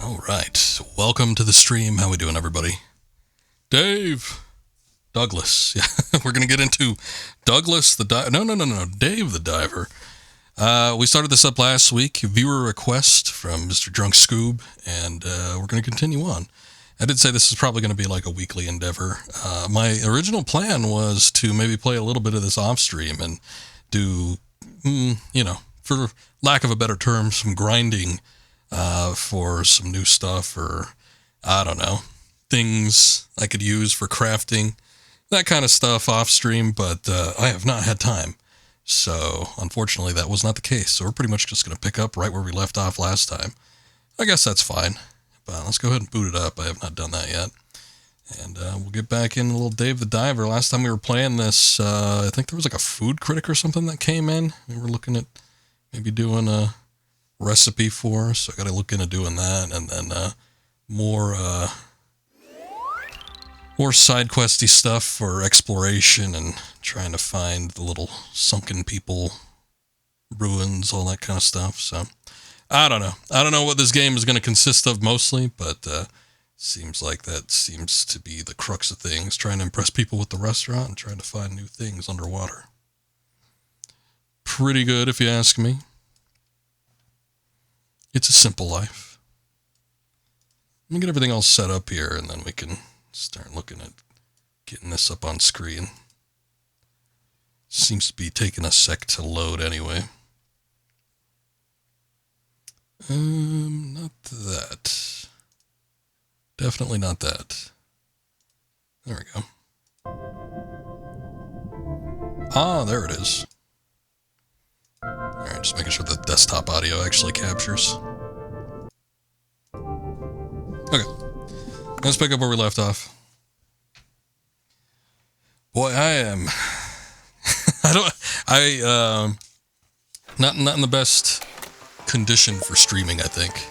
All right, welcome to the stream. How we doing, everybody? Dave, Douglas. Yeah, we're gonna get into Douglas the diver. No, Dave the diver. We started this up last week. Viewer request from Mr. Drunk Scoob, and we're gonna continue on. I did say this is probably going to be like a weekly endeavor. My original plan was to maybe play a little bit of this off stream and do, for lack of a better term, some grinding for some new stuff, or I don't know, things I could use for crafting, that kind of stuff off stream, but I have not had time. So unfortunately that was not the case. So we're pretty much just going to pick up right where we left off last time. I guess that's fine. But let's go ahead and boot it up. I have not done that yet. And we'll get back in a little Dave the Diver. Last time we were playing this, I think there was like a food critic or something that came in. We were looking at maybe doing a recipe for us. So I got to look into doing that. And then more side questy stuff for exploration and trying to find the little sunken people ruins, all that kind of stuff. So I don't know what this game is going to consist of mostly, but seems like that seems to be the crux of things, trying to impress people with the restaurant and trying to find new things underwater. Pretty good, if you ask me. It's a simple life. Let me get everything all set up here, and then we can start looking at getting this up on screen. Seems to be taking a sec to load anyway. Not that. Definitely not that. There we go. Ah, there it is. Alright, just making sure the desktop audio actually captures. Okay. Let's pick up where we left off. Boy, I am... not in the best condition for streaming, I think.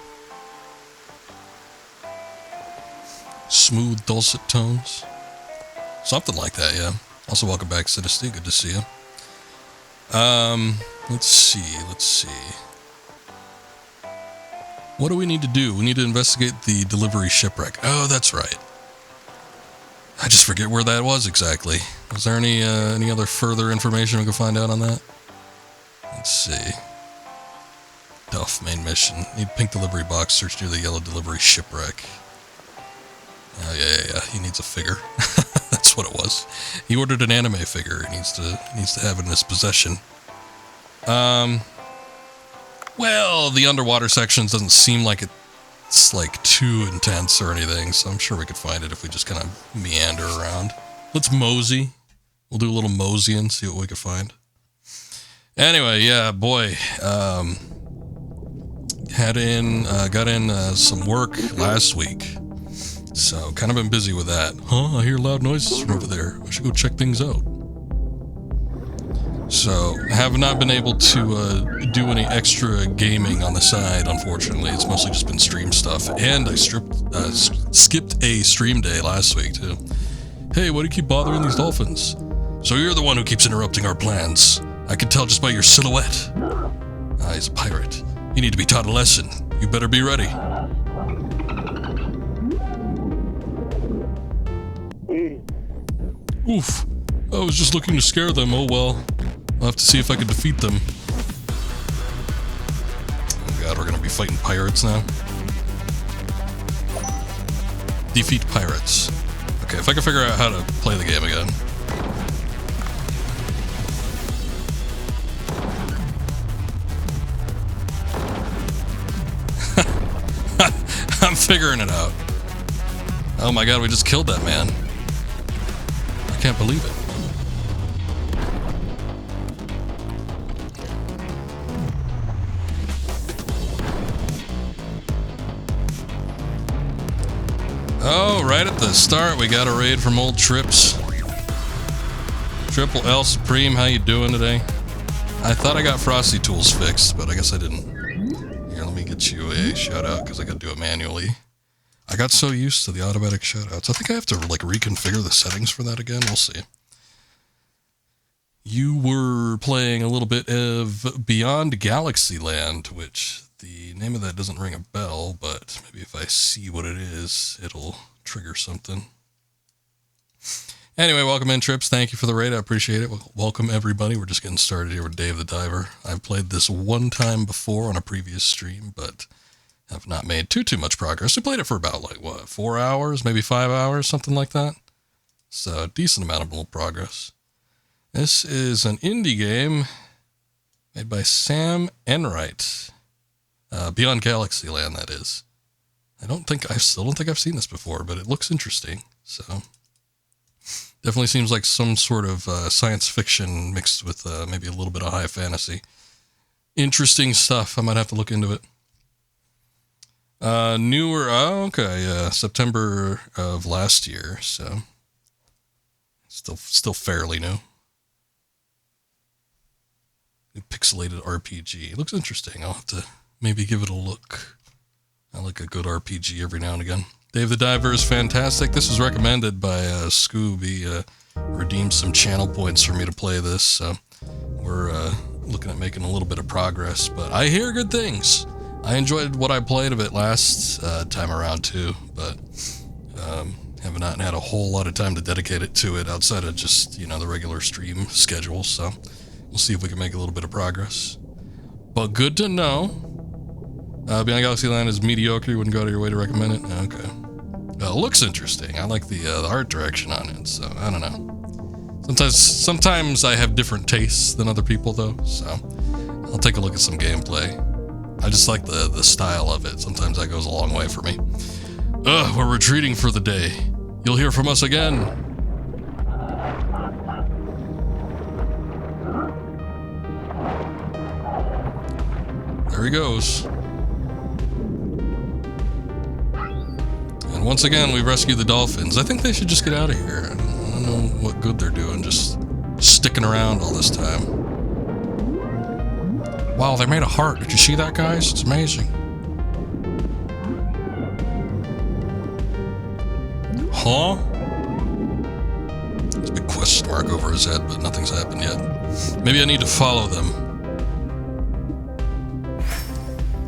Smooth, dulcet tones. Something like that, yeah. Also, welcome back, Citysty. Good to see you. Let's see. What do we need to do? We need to investigate the delivery shipwreck. Oh, that's right. I just forget where that was exactly. Was there any other further information we can find out on that? Let's see. Duff, main mission. Need pink delivery box. Search near the yellow delivery shipwreck. Oh, yeah. He needs a figure. That's what it was. He ordered an anime figure. He needs to have it in his possession. Well, the underwater sections doesn't seem like it's like too intense or anything, so I'm sure we could find it if we just kind of meander around. Let's mosey. We'll do a little mosey and see what we can find. Anyway, yeah, boy. Got in some work last week, so kind of been busy with that. I hear loud noises from over there. I should go check things out. So, have not been able to do any extra gaming on the side, unfortunately. It's mostly just been stream stuff, and I skipped a stream day last week, too. Hey, why do you keep bothering these dolphins? So you're the one who keeps interrupting our plans. I can tell just by your silhouette. He's a pirate. You need to be taught a lesson. You better be ready. Oof. I was just looking to scare them. Oh well. I'll have to see if I can defeat them. Oh god, we're gonna be fighting pirates now. Defeat pirates. Okay, if I can figure out how to play the game again. I'm figuring it out. Oh my god, we just killed that man. I can't believe it. Oh, right at the start, we got a raid from old Trips. Triple L Supreme, how you doing today? I thought I got Frosty Tools fixed, but I guess I didn't. Here, let me get you a shout out, because I gotta do it manually. I got so used to the automatic shoutouts. I think I have to, like, reconfigure the settings for that again. We'll see. You were playing a little bit of Beyond Galaxy Land, which The name of that doesn't ring a bell, but maybe if I see what it is, it'll trigger something. Anyway, welcome in, Trips. Thank you for the raid. I appreciate it. Welcome, everybody. We're just getting started here with Dave the Diver. I've played this one time before on a previous stream, but have not made too much progress. We played it for about, 4 hours, maybe 5 hours, something like that. So, decent amount of little progress. This is an indie game made by Sam Enright. Beyond Galaxy Land, that is. I still don't think I've seen this before, but it looks interesting. So, definitely seems like some sort of science fiction mixed with maybe a little bit of high fantasy. Interesting stuff. I might have to look into it. September of last year, so still fairly new. New pixelated RPG. It looks interesting. I'll have to maybe give it a look. I like a good RPG every now and again. Dave the Diver is fantastic. This was recommended by Scooby. Redeemed some channel points for me to play this, so we're looking at making a little bit of progress, but I hear good things. I enjoyed what I played of it last time around too, but have not had a whole lot of time to dedicate it to it outside of just, the regular stream schedule, so we'll see if we can make a little bit of progress. But good to know. Beyond Galaxy Land is mediocre. You wouldn't go out of your way to recommend it? Okay. Well, it looks interesting. I like the art direction on it, so I don't know. Sometimes I have different tastes than other people, though, so I'll take a look at some gameplay. I just like the style of it. Sometimes that goes a long way for me. We're retreating for the day. You'll hear from us again. There he goes. And once again, we rescued the dolphins. I think they should just get out of here. I don't know what good they're doing, just sticking around all this time. Wow, they made a heart. Did you see that, guys? It's amazing. Huh? There's a big question mark over his head, but nothing's happened yet. Maybe I need to follow them.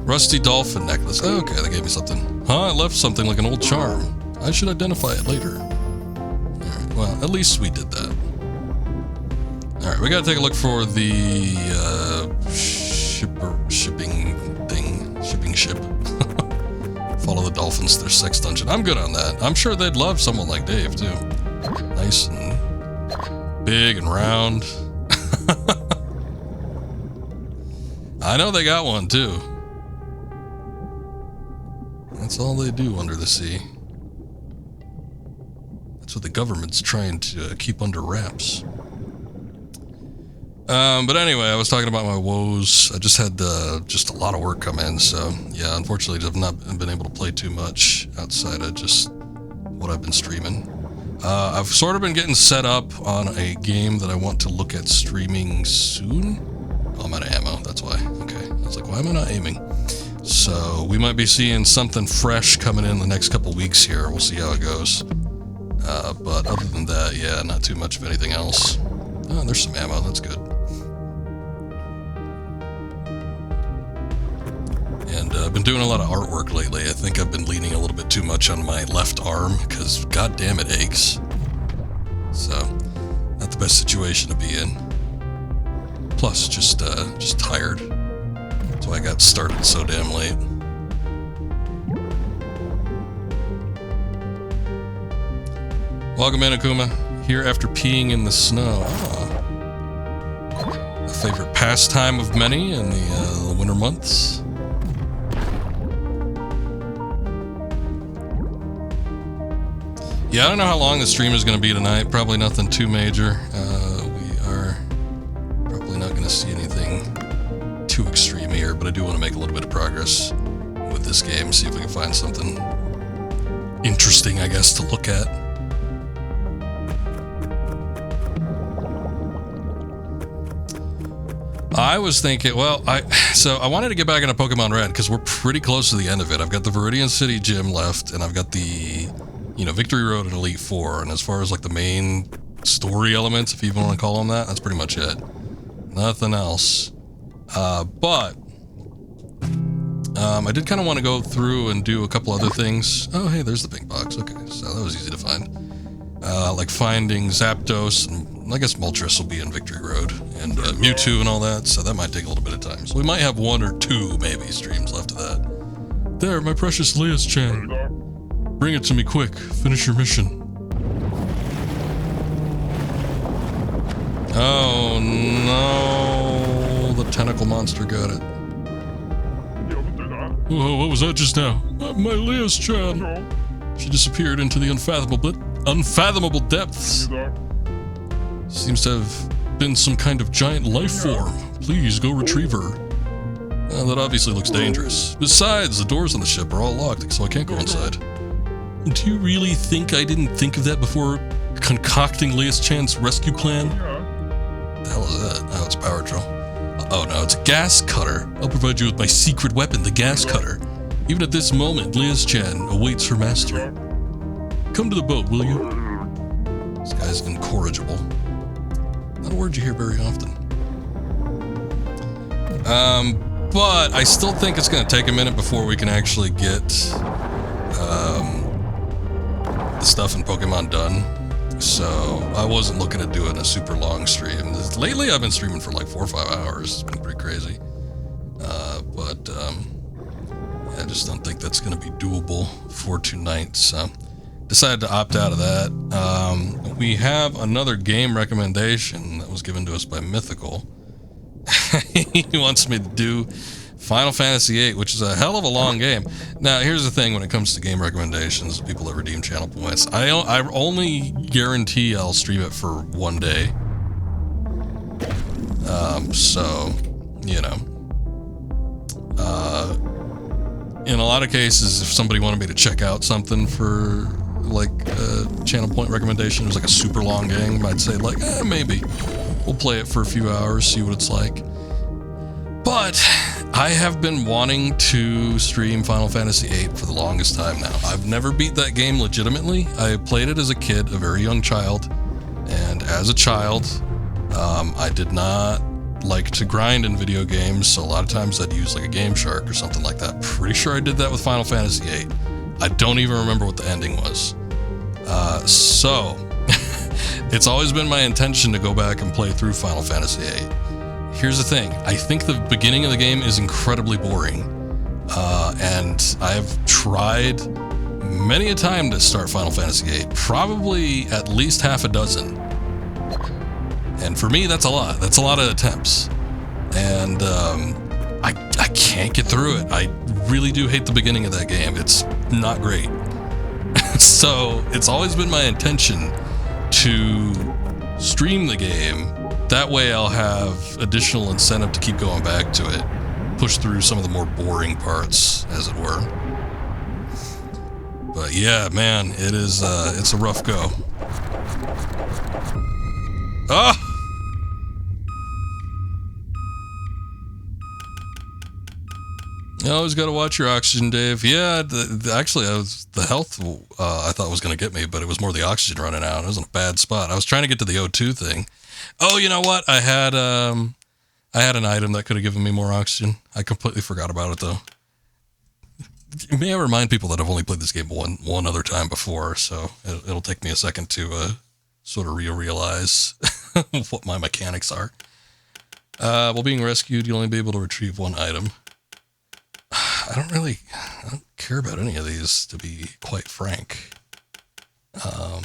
Rusty dolphin necklace. Oh, okay, they gave me something. Huh? I left something like an old charm. I should identify it later. Alright, well, at least we did that. Alright, we gotta take a look for the shipping ship. Follow the dolphins to their sex dungeon. I'm good on that. I'm sure they'd love someone like Dave, too. Nice and big and round. I know they got one, too. That's all they do under the sea. That's what the government's trying to keep under wraps. But anyway, I was talking about my woes. I just had just a lot of work come in, so yeah, unfortunately I've not been able to play too much outside of just what I've been streaming. I've sort of been getting set up on a game that I want to look at streaming soon. Oh, I'm out of ammo, that's why. Okay, I was like, why am I not aiming? So we might be seeing something fresh coming in the next couple weeks here. We'll see how it goes. But other than that, yeah, not too much of anything else. Oh, there's some ammo, that's good. And I've been doing a lot of artwork lately. I think I've been leaning a little bit too much on my left arm, because goddamn it aches. So, not the best situation to be in. Plus, just tired. That's why I got started so damn late. Welcome in, Akuma. Here after peeing in the snow. A favorite pastime of many in the winter months. Yeah, I don't know how long the stream is going to be tonight. Probably nothing too major. We are probably not going to see anything too extreme here, but I do want to make a little bit of progress with this game, see if we can find something interesting, I guess, to look at. I was thinking, well, so I wanted to get back into Pokemon Red because we're pretty close to the end of it. I've got the Viridian City gym left, and I've got the, Victory Road and Elite Four. And as far as like the main story elements, if you even want to call them that, that's pretty much it. Nothing else. But I did kind of want to go through and do a couple other things. Oh, hey, there's the pink box. Okay, so that was easy to find. Like finding Zapdos, and I guess Moltres will be in Victory Road, and Mewtwo and all that, so that might take a little bit of time. So we might have 1 or 2, maybe, streams left of that. There, my precious Lias-chan. Bring it to me quick. Finish your mission. Oh, no. The tentacle monster got it. Whoa, what was that just now? My Lias-chan. She disappeared into the unfathomable depths. Seems to have been some kind of giant life form. Please go retrieve her. That obviously looks dangerous. Besides, the doors on the ship are all locked, so I can't go inside. Do you really think I didn't think of that before concocting Lias-chan's rescue plan? The hell is that? Oh, it's power drill. Oh no, it's a gas cutter. I'll provide you with my secret weapon, the gas cutter. Even at this moment, Lias-chan awaits her master. Come to the boat, will you? This guy's incorrigible. Not a word you hear very often. But I still think it's going to take a minute before we can actually get the stuff in Pokemon done. So I wasn't looking at doing a super long stream. Lately I've been streaming for like 4 or 5 hours. It's been pretty crazy. I just don't think that's going to be doable for tonight. So decided to opt out of that. We have another game recommendation that was given to us by Mythical. He wants me to do Final Fantasy VIII, which is a hell of a long game. Now, here's the thing when it comes to game recommendations, people that redeem channel points. I only guarantee I'll stream it for 1 day. So, you know. In a lot of cases, if somebody wanted me to check out something for, like, a channel point recommendation, it was like a super long game, I'd say, like, maybe. We'll play it for a few hours, see what it's like. But I have been wanting to stream Final Fantasy VIII for the longest time now. I've never beat that game legitimately. I played it as a kid, a very young child, and as a child, I did not like to grind in video games, so a lot of times I'd use like a Game Shark or something like that. Pretty sure I did that with Final Fantasy VIII. I don't even remember what the ending was. So it's always been my intention to go back and play through Final Fantasy VIII. Here's the thing, I think the beginning of the game is incredibly boring, and I've tried many a time to start Final Fantasy VIII, probably at least half a dozen, and for me that's a lot of attempts, and I can't get through it. I really do hate the beginning of that game. It's not great. So it's always been my intention to stream the game. That way I'll have additional incentive to keep going back to it, push through some of the more boring parts, as it were. But yeah, man, it's a rough go. Ah! You always got to watch your oxygen, Dave. Yeah, actually, the health I thought was going to get me, but it was more the oxygen running out. I was in a bad spot. I was trying to get to the O2 thing. Oh, you know what? I had an item that could have given me more oxygen. I completely forgot about it, though. May I remind people that I've only played this game one other time before, so it'll take me a second to sort of realize what my mechanics are. While being rescued, you'll only be able to retrieve 1 item. I don't care about any of these, to be quite frank. I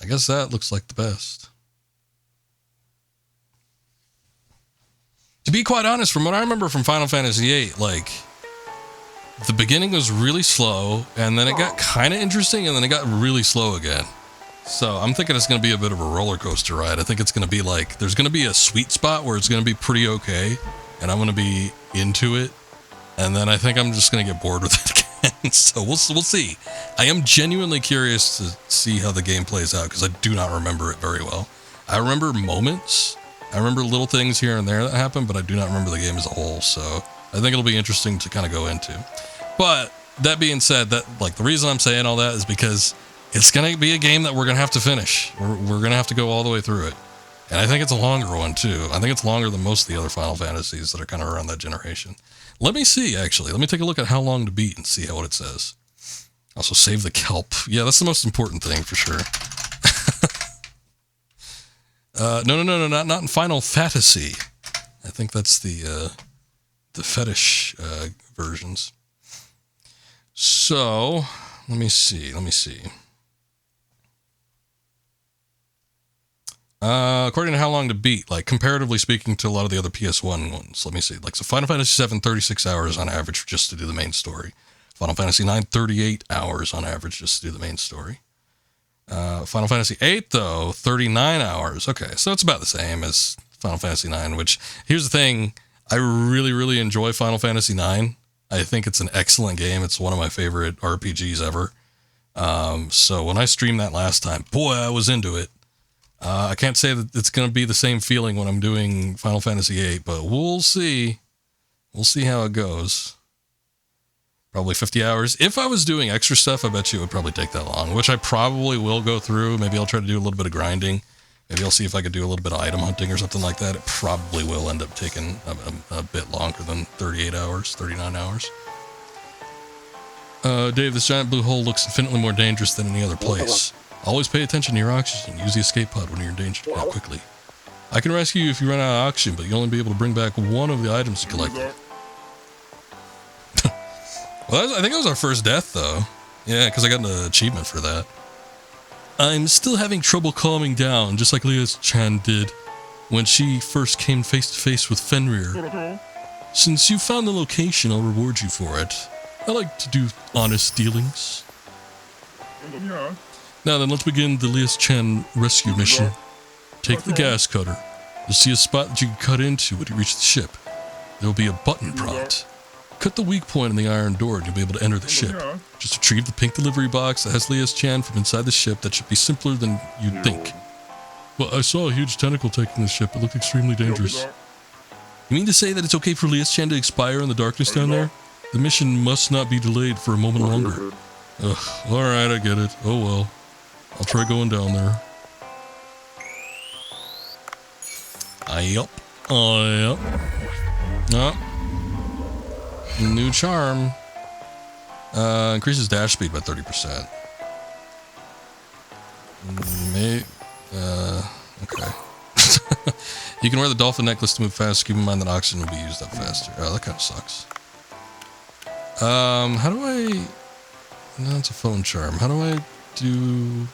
guess that looks like the best. To be quite honest, from what I remember from Final Fantasy VIII, like, the beginning was really slow, and then it got kind of interesting, and then it got really slow again. So I'm thinking it's going to be a bit of a roller coaster ride. I think it's going to be like, there's going to be a sweet spot where it's going to be pretty okay, and I'm going to be into it, and then I think I'm just going to get bored with it again. So we'll see. I am genuinely curious to see how the game plays out, because I do not remember it very well. I remember moments. I remember little things here and there that happen, but I do not remember the game as a whole, so I think it'll be interesting to kind of go into. But that being said, that, like, the reason I'm saying all that is because it's going to be a game that we're going to have to finish. We're going to have to go all the way through it. And I think it's a longer one, too. I think it's longer than most of the other Final Fantasies that are kind of around that generation. Let me see, actually. Let me take a look at how long to beat and see what it says. Also, save the kelp. Yeah, that's the most important thing, for sure. No, not in Final Fantasy. I think that's the fetish versions. So, let me see. According to how long to beat, like comparatively speaking to a lot of the other PS1 ones, let me see. Like, so Final Fantasy VII, 36 hours on average just to do the main story. Final Fantasy IX, 38 hours on average just to do the main story. Final Fantasy VIII, though, 39 hours. Okay, so it's about the same as Final Fantasy IX, which, here's the thing, I really, really enjoy Final Fantasy IX. I think it's an excellent game. It's one of my favorite RPGs ever. So when I streamed that last time, boy, I was into it. I can't say that it's going to be the same feeling when I'm doing Final Fantasy VIII, but we'll see. We'll see how it goes. Probably 50 hours. If I was doing extra stuff, I bet you it would probably take that long, which I probably will go through. Maybe I'll try to do a little bit of grinding. Maybe I'll see if I could do a little bit of item hunting or something like that. It probably will end up taking a bit longer than 38 hours, 39 hours. Dave, this giant blue hole looks infinitely more dangerous than any other place. Always pay attention to your oxygen. Use the escape pod when you're in danger to get out quickly. I can rescue you if you run out of oxygen, but you'll only be able to bring back one of the items you collected. Well, I think that was our first death, though. Yeah, because I got an achievement for that. I'm still having trouble calming down, just like Leah-chan did when she first came face to face with Fenrir. Since you found the location, I'll reward you for it. I like to do honest dealings. Now then, let's begin the Leah-chan rescue mission. Take the gas cutter. You'll see a spot that you can cut into when you reach the ship. There will be a button prompt. Cut the weak point in the iron door and you'll be able to enter the ship. Just retrieve the pink delivery box that has Leah-chan from inside the ship. That should be simpler than you'd think. Well, I saw a huge tentacle taking the ship. It looked extremely dangerous. You mean to say that it's okay for Leah-chan to expire in the darkness down there? The mission must not be delayed for a moment longer. Ugh, alright, I get it. Oh well. I'll try going down there. Yup. Yup. Oh. New charm. Increases dash speed by 30%. Okay. You can wear the dolphin necklace to move faster. Keep in mind that oxygen will be used up faster. Oh, that kind of sucks. How do I... No, it's a phone charm. How do I do...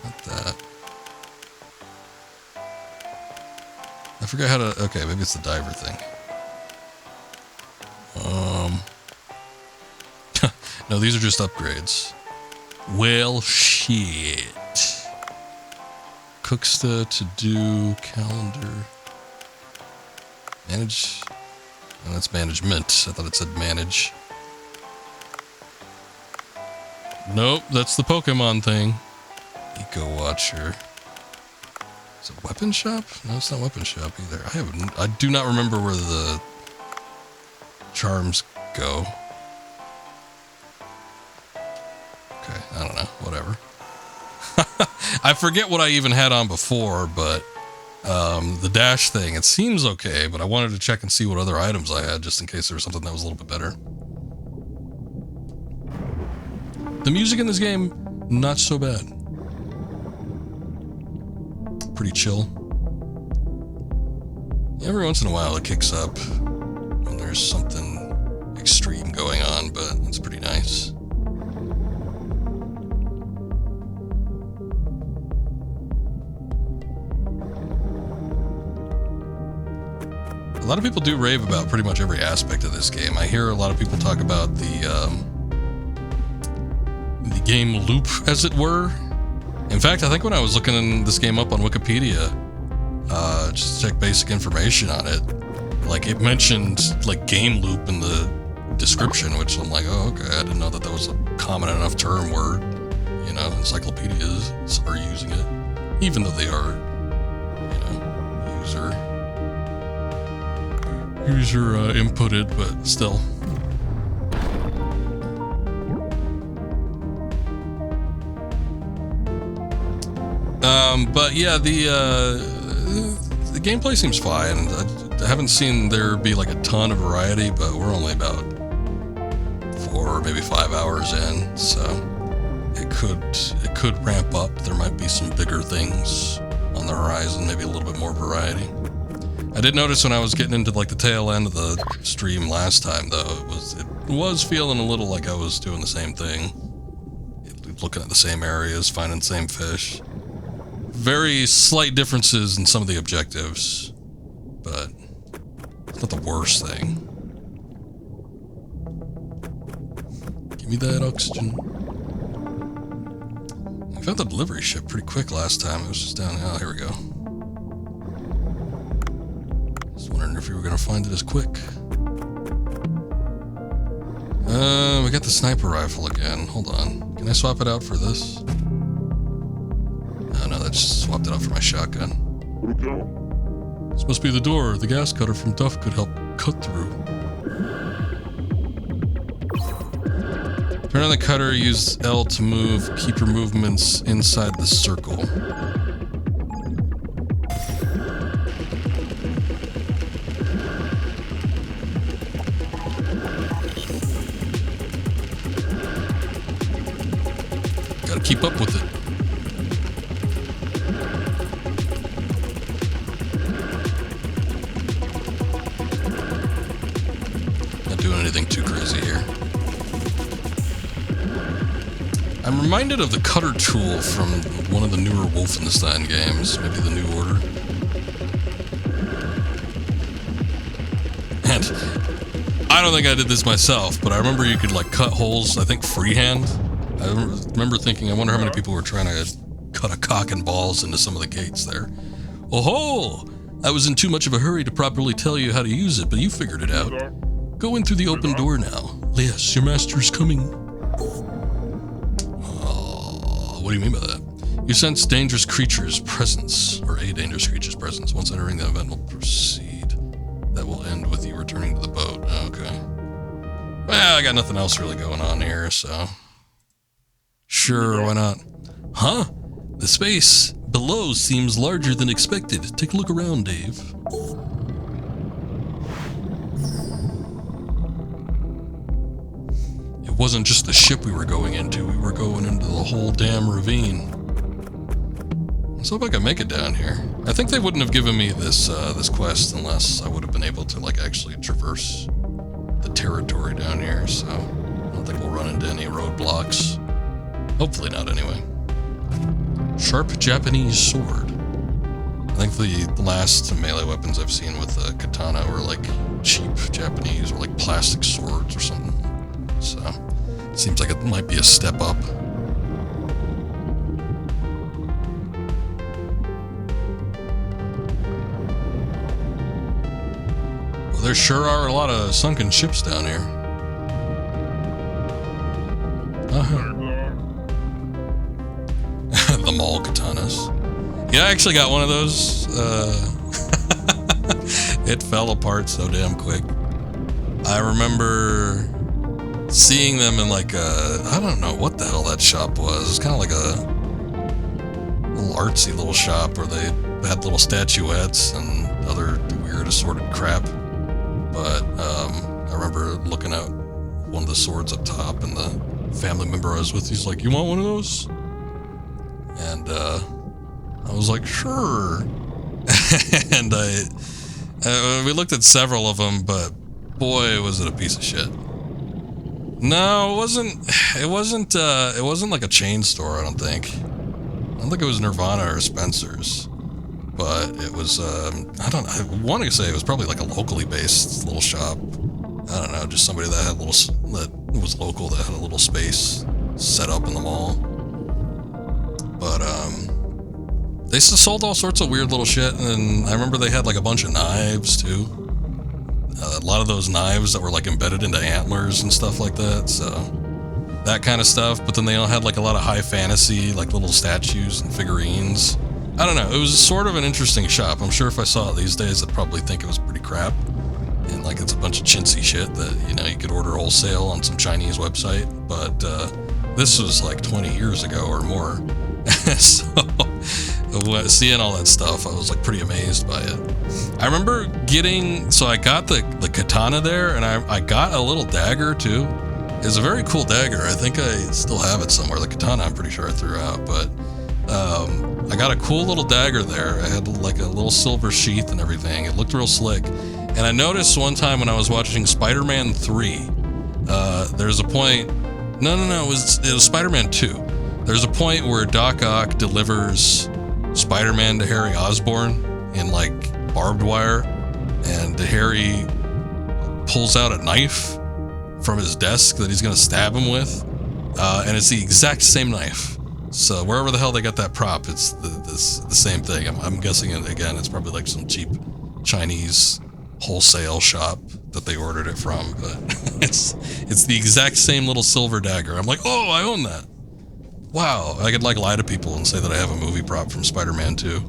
Not that. I forgot how to... Okay, maybe it's the diver thing. No, these are just upgrades. Well, shit. Cooksta, to do, calendar. Manage. Oh, that's management. I thought it said manage. Nope, that's the Pokemon thing. Eco Watcher. Is it Weapon Shop? No, it's not Weapon Shop either. I do not remember where the charms go. Okay, I don't know. Whatever. I forget what I even had on before, but the dash thing, it seems okay, but I wanted to check and see what other items I had just in case there was something that was a little bit better. The music in this game, not so bad. Pretty chill. Every once in a while it kicks up when there's something extreme going on, but it's pretty nice. A lot of people do rave about pretty much every aspect of this game. I hear a lot of people talk about the game loop, as it were. In fact, I think when I was looking this game up on Wikipedia, just to check basic information on it, like it mentioned like game loop in the description, which I'm like, oh, okay, I didn't know that that was a common enough term where, you know, encyclopedias are using it, even though they are, you know, user inputted, but still. But yeah, the gameplay seems fine. I haven't seen there be like a ton of variety, but we're only about 4 or maybe 5 hours in, so it could ramp up. There might be some bigger things on the horizon, maybe a little bit more variety. I did notice when I was getting into like the tail end of the stream last time, though, it was feeling a little like I was doing the same thing, looking at the same areas, finding the same fish. Very slight differences in some of the objectives, but it's not the worst thing. Give me that oxygen. I found the delivery ship pretty quick last time. It was just down. Oh, here we go. Just wondering if you were gonna find it as quick. We got the sniper rifle again. Hold on. Can I swap it out for this? Oh no, that just swapped it out for my shotgun. This must be the door. The gas cutter from Duff could help cut through. Turn on the cutter, use L to move, keep your movements inside the circle. Gotta keep up with it. Not doing anything too crazy here. I'm reminded of the cutter tool from one of the newer Wolfenstein games, maybe the New Order. And I don't think I did this myself, but I remember you could like cut holes, I think freehand. I remember thinking, I wonder how many people were trying to cut a cock and balls into some of the gates there. Oh ho! I was in too much of a hurry to properly tell you how to use it, but you figured it out. Go in through the open door now. Yes, your master's coming. What do you mean by that? You sense dangerous creatures' presence, or a dangerous creature's presence. Once entering the event will proceed. That will end with you returning to the boat. Okay. Well, I got nothing else really going on here, so... Sure, why not? Huh? The space below seems larger than expected. Take a look around, Dave. It wasn't just the ship we were going into. We were going into the whole damn ravine. Let's hope I can make it down here. I think they wouldn't have given me this this quest unless I would have been able to like actually traverse the territory down here. So I don't think we'll run into any roadblocks. Hopefully not, anyway. Sharp Japanese sword. I think the last melee weapons I've seen with a katana were like cheap Japanese or like plastic swords or something. So, it seems like it might be a step up. Well, there sure are a lot of sunken ships down here. The mall katanas. Yeah, I actually got one of those. It fell apart so damn quick. I remember seeing them in like I don't know what the hell that shop was. It's kind of like a little artsy little shop where they had little statuettes and other weird assorted crap. But I remember looking at one of the swords up top, and the family member I was with, he's like, "You want one of those?" And I was like, "Sure." And we looked at several of them, but boy, was it a piece of shit. No, it wasn't. It wasn't like a chain store. I don't think it was Nirvana or Spencer's, but it was. I want to say it was probably like a locally based little shop. I don't know, just somebody that had that was local, that had a little space set up in the mall. But they sold all sorts of weird little shit, and I remember they had like a bunch of knives too. A lot of those knives that were like embedded into antlers and stuff like that, so that kind of stuff. But then they all had like a lot of high fantasy, like little statues and figurines. I don't know, it was sort of an interesting shop. I'm sure if I saw it these days, I'd probably think it was pretty crap. And like it's a bunch of chintzy shit that, you know, you could order wholesale on some Chinese website. But this was like 20 years ago or more. So Seeing all that stuff, I was like pretty amazed by it. I remember getting, so I got the katana there, and I got a little dagger too. It's a very cool dagger. I think I still have it somewhere. The katana, I'm pretty sure I threw out, but I got a cool little dagger there. I had like a little silver sheath and everything. It looked real slick. And I noticed one time when I was watching Spider-Man 3, there's a point. No, it was Spider-Man 2. There's a point where Doc Ock delivers Spider-Man to Harry Osborn in like barbed wire, and Harry pulls out a knife from his desk that he's gonna stab him with, and it's the exact same knife. So wherever the hell they got that prop, it's the same thing. I'm guessing it again. It's probably like some cheap Chinese wholesale shop that they ordered it from, but it's the exact same little silver dagger. I'm like, oh, I own that. Wow, I could like lie to people and say that I have a movie prop from Spider-Man 2.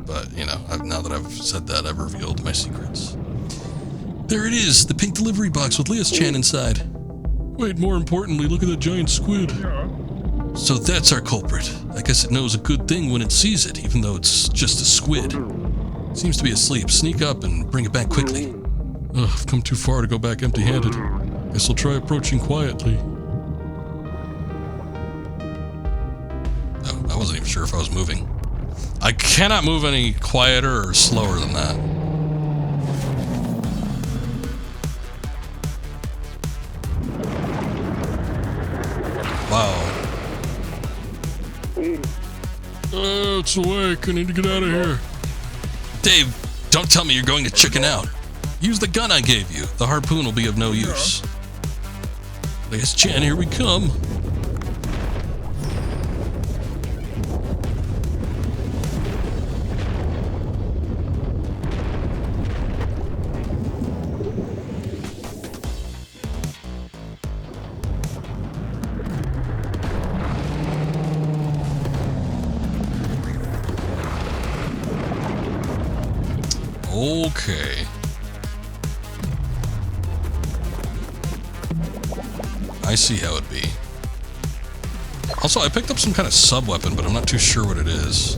But, you know, now that I've said that, I've revealed my secrets. There it is, the pink delivery box with Leah's Chan inside. Wait, more importantly, look at that giant squid. So that's our culprit. I guess it knows a good thing when it sees it, even though it's just a squid. Seems to be asleep. Sneak up and bring it back quickly. Ugh, I've come too far to go back empty-handed. Guess I'll try approaching quietly. I wasn't even sure if I was moving. I cannot move any quieter or slower than that. Wow. It's awake. I need to get out of here. Dave, don't tell me you're going to chicken out. Use the gun I gave you. The harpoon will be of no use. Yes, Chan, here we come. Okay. I see how it'd be. Also, I picked up some kind of sub-weapon, but I'm not too sure what it is.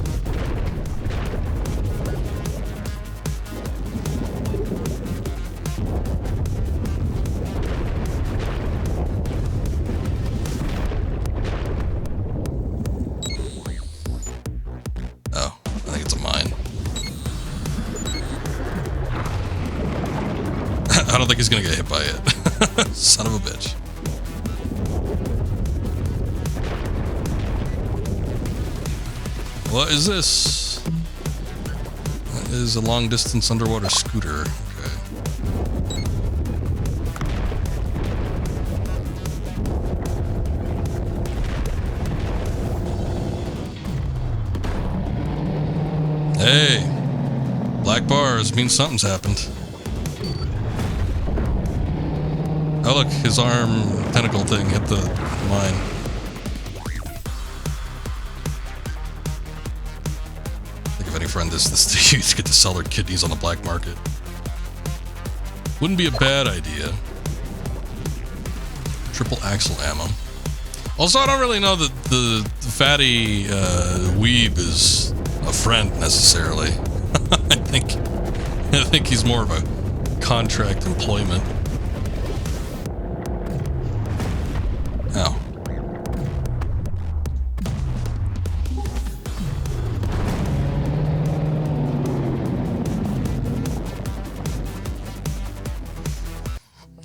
Oh, I think it's a mine. I don't think he's gonna get hit by it. Son of a bitch. What is this? That is a long-distance underwater scooter. Okay. Hey! Black bars means something's happened. Oh look, his arm tentacle thing hit the mine. Think of any friend this to use to get to sell their kidneys on the black market. Wouldn't be a bad idea. Triple axle ammo. Also, I don't really know that the fatty weeb is a friend necessarily. I think he's more of a contract employment. Ow.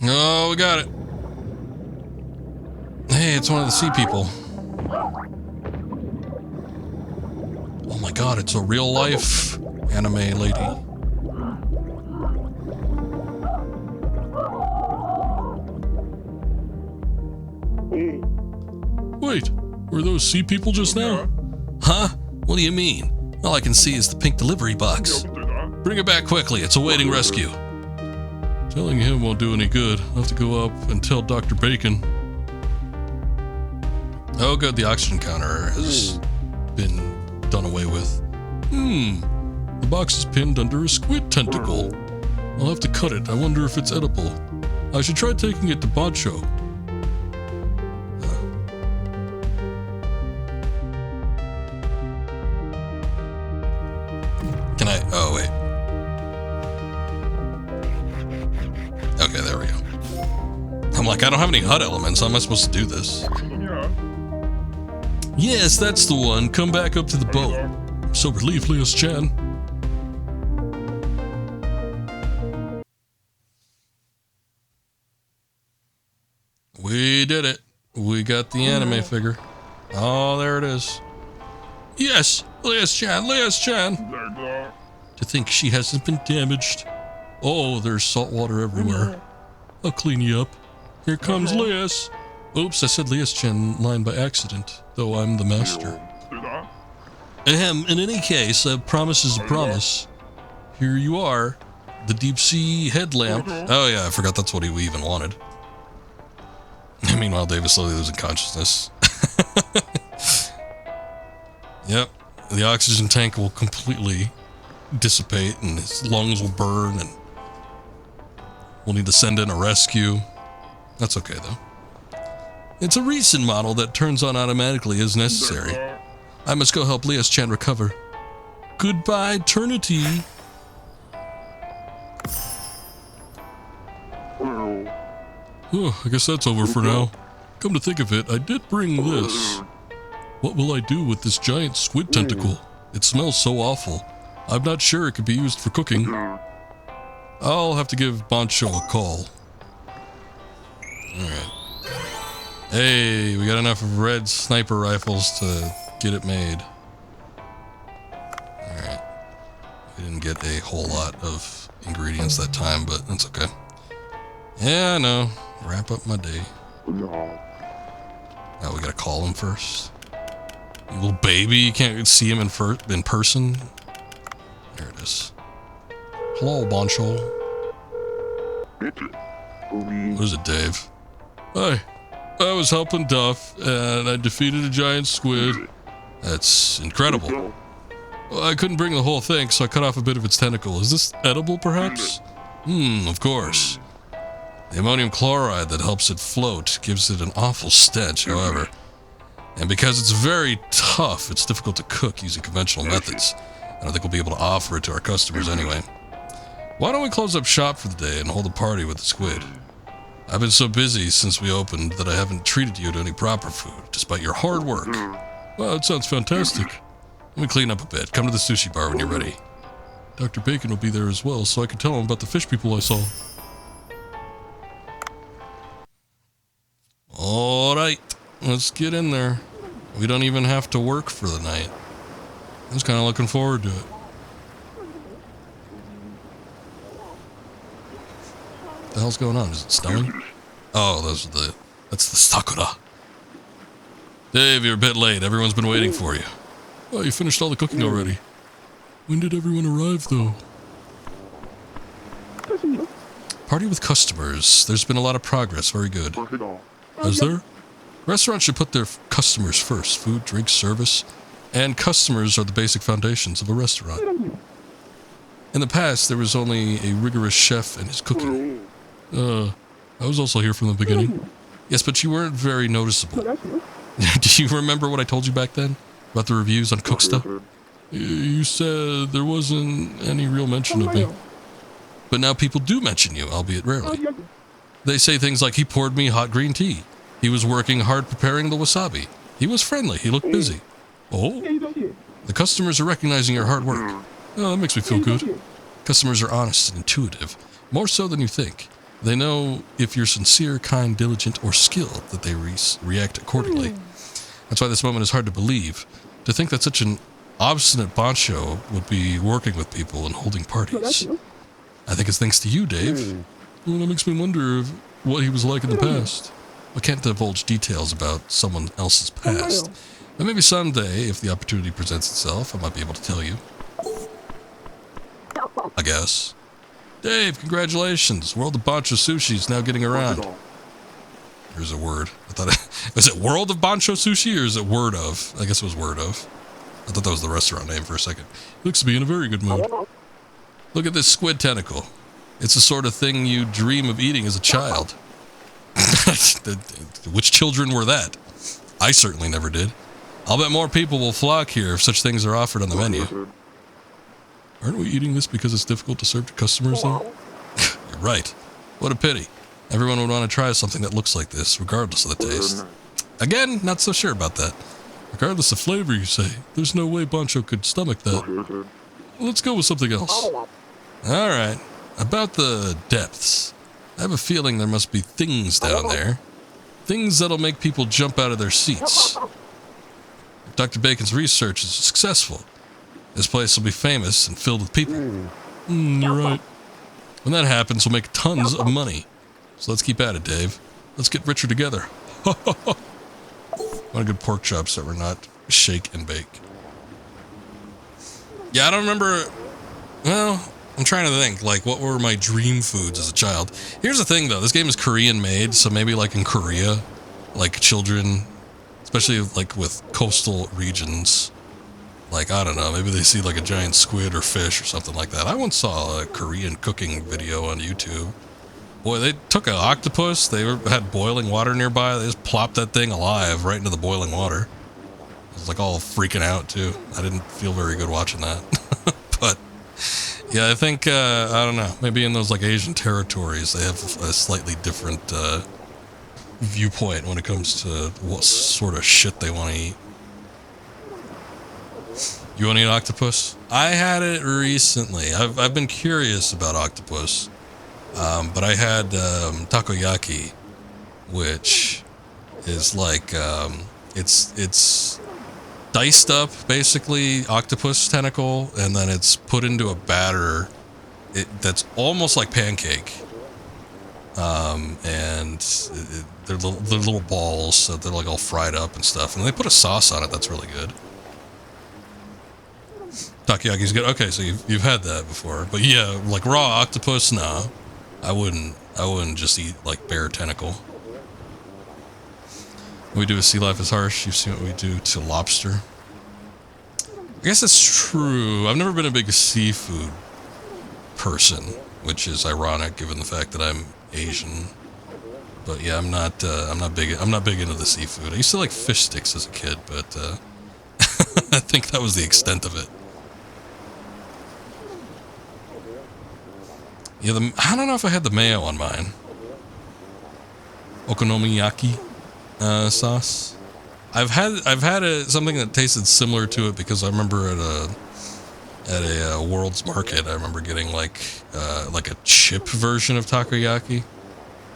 Oh, we got it. Hey, it's one of the sea people. Oh my god, it's a real life anime lady. Wait, were those sea people just now? Huh? What do you mean? All I can see is the pink delivery box. Bring it back quickly, it's awaiting rescue. Telling him won't do any good. I'll have to go up and tell Dr. Bacon. Oh good, the oxygen counter has been done away with. The box is pinned under a squid tentacle. I'll have to cut it. I wonder if it's edible. I should try taking it to Bacho. like, I don't have any HUD elements. How am I supposed to do this? Yes, that's the one. Come back up to the boat. I'm so relieved, Lias-chan. We did it. We got the anime figure. Oh, there it is. Yes, Lias-chan, Lias-chan. To think she hasn't been damaged. Oh, there's salt water everywhere. I'll clean you up. Here comes Lias. Oops, I said Lias-chan line by accident, though I'm the master. Ahem, in any case, a promise is a promise. Here you are, the deep sea headlamp. Oh yeah, I forgot that's what we even wanted. Meanwhile, Dave is slowly losing consciousness. Yep, the oxygen tank will completely dissipate and his lungs will burn and we'll need to send in a rescue. That's okay though. It's a recent model that turns on automatically as necessary. I must go help Lias-chan recover. Goodbye, eternity. Oh, I guess that's over for now. Come to think of it, I did bring this. What will I do with this giant squid tentacle? It smells so awful. I'm not sure it could be used for cooking. I'll have to give Bancho a call. Alright. Hey, we got enough red sniper rifles to get it made. Alright. We didn't get a whole lot of ingredients that time, but that's okay. Yeah, I know. Wrap up my day. Now we gotta call him first. You little baby, you can't see him in person. There it is. Hello, Bancho. What is it, Dave? Hi. I was helping Duff, and I defeated a giant squid. That's incredible. Well, I couldn't bring the whole thing, so I cut off a bit of its tentacle. Is this edible, perhaps? Of course. The ammonium chloride that helps it float gives it an awful stench, however. And because it's very tough, it's difficult to cook using conventional methods. I don't think we'll be able to offer it to our customers anyway. Why don't we close up shop for the day and hold a party with the squid? I've been so busy since we opened that I haven't treated you to any proper food, despite your hard work. Well, that sounds fantastic. Let me clean up a bit. Come to the sushi bar when you're ready. Dr. Bacon will be there as well, so I can tell him about the fish people I saw. Alright, let's get in there. We don't even have to work for the night. I was kind of looking forward to it. What the hell's going on? Is it snowing? Oh, that's the sakura. Dave, you're a bit late. Everyone's been waiting for you. Oh, you finished all the cooking already. When did everyone arrive, though? Party with customers. There's been a lot of progress. Very good. Is there? Restaurants should put their customers first. Food, drink, service. And customers are the basic foundations of a restaurant. In the past, there was only a rigorous chef and his cooking. I was also here from the beginning. Yes, but you weren't very noticeable. Do you remember what I told you back then? About the reviews on cook stuff? You said there wasn't any real mention of me. But now people do mention you, albeit rarely. They say things like, he poured me hot green tea. He was working hard preparing the wasabi. He was friendly. He looked busy. Oh? The customers are recognizing your hard work. Oh, that makes me feel good. Customers are honest and intuitive, more so than you think. They know if you're sincere, kind, diligent, or skilled, that they react accordingly. That's why this moment is hard to believe. To think that such an obstinate Bancho would be working with people and holding parties. I think it's thanks to you, Dave. Well, that makes me wonder what he was like in the past. I can't divulge details about someone else's past. But maybe someday, if the opportunity presents itself, I might be able to tell you. I guess. Dave, congratulations. World of Bancho Sushi is now getting around. There's a word. I thought was it World of Bancho Sushi or is it Word of? I guess it was Word of. I thought that was the restaurant name for a second. Looks to be in a very good mood. Look at this squid tentacle. It's the sort of thing you dream of eating as a child. Which children were that? I certainly never did. I'll bet more people will flock here if such things are offered on the menu. Aren't we eating this because it's difficult to serve to customers, though? You're right. What a pity. Everyone would want to try something that looks like this, regardless of the taste. Again, not so sure about that. Regardless of flavor, you say. There's no way Bancho could stomach that. Let's go with something else. Alright. About the depths. I have a feeling there must be things down there. Things that'll make people jump out of their seats. If Dr. Bacon's research is successful, this place will be famous and filled with people. You're right. When that happens, we'll make tons of money. So let's keep at it, Dave. Let's get richer together. What a good pork chops that were not shake and bake. Yeah, I don't remember. Well, I'm trying to think, like, what were my dream foods as a child? Here's the thing, though. This game is Korean made, so maybe, like, in Korea, like, children, especially, like, with coastal regions, like, I don't know, maybe they see, like, a giant squid or fish or something like that. I once saw a Korean cooking video on YouTube. Boy, they took an octopus, had boiling water nearby, they just plopped that thing alive right into the boiling water. I was, like, all freaking out, too. I didn't feel very good watching that. But yeah, I think, I don't know, maybe in those, like, Asian territories, they have a slightly different, viewpoint when it comes to what sort of shit they want to eat. You want to eat octopus? I had it recently. I've been curious about octopus, but I had, takoyaki, which is like, it's diced up, basically, octopus tentacle, and then it's put into a batter that's almost like pancake. And they're little balls, so they're like all fried up and stuff. And they put a sauce on it that's really good. Takoyaki's good. Okay, so you've had that before, but yeah, like raw octopus, nah. I wouldn't just eat like bare tentacle. What we do with sea life is harsh. You've seen what we do to lobster. I guess that's true. I've never been a big seafood person, which is ironic given the fact that I'm Asian. But yeah, I'm not big into the seafood. I used to like fish sticks as a kid, but I think that was the extent of it. Yeah, I don't know if I had the mayo on mine. Okonomiyaki sauce. I've had something that tasted similar to it because I remember at a World's Market, I remember getting like a chip version of takoyaki.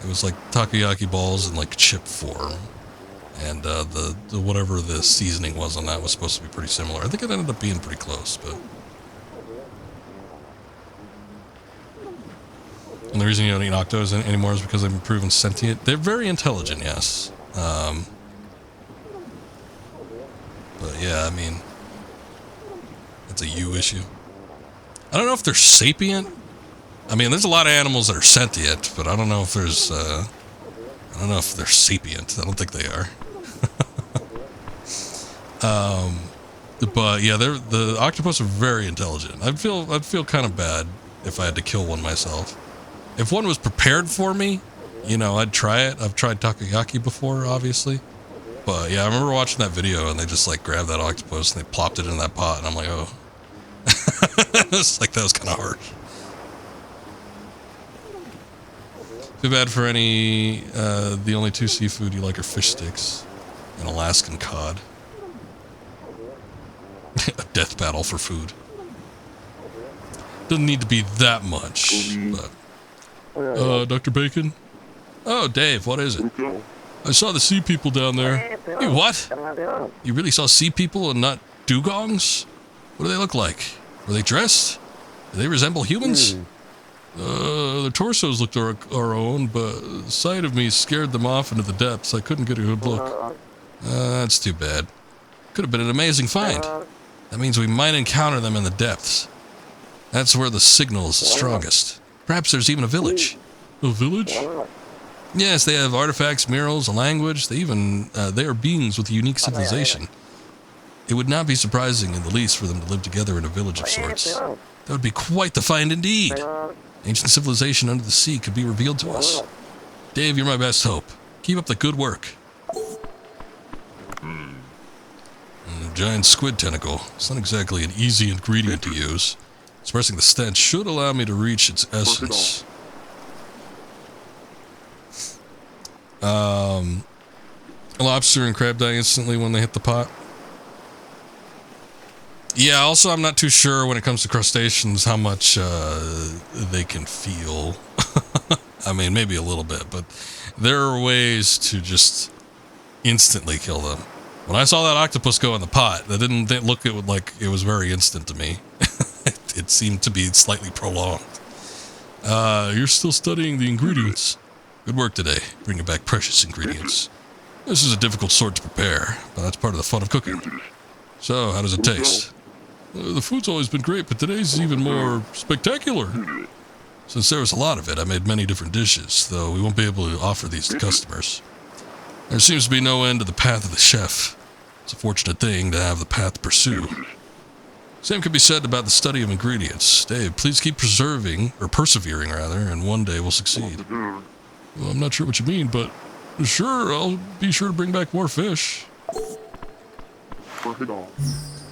It was like takoyaki balls in like chip form, and the whatever the seasoning was on that was supposed to be pretty similar. I think it ended up being pretty close, but. And the reason you don't eat octos anymore is because they've been proven sentient. They're very intelligent, yes. But yeah, I mean, it's a you issue. I don't know if they're sapient. I mean, there's a lot of animals that are sentient, but I don't know if there's, I don't know if they're sapient. I don't think they are. But yeah, the octopus are very intelligent. I'd feel kind of bad if I had to kill one myself. If one was prepared for me, you know, I'd try it. I've tried takoyaki before, obviously. But yeah, I remember watching that video and they just like grabbed that octopus and they plopped it in that pot and I'm like, oh. It's like, that was kind of harsh. Too bad for any, the only two seafood you like are fish sticks and Alaskan cod. A death battle for food. Doesn't need to be that much, but... Dr. Bacon? Oh, Dave, what is it? I saw the sea people down there. Hey, what? You really saw sea people and not dugongs? What do they look like? Were they dressed? Do they resemble humans? Their torsos looked our own, but the sight of me scared them off into the depths. I couldn't get a good look. That's too bad. Could have been an amazing find. That means we might encounter them in the depths. That's where the signal is the strongest. Perhaps there's even a village. A village? Yes, they have artifacts, murals, a language. They are beings with a unique civilization. It would not be surprising in the least for them to live together in a village of sorts. That would be quite the find indeed. Ancient civilization under the sea could be revealed to us. Dave, you're my best hope. Keep up the good work. Giant squid tentacle. It's not exactly an easy ingredient to use. Suppressing the stench should allow me to reach its essence. Lobster and crab die instantly when they hit the pot. Yeah, also I'm not too sure when it comes to crustaceans how much they can feel. I mean, maybe a little bit, but there are ways to just instantly kill them. When I saw that octopus go in the pot, that didn't look like it was very instant to me. It seemed to be slightly prolonged. You're still studying the ingredients. Good work today, bringing back precious ingredients. This is a difficult sort to prepare, but that's part of the fun of cooking. So, how does it taste? The food's always been great, but today's is even more spectacular. Since there was a lot of it, I made many different dishes, though we won't be able to offer these to customers. There seems to be no end to the path of the chef. It's a fortunate thing to have the path to pursue. Same could be said about the study of ingredients. Dave, please keep persevering, and one day we'll succeed. Well, I'm not sure what you mean, but sure, I'll be sure to bring back more fish.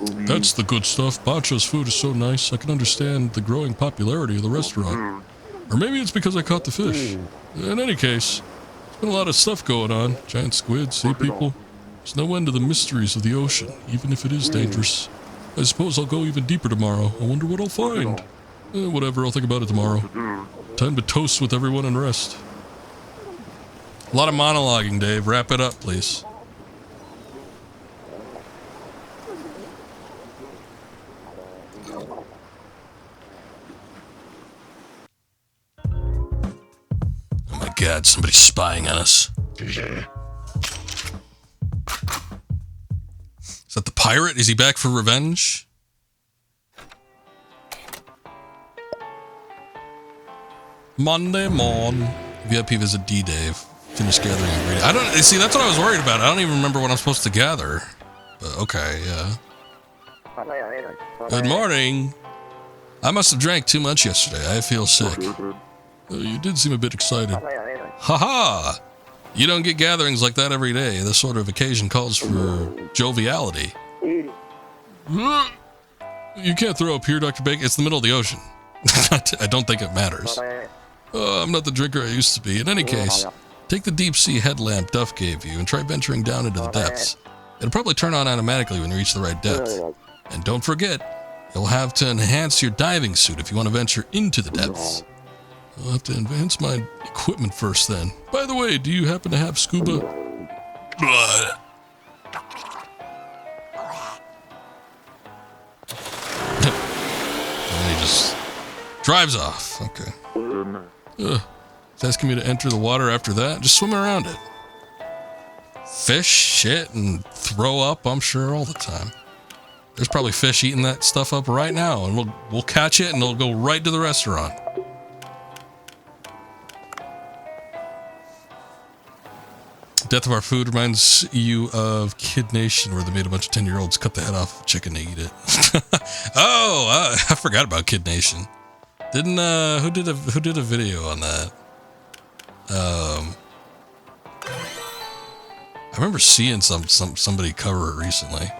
That's the good stuff. Bacha's food is so nice, I can understand the growing popularity of the restaurant. Or maybe it's because I caught the fish. In any case, there's been a lot of stuff going on. Giant squid, sea people. There's no end to the mysteries of the ocean, even if it is dangerous. I suppose I'll go even deeper tomorrow. I wonder what I'll find. Whatever, I'll think about it tomorrow. Time to toast with everyone and rest. A lot of monologuing, Dave. Wrap it up, please. Oh my god, somebody's spying on us. Is that the pirate? Is he back for revenge? Monday morn. VIP visit D Dave. Finish gathering ingredients. I don't see. That's what I was worried about. I don't even remember what I'm supposed to gather. But okay, yeah. Good morning. I must have drank too much yesterday. I feel sick. You did seem a bit excited. Haha! You don't get gatherings like that every day. This sort of occasion calls for joviality. You can't throw up here, Dr. Bacon. It's the middle of the ocean. I don't think it matters. I'm not the drinker I used to be. In any case, take the deep sea headlamp Duff gave you and try venturing down into the depths. It'll probably turn on automatically when you reach the right depth. And don't forget, you'll have to enhance your diving suit if you want to venture into the depths. I'll have to enhance my equipment first then. By the way, do you happen to have scuba? And he just drives off. Okay. It's asking me to enter the water after that. Just swim around it. Fish, shit, and throw up, I'm sure, all the time. There's probably fish eating that stuff up right now, and we'll catch it and it'll go right to the restaurant. Death of our food reminds you of Kid Nation, where they made a bunch of 10-year-olds cut the head off of a chicken to eat it. Oh, I forgot about Kid Nation. Didn't who did a video on that? I remember seeing somebody cover it recently.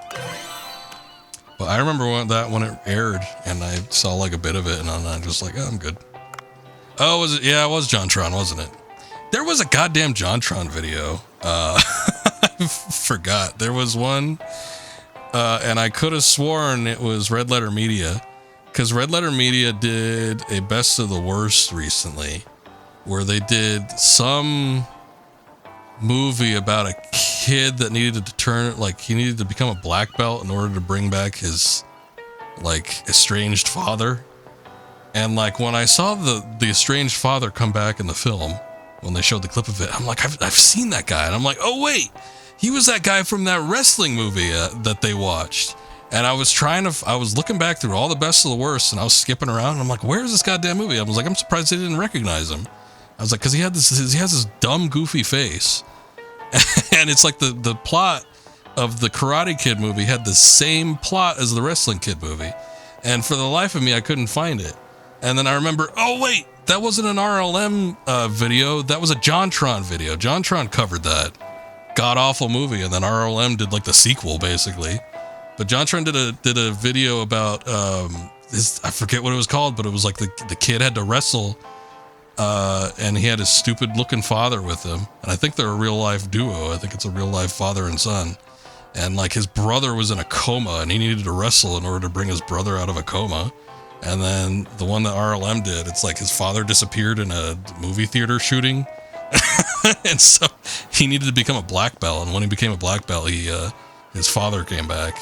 But I remember when it aired, and I saw like a bit of it, and I'm just like, oh, I'm good. Oh, was it? Yeah, it was JonTron, wasn't it? There was a goddamn JonTron video. I forgot. There was one, and I could have sworn it was Red Letter Media, because Red Letter Media did a best of the worst recently, where they did some movie about a kid that needed to he needed to become a black belt in order to bring back his, like, estranged father. And, like, when I saw the estranged father come back in the film, when they showed the clip of it, I'm like, I've seen that guy. And I'm like, oh, wait, he was that guy from that wrestling movie that they watched. And I was looking back through all the best of the worst, and I was skipping around, and I'm like, where's this goddamn movie? I was like, I'm surprised they didn't recognize him. I was like, because he has this dumb, goofy face. And it's like the plot of the Karate Kid movie had the same plot as the Wrestling Kid movie. And for the life of me, I couldn't find it. And then I remember, oh, wait, that wasn't an RLM video. That was a JonTron video. JonTron covered that god-awful movie, and then RLM did, like, the sequel, basically. But JonTron did a video about, I forget what it was called, but it was like the kid had to wrestle and he had his stupid looking father with him. And I think they're a real life duo. I think it's a real life father and son. And like his brother was in a coma and he needed to wrestle in order to bring his brother out of a coma. And then the one that RLM did, it's like his father disappeared in a movie theater shooting. And so he needed to become a black belt. And when he became a black belt, his father came back.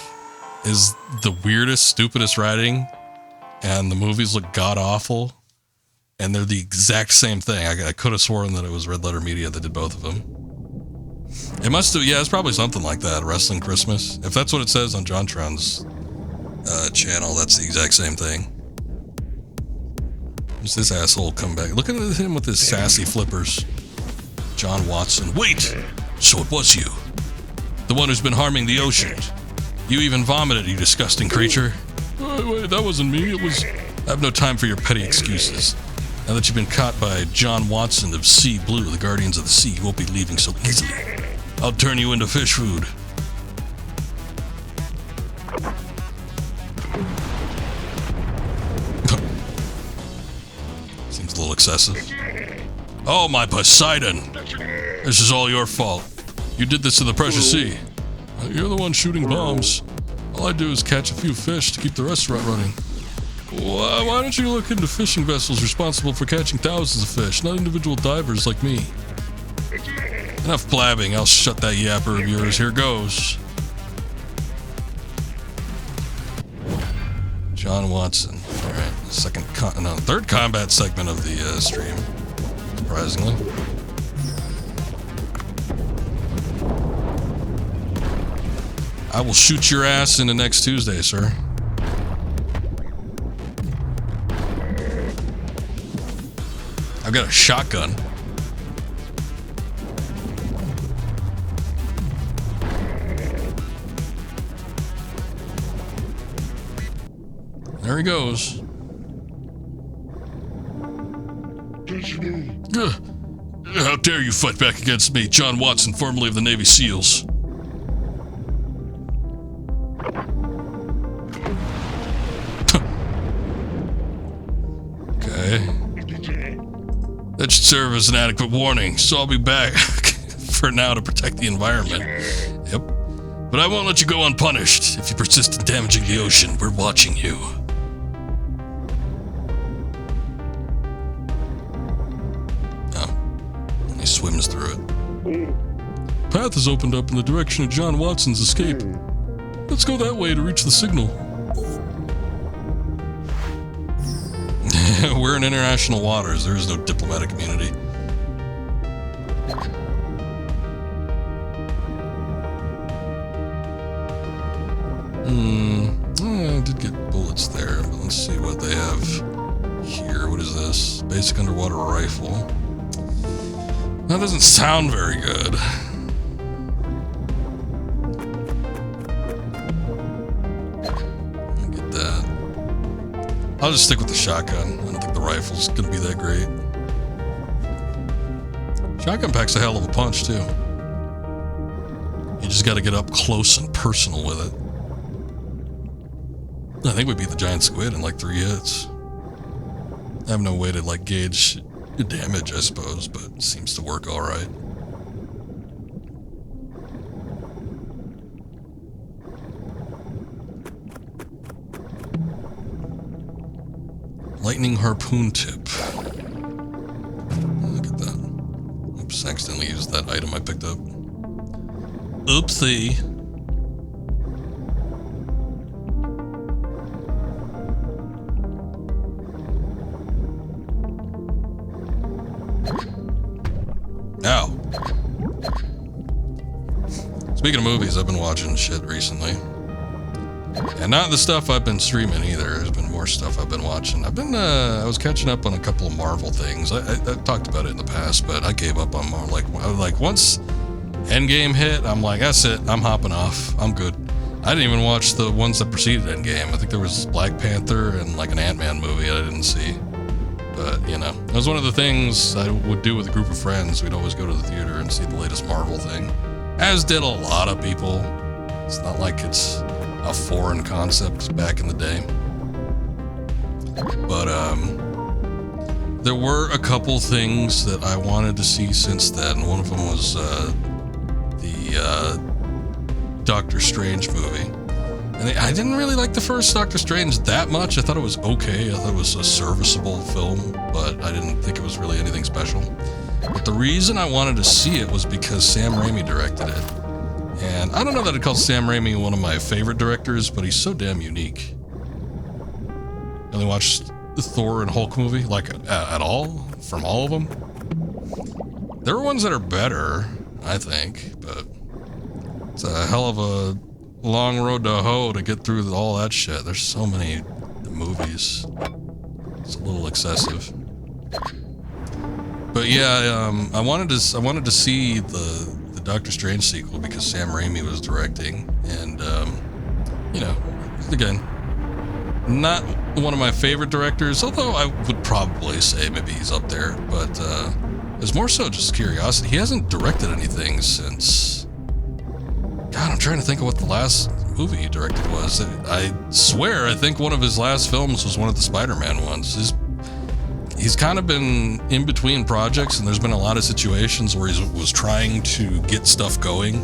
Is the weirdest, stupidest writing. And the movies look god awful. And they're the exact same thing. I could have sworn that it was Red Letter Media that did both of them. It must have, yeah, it's probably something like that. Wrestling Christmas. If that's what it says on JonTron's channel, that's the exact same thing. Who's this asshole come back? Look at him with his sassy flippers. John Watson. Wait! So it was you. The one who's been harming the ocean. You even vomited, you disgusting creature. Wait, that wasn't me. It was... I have no time for your petty excuses. Now that you've been caught by John Watson of Sea Blue, the Guardians of the Sea, you won't be leaving so easily. I'll turn you into fish food. Seems a little excessive. Oh, my Poseidon! This is all your fault. You did this to the precious sea. You're the one shooting bombs. All I do is catch a few fish to keep the restaurant running. Why don't you look into fishing vessels responsible for catching thousands of fish, not individual divers like me? Enough blabbing, I'll shut that yapper of yours. Here goes. John Watson. Alright, third combat segment of the stream. Surprisingly. I will shoot your ass into next Tuesday, sir. I've got a shotgun. There he goes. How dare you fight back against me, John Watson, formerly of the Navy SEALs. Okay. That should serve as an adequate warning, so I'll be back for now to protect the environment. Yep. But I won't let you go unpunished. If you persist in damaging the ocean, we're watching you. He swims through it. Path is opened up in the direction of John Watson's escape. Let's go that way to reach the signal. We're in international waters. There is no diplomatic immunity. I did get bullets there, but let's see what they have here. What is this? Basic underwater rifle. That doesn't sound very good. I'll get that. I'll just stick with the shotgun. I don't think the rifle's gonna be that great. Shotgun packs a hell of a punch, too. You just gotta get up close and personal with it. I think we beat the giant squid in like 3 hits. I have no way to like gauge the damage, I suppose, but it seems to work alright. Lightning harpoon tip. Look at that. Oops, I accidentally used that item I picked up. Oopsie. Ow. Speaking of movies, I've been watching shit recently. And not the stuff I've been streaming either. There's been more stuff I've been watching. I was catching up on a couple of Marvel things. I've talked about it in the past, but I gave up on more. Like once Endgame hit, I'm like, that's it. I'm hopping off. I'm good. I didn't even watch the ones that preceded Endgame. I think there was Black Panther and like an Ant-Man movie I didn't see. But, you know, it was one of the things I would do with a group of friends. We'd always go to the theater and see the latest Marvel thing. As did a lot of people. It's not like it's a foreign concept back in the day. But, There were a couple things that I wanted to see since then. One of them was the Doctor Strange movie. And I didn't really like the first Doctor Strange that much. I thought it was okay. I thought it was a serviceable film, but I didn't think it was really anything special. But the reason I wanted to see it was because Sam Raimi directed it. And I don't know that I'd call Sam Raimi one of my favorite directors, but he's so damn unique. You only watched the Thor and Hulk movie, like, at all? From all of them? There are ones that are better, I think, but it's a hell of a long road to hoe to get through all that shit. There's so many movies. It's a little excessive. But yeah, I wanted to see the Doctor Strange sequel because Sam Raimi was directing, and you know, again, not one of my favorite directors, although I would probably say maybe he's up there, but it's more so just curiosity. He hasn't directed anything since, God, I'm trying to think of what the last movie he directed was. I swear, I think one of his last films was one of the Spider-Man ones. He's kind of been in between projects, and there's been a lot of situations where he was trying to get stuff going,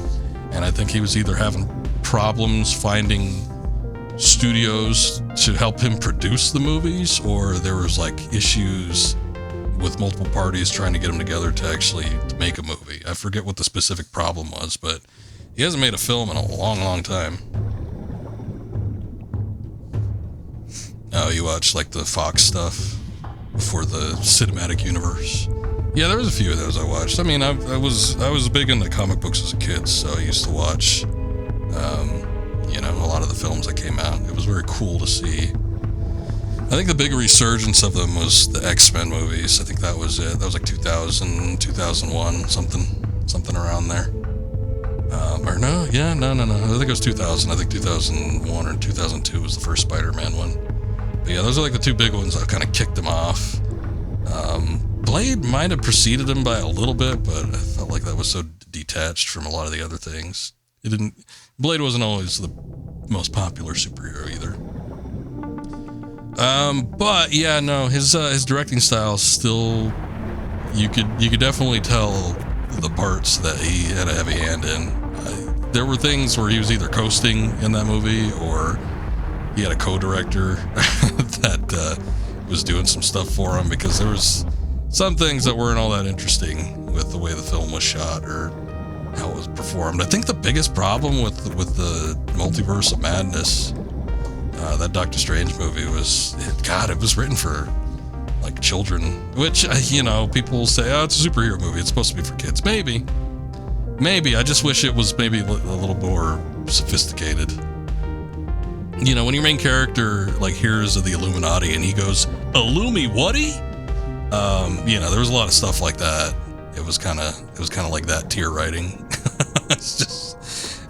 and I think he was either having problems finding studios to help him produce the movies, or there was like issues with multiple parties trying to get him together to actually make a movie. I forget what the specific problem was, but he hasn't made a film in a long, long time. Oh, you watch like the Fox stuff before the cinematic universe? Yeah, there was a few of those I watched. I mean, I was big into comic books as a kid, so I used to watch, you know, a lot of the films that came out. It was very cool to see. I think the big resurgence of them was the X-Men movies. I think that was it. That was like 2000, 2001, something around there. Or no, yeah, no. I think it was 2000. I think 2001 or 2002 was the first Spider-Man one. But yeah, those are like the two big ones that kind of kicked him off. Blade might have preceded him by a little bit, but I felt like that was so detached from a lot of the other things. Blade wasn't always the most popular superhero either. But yeah, no, his directing style still, you could definitely tell the parts that he had a heavy hand in. There were things where he was either coasting in that movie, or he had a co-director that was doing some stuff for him, because there was some things that weren't all that interesting with the way the film was shot or how it was performed. I think the biggest problem with the Multiverse of Madness, that Doctor Strange movie, was it was written for like children, which, you know, people will say, oh, it's a superhero movie, it's supposed to be for kids. Maybe I just wish it was maybe a little more sophisticated. You know, when your main character like hears of the Illuminati and he goes, "Illumi whatty?" You know, there was a lot of stuff like that. It was kind of like that tier writing.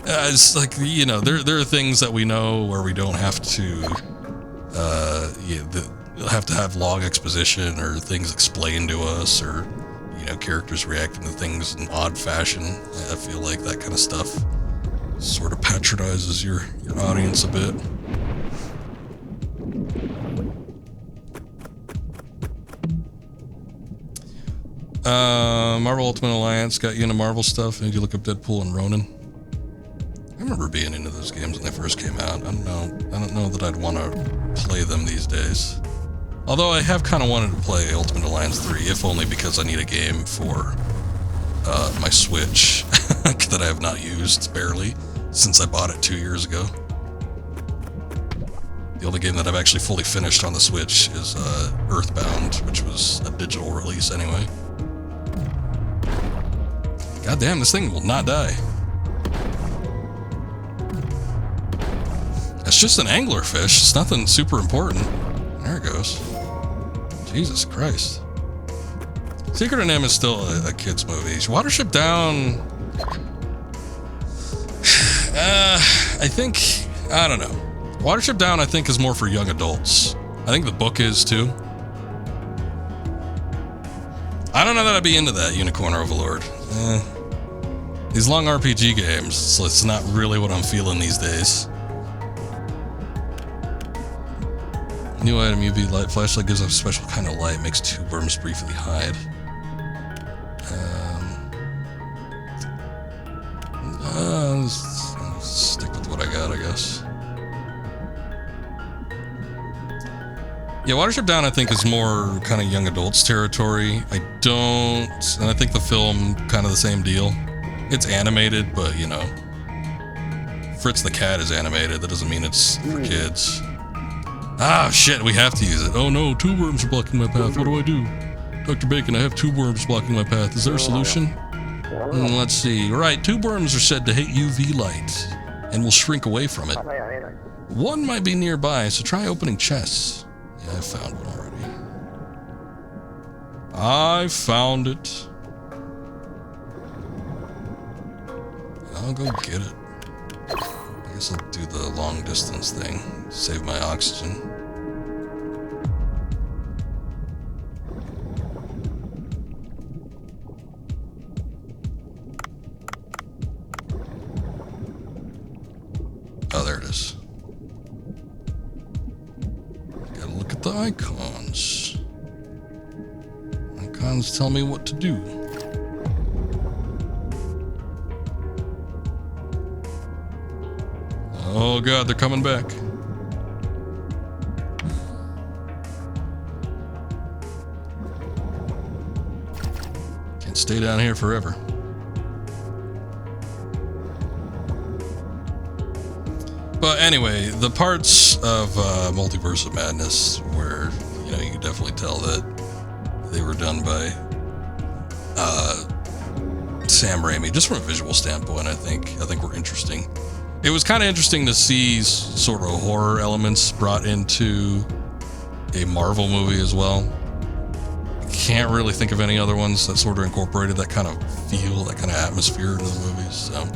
It's like, you know, there are things that we know where we don't have to have long exposition or things explained to us, or, you know, characters reacting to things in odd fashion. I feel like that kind of stuff sort of patronizes your audience a bit. Marvel Ultimate Alliance got you into Marvel stuff. Did you look up Deadpool and Ronin? I remember being into those games when they first came out. I don't know that I'd want to play them these days. Although I have kind of wanted to play Ultimate Alliance 3, if only because I need a game for my Switch that I have not used barely since I bought it 2 years ago. The only game that I've actually fully finished on the Switch is Earthbound, which was a digital release anyway. God damn, this thing will not die. It's just an anglerfish. It's nothing super important. There it goes. Jesus Christ. Secret of NIMH is still a kid's movie. Watership Down... I don't know. Watership Down, I think, is more for young adults. I think the book is, too. I don't know that I'd be into that, Unicorn Overlord. These long RPG games, so it's not really what I'm feeling these days. New item, UV light. Flashlight gives off a special kind of light. Makes two worms briefly hide. I'll stick with what I got, I guess. Yeah, Watership Down, I think, is more kind of young adults territory. I think the film, kind of the same deal. It's animated, but, you know, Fritz the Cat is animated. That doesn't mean it's for kids. Ah, shit, we have to use it. Oh no, two worms are blocking my path. What do I do? Dr. Bacon, I have two worms blocking my path. Is there a solution? Let's see. Right, two worms are said to hate UV light and will shrink away from it. One might be nearby, so try opening chests. Yeah, I found one already. I found it. I'll go get it. I guess I'll do the long distance thing. Save my oxygen. Oh, there it is. Gotta look at the icons. Icons tell me what to do. Oh god, they're coming back. Can't stay down here forever. But anyway, the parts of Multiverse of Madness where, you know, you can definitely tell that they were done by Sam Raimi, just from a visual standpoint, I think were interesting. It was kind of interesting to see sort of horror elements brought into a Marvel movie as well. Can't really think of any other ones that sort of incorporated that kind of feel, that kind of atmosphere into the movies. So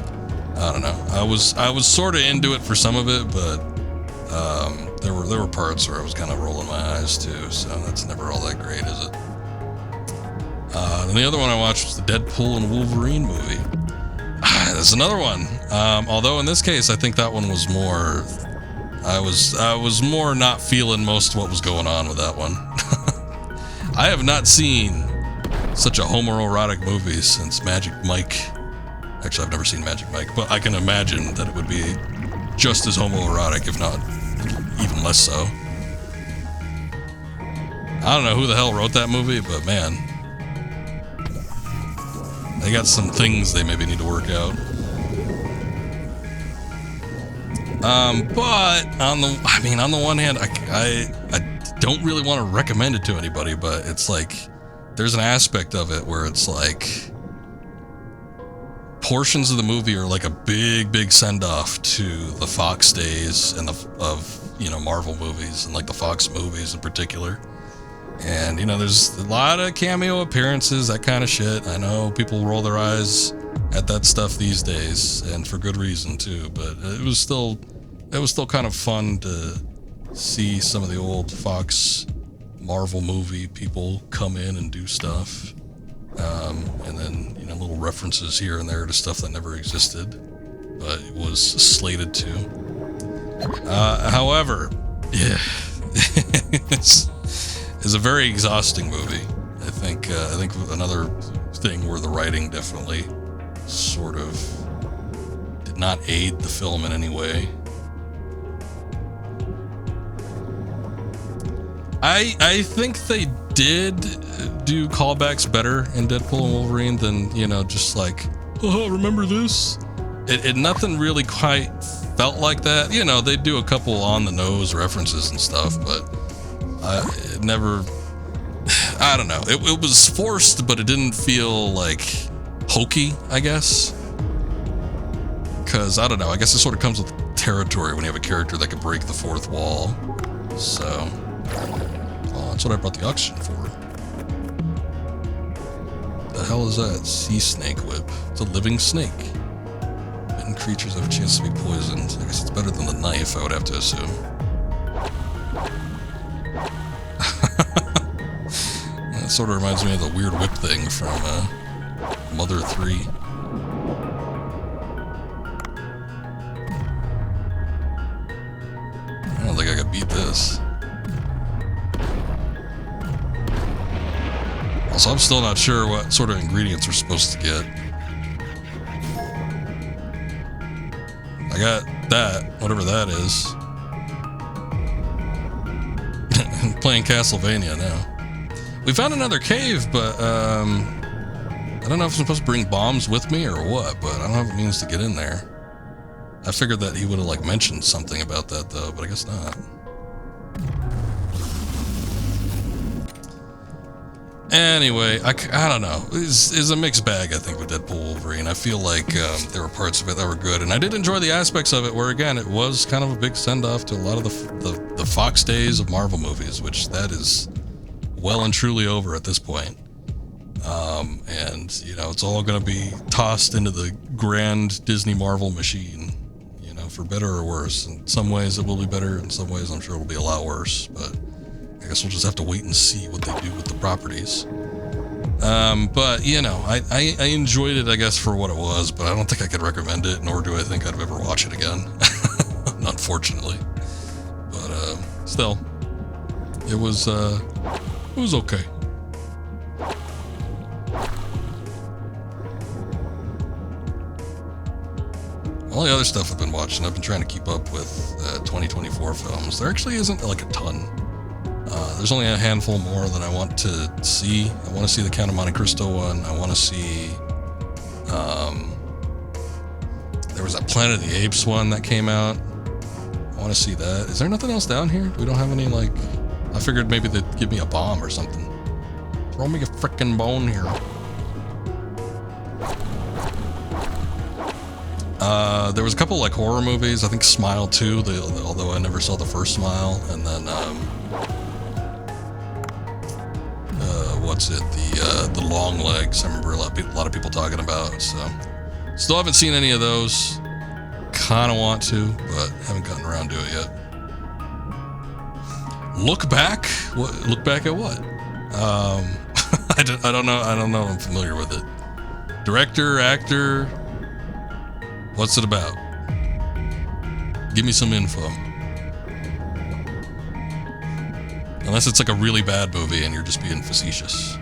I don't know. I was sort of into it for some of it, but there were parts where I was kind of rolling my eyes too. So that's never all that great, is it? And the other one I watched was the Deadpool and Wolverine movie. There's another one. Although in this case, I think that one was more. I was more not feeling most of what was going on with that one. I have not seen such a homoerotic movie since Magic Mike. Actually, I've never seen Magic Mike, but I can imagine that it would be just as homoerotic, if not even less so. I don't know who the hell wrote that movie, but man, they got some things they maybe need to work out. But on the one hand, I don't really want to recommend it to anybody, but it's like there's an aspect of it where it's like portions of the movie are like a big send-off to the Fox days and of Marvel movies and like the Fox movies in particular. And there's a lot of cameo appearances, that kind of shit. I know people roll their eyes at that stuff these days, and for good reason too, but it was still kind of fun to see some of the old Fox Marvel movie people come in and do stuff. And then, little references here and there to stuff that never existed, but it was slated to. However, yeah, it's a very exhausting movie. I think another thing where the writing definitely sort of did not aid the film in any way. I think they did do callbacks better in Deadpool and Wolverine than, just like, oh, remember this? It nothing really quite felt like that. They do a couple on-the-nose references and stuff, but it never, I don't know. It was forced, but it didn't feel, like, hokey, I guess. Because, I don't know, I guess it sort of comes with territory when you have a character that can break the fourth wall. So, that's what I brought the oxygen for. The hell is that? Sea snake whip. It's a living snake. Bitten creatures have a chance to be poisoned. I guess it's better than the knife, I would have to assume. That sort of reminds me of the weird whip thing from Mother 3. I don't think I could beat this. so I'm still not sure what sort of ingredients we're supposed to get. I got that, whatever that is. Playing Castlevania now. We found another cave, but I don't know if I'm supposed to bring bombs with me or what, but I don't have the means to get in there. I figured that he would have like mentioned something about that though, but I guess not. Anyway, I don't know. It's a mixed bag, I think, with Deadpool Wolverine. I feel like there were parts of it that were good, and I did enjoy the aspects of it where, again, it was kind of a big send-off to a lot of the Fox days of Marvel movies, which that is well and truly over at this point. And, you know, it's all going to be tossed into the grand Disney Marvel machine, you know, for better or worse. In some ways it will be better, in some ways I'm sure it'll be a lot worse, but I guess we'll just have to wait and see what they do with the properties. But, you know, I enjoyed it, I guess, for what it was, but I don't think I could recommend it, nor do I think I'd ever watch it again, unfortunately. But, still, it was okay. All the other stuff I've been watching, I've been trying to keep up with 2024 films. There actually isn't like a ton. There's only a handful more that I want to see. I want to see the Count of Monte Cristo one. I want to see... there was that Planet of the Apes one that came out. I want to see that. Is there nothing else down here? We don't have any, like... I figured maybe they'd give me a bomb or something. Throw me a frickin' bone here. There was a couple like horror movies. I think Smile 2, although I never saw the first Smile. And then, what's it? The Long Legs. I remember a lot of people talking about. So, still haven't seen any of those. Kind of want to, but haven't gotten around to it yet. Look back? What? Look back at what? I don't know. I don't know. I'm familiar with it. Director, actor. What's it about? Give me some info. Unless it's like a really bad movie and you're just being facetious.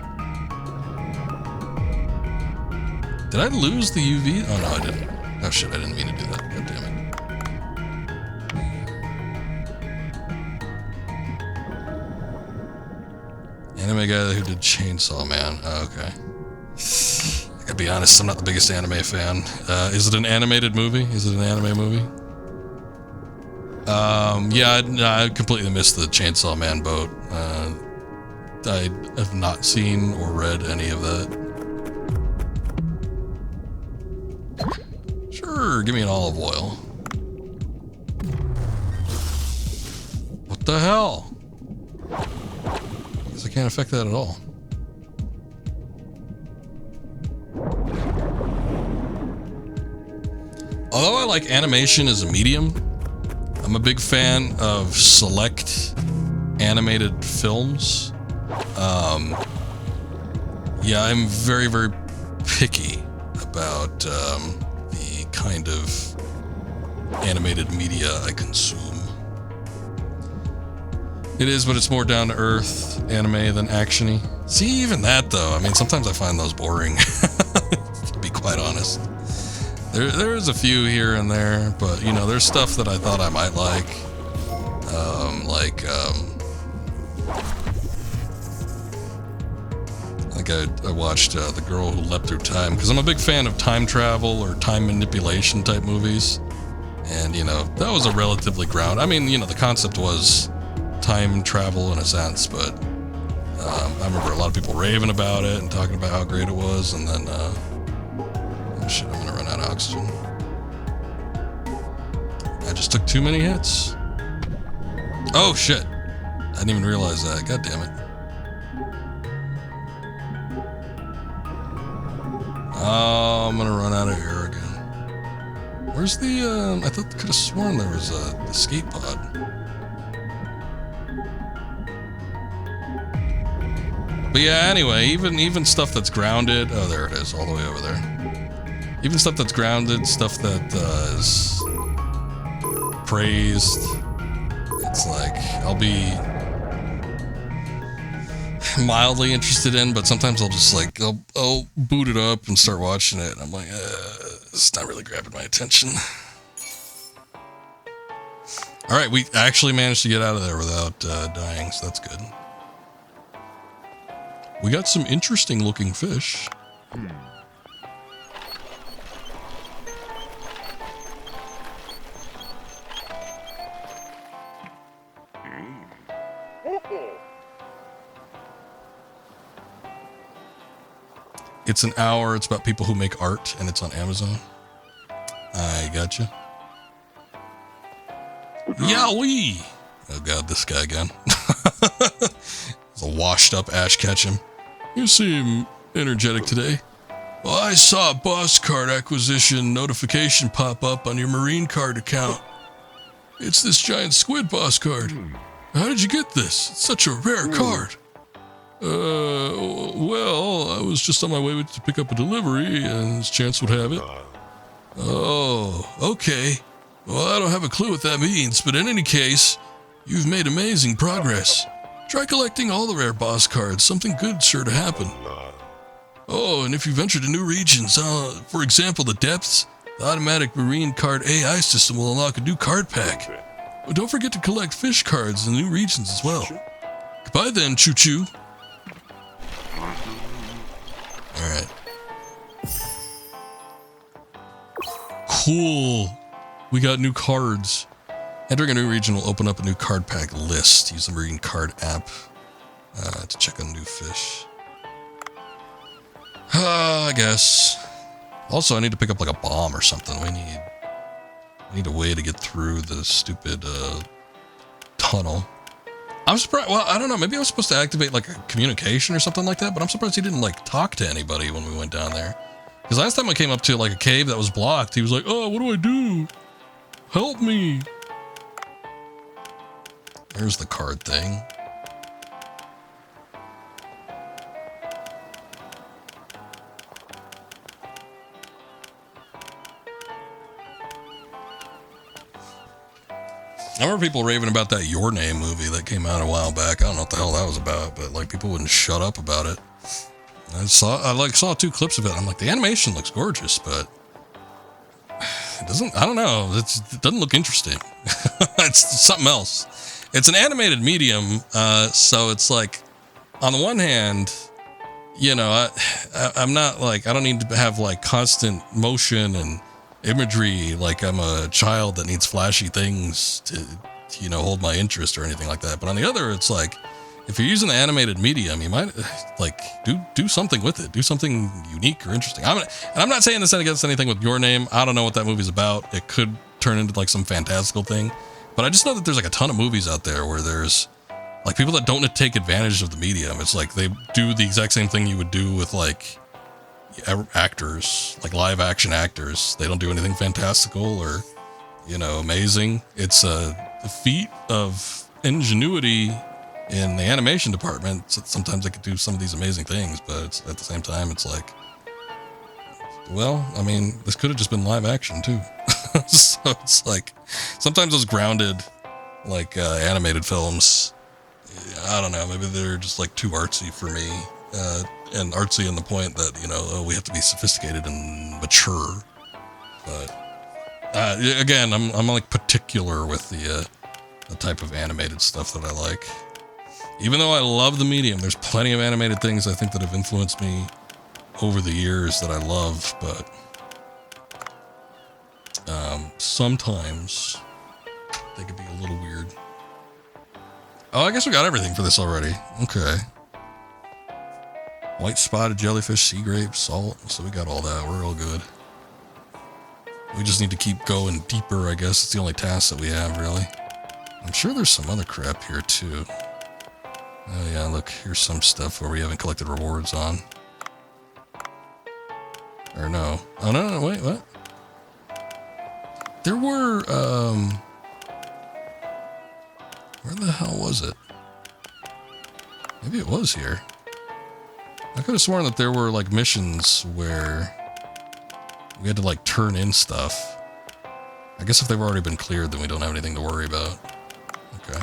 Did I lose the UV? Oh no, I didn't. Oh shit, I didn't mean to do that. God damn it. Anime guy who did Chainsaw Man. Oh, okay. I gotta be honest, I'm not the biggest anime fan. Is it an animated movie? Is it an anime movie? Yeah, I completely missed the Chainsaw Man boat. I have not seen or read any of that. Sure, give me an olive oil. What the hell? Guess I can't affect that at all. Although I like animation as a medium, I'm a big fan of select animated films. Yeah, I'm very, very picky about the kind of animated media I consume. It is, but it's more down-to-earth anime than action-y. See, even that, though, I mean, sometimes I find those boring, to be quite honest. There's a few here and there, but, you know, there's stuff that I thought I might like. I watched The Girl Who Leapt Through Time, because I'm a big fan of time travel or time manipulation type movies. And, you know, that was a relatively ground... I mean, you know, the concept was time travel in a sense, but I remember a lot of people raving about it and talking about how great it was, and then... oh shit, I'm gonna run out of oxygen. I just took too many hits. Oh shit. I didn't even realize that. God damn it. Oh, I'm gonna run out of air again. Where's the, I could have sworn there was the escape pod. But yeah, anyway, even stuff that's grounded. Oh, there it is, all the way over there. Even stuff that's grounded, stuff that is praised. It's like, mildly interested in, but sometimes I'll just like, I'll boot it up and start watching it, and I'm like, it's not really grabbing my attention. Alright, we actually managed to get out of there without dying, so that's good. We got some interesting looking fish. It's an hour. It's about people who make art, and it's on Amazon. I gotcha. Yowee! Oh god, this guy again. It's a washed up Ash Ketchum. You seem energetic today. Well, I saw a boss card acquisition notification pop up on your marine card account. It's this giant squid boss card. How did you get this? It's such a rare card. Well, I was just on my way to pick up a delivery, and this chance would have it. Oh, okay. Well, I don't have a clue what that means, but in any case, you've made amazing progress. Try collecting all the rare boss cards. Something good's sure to happen. Oh, and if you venture to new regions, for example, the depths, the automatic marine card AI system will unlock a new card pack. Oh, don't forget to collect fish cards in new regions as well. Goodbye then, choo-choo. Alright. Cool. We got new cards. Entering a new region will open up a new card pack list. Use the Marine Card app to check on new fish. I guess. Also, I need to pick up like a bomb or something. We need a way to get through the stupid tunnel. I'm surprised. Well, I don't know. Maybe I was supposed to activate like a communication or something like that, but I'm surprised he didn't like talk to anybody when we went down there. Because last time I came up to like a cave that was blocked, he was like, "Oh, what do I do? Help me." There's the card thing. I remember people raving about that Your Name movie that came out a while back. I don't know what the hell that was about, but like people wouldn't shut up about it. I saw 2 clips of it. I'm like, the animation looks gorgeous, but it doesn't. I don't know. It doesn't look interesting. It's something else. It's an animated medium, so it's like, on the one hand, you know, I'm not like, I don't need to have like constant motion and imagery like I'm a child that needs flashy things to, you know, hold my interest or anything like that. But on the other, it's like, if you're using the animated medium, you might like do something with it, do something unique or interesting. And I'm not saying this against anything with Your Name. I don't know what that movie's about. It could turn into like some fantastical thing, but I just know that there's like a ton of movies out there where there's like people that don't take advantage of the medium. It's like they do the exact same thing you would do with like actors, like live action actors. They don't do anything fantastical or, you know, amazing. It's a feat of ingenuity in the animation department. So sometimes they could do some of these amazing things, but it's, at the same time, it's like, well, I mean, this could have just been live action too. So it's like, sometimes those grounded, like animated films, I don't know, maybe they're just like too artsy for me. And artsy in the point that, you know, we have to be sophisticated and mature. But again, I'm like particular with the type of animated stuff that I like. Even though I love the medium, there's plenty of animated things I think that have influenced me over the years that I love, but sometimes they could be a little weird. Oh, I guess we got everything for this already. Okay. White spotted jellyfish, sea grapes, salt. So we got all that. We're all good. We just need to keep going deeper, I guess. It's the only task that we have, really. I'm sure there's some other crap here, too. Oh, yeah, look. Here's some stuff where we haven't collected rewards on. Or no. Oh, no, wait, what? There were, where the hell was it? Maybe it was here. I could have sworn that there were like missions where we had to like turn in stuff. I guess if they've already been cleared, then we don't have anything to worry about. Okay.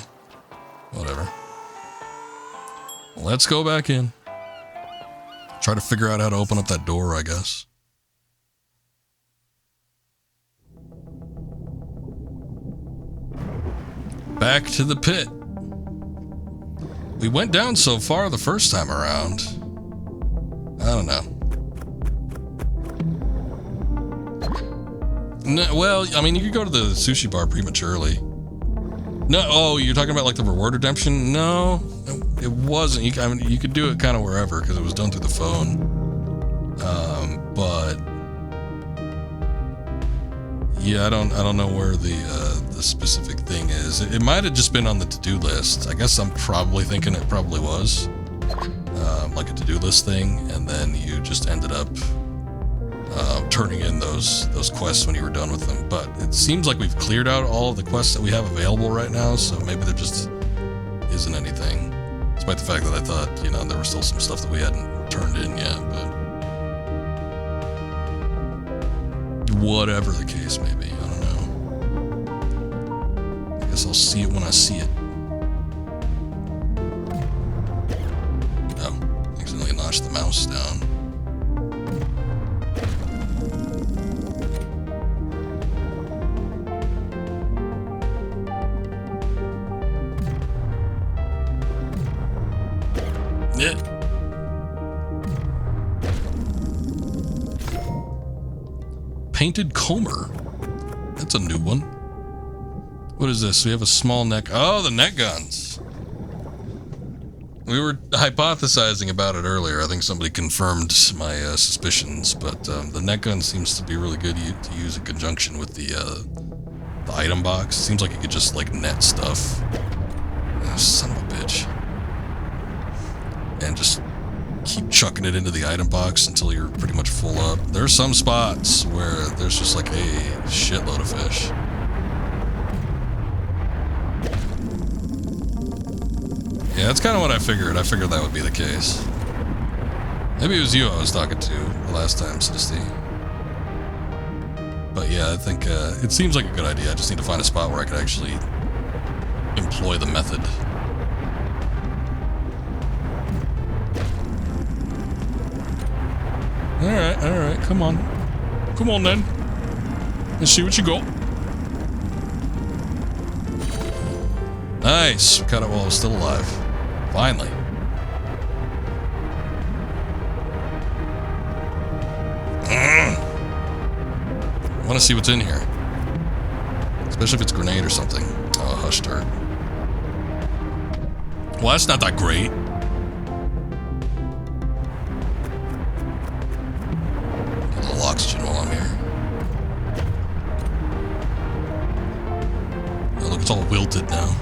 Whatever. Let's go back in. Try to figure out how to open up that door, I guess. Back to the pit. We went down so far the first time around. I don't know. No, well, I mean, you could go to the sushi bar prematurely. No, oh, you're talking about like the reward redemption? No, it wasn't. I mean, you could do it kind of wherever because it was done through the phone. But yeah, I don't know where the specific thing is. It might have just been on the to-do list. I guess I'm probably thinking it probably was like a to-do list thing, and then you just ended up turning in those quests when you were done with them. But it seems like we've cleared out all of the quests that we have available right now, so maybe there just isn't anything. Despite the fact that I thought, you know, there was still some stuff that we hadn't turned in yet, but whatever the case may be, I don't know. I guess I'll see it when I see it. Oh, accidentally notched the mouse down. Yeah. Painted comber. That's a new one. What is this? We have a small neck. Oh, the net guns. We were hypothesizing about it earlier. I think somebody confirmed my suspicions, but the net gun seems to be really good to use in conjunction with the item box. Seems like you could just like net stuff. Oh, son of a bitch. And just keep chucking it into the item box until you're pretty much full up. There are some spots where there's just like a shitload of fish. Yeah, that's kind of what I figured. I figured that would be the case. Maybe it was you I was talking to the last time, Sinisty. But yeah, I think it seems like a good idea. I just need to find a spot where I could actually employ the method. Alright, come on. Come on then. Let's see what you got. Nice. We caught it while I was still alive. Finally. I want to see what's in here. Especially if it's a grenade or something. Oh, hush dirt. Well, that's not that great. Get a little oxygen while I'm here. Oh, look, it's all wilted now.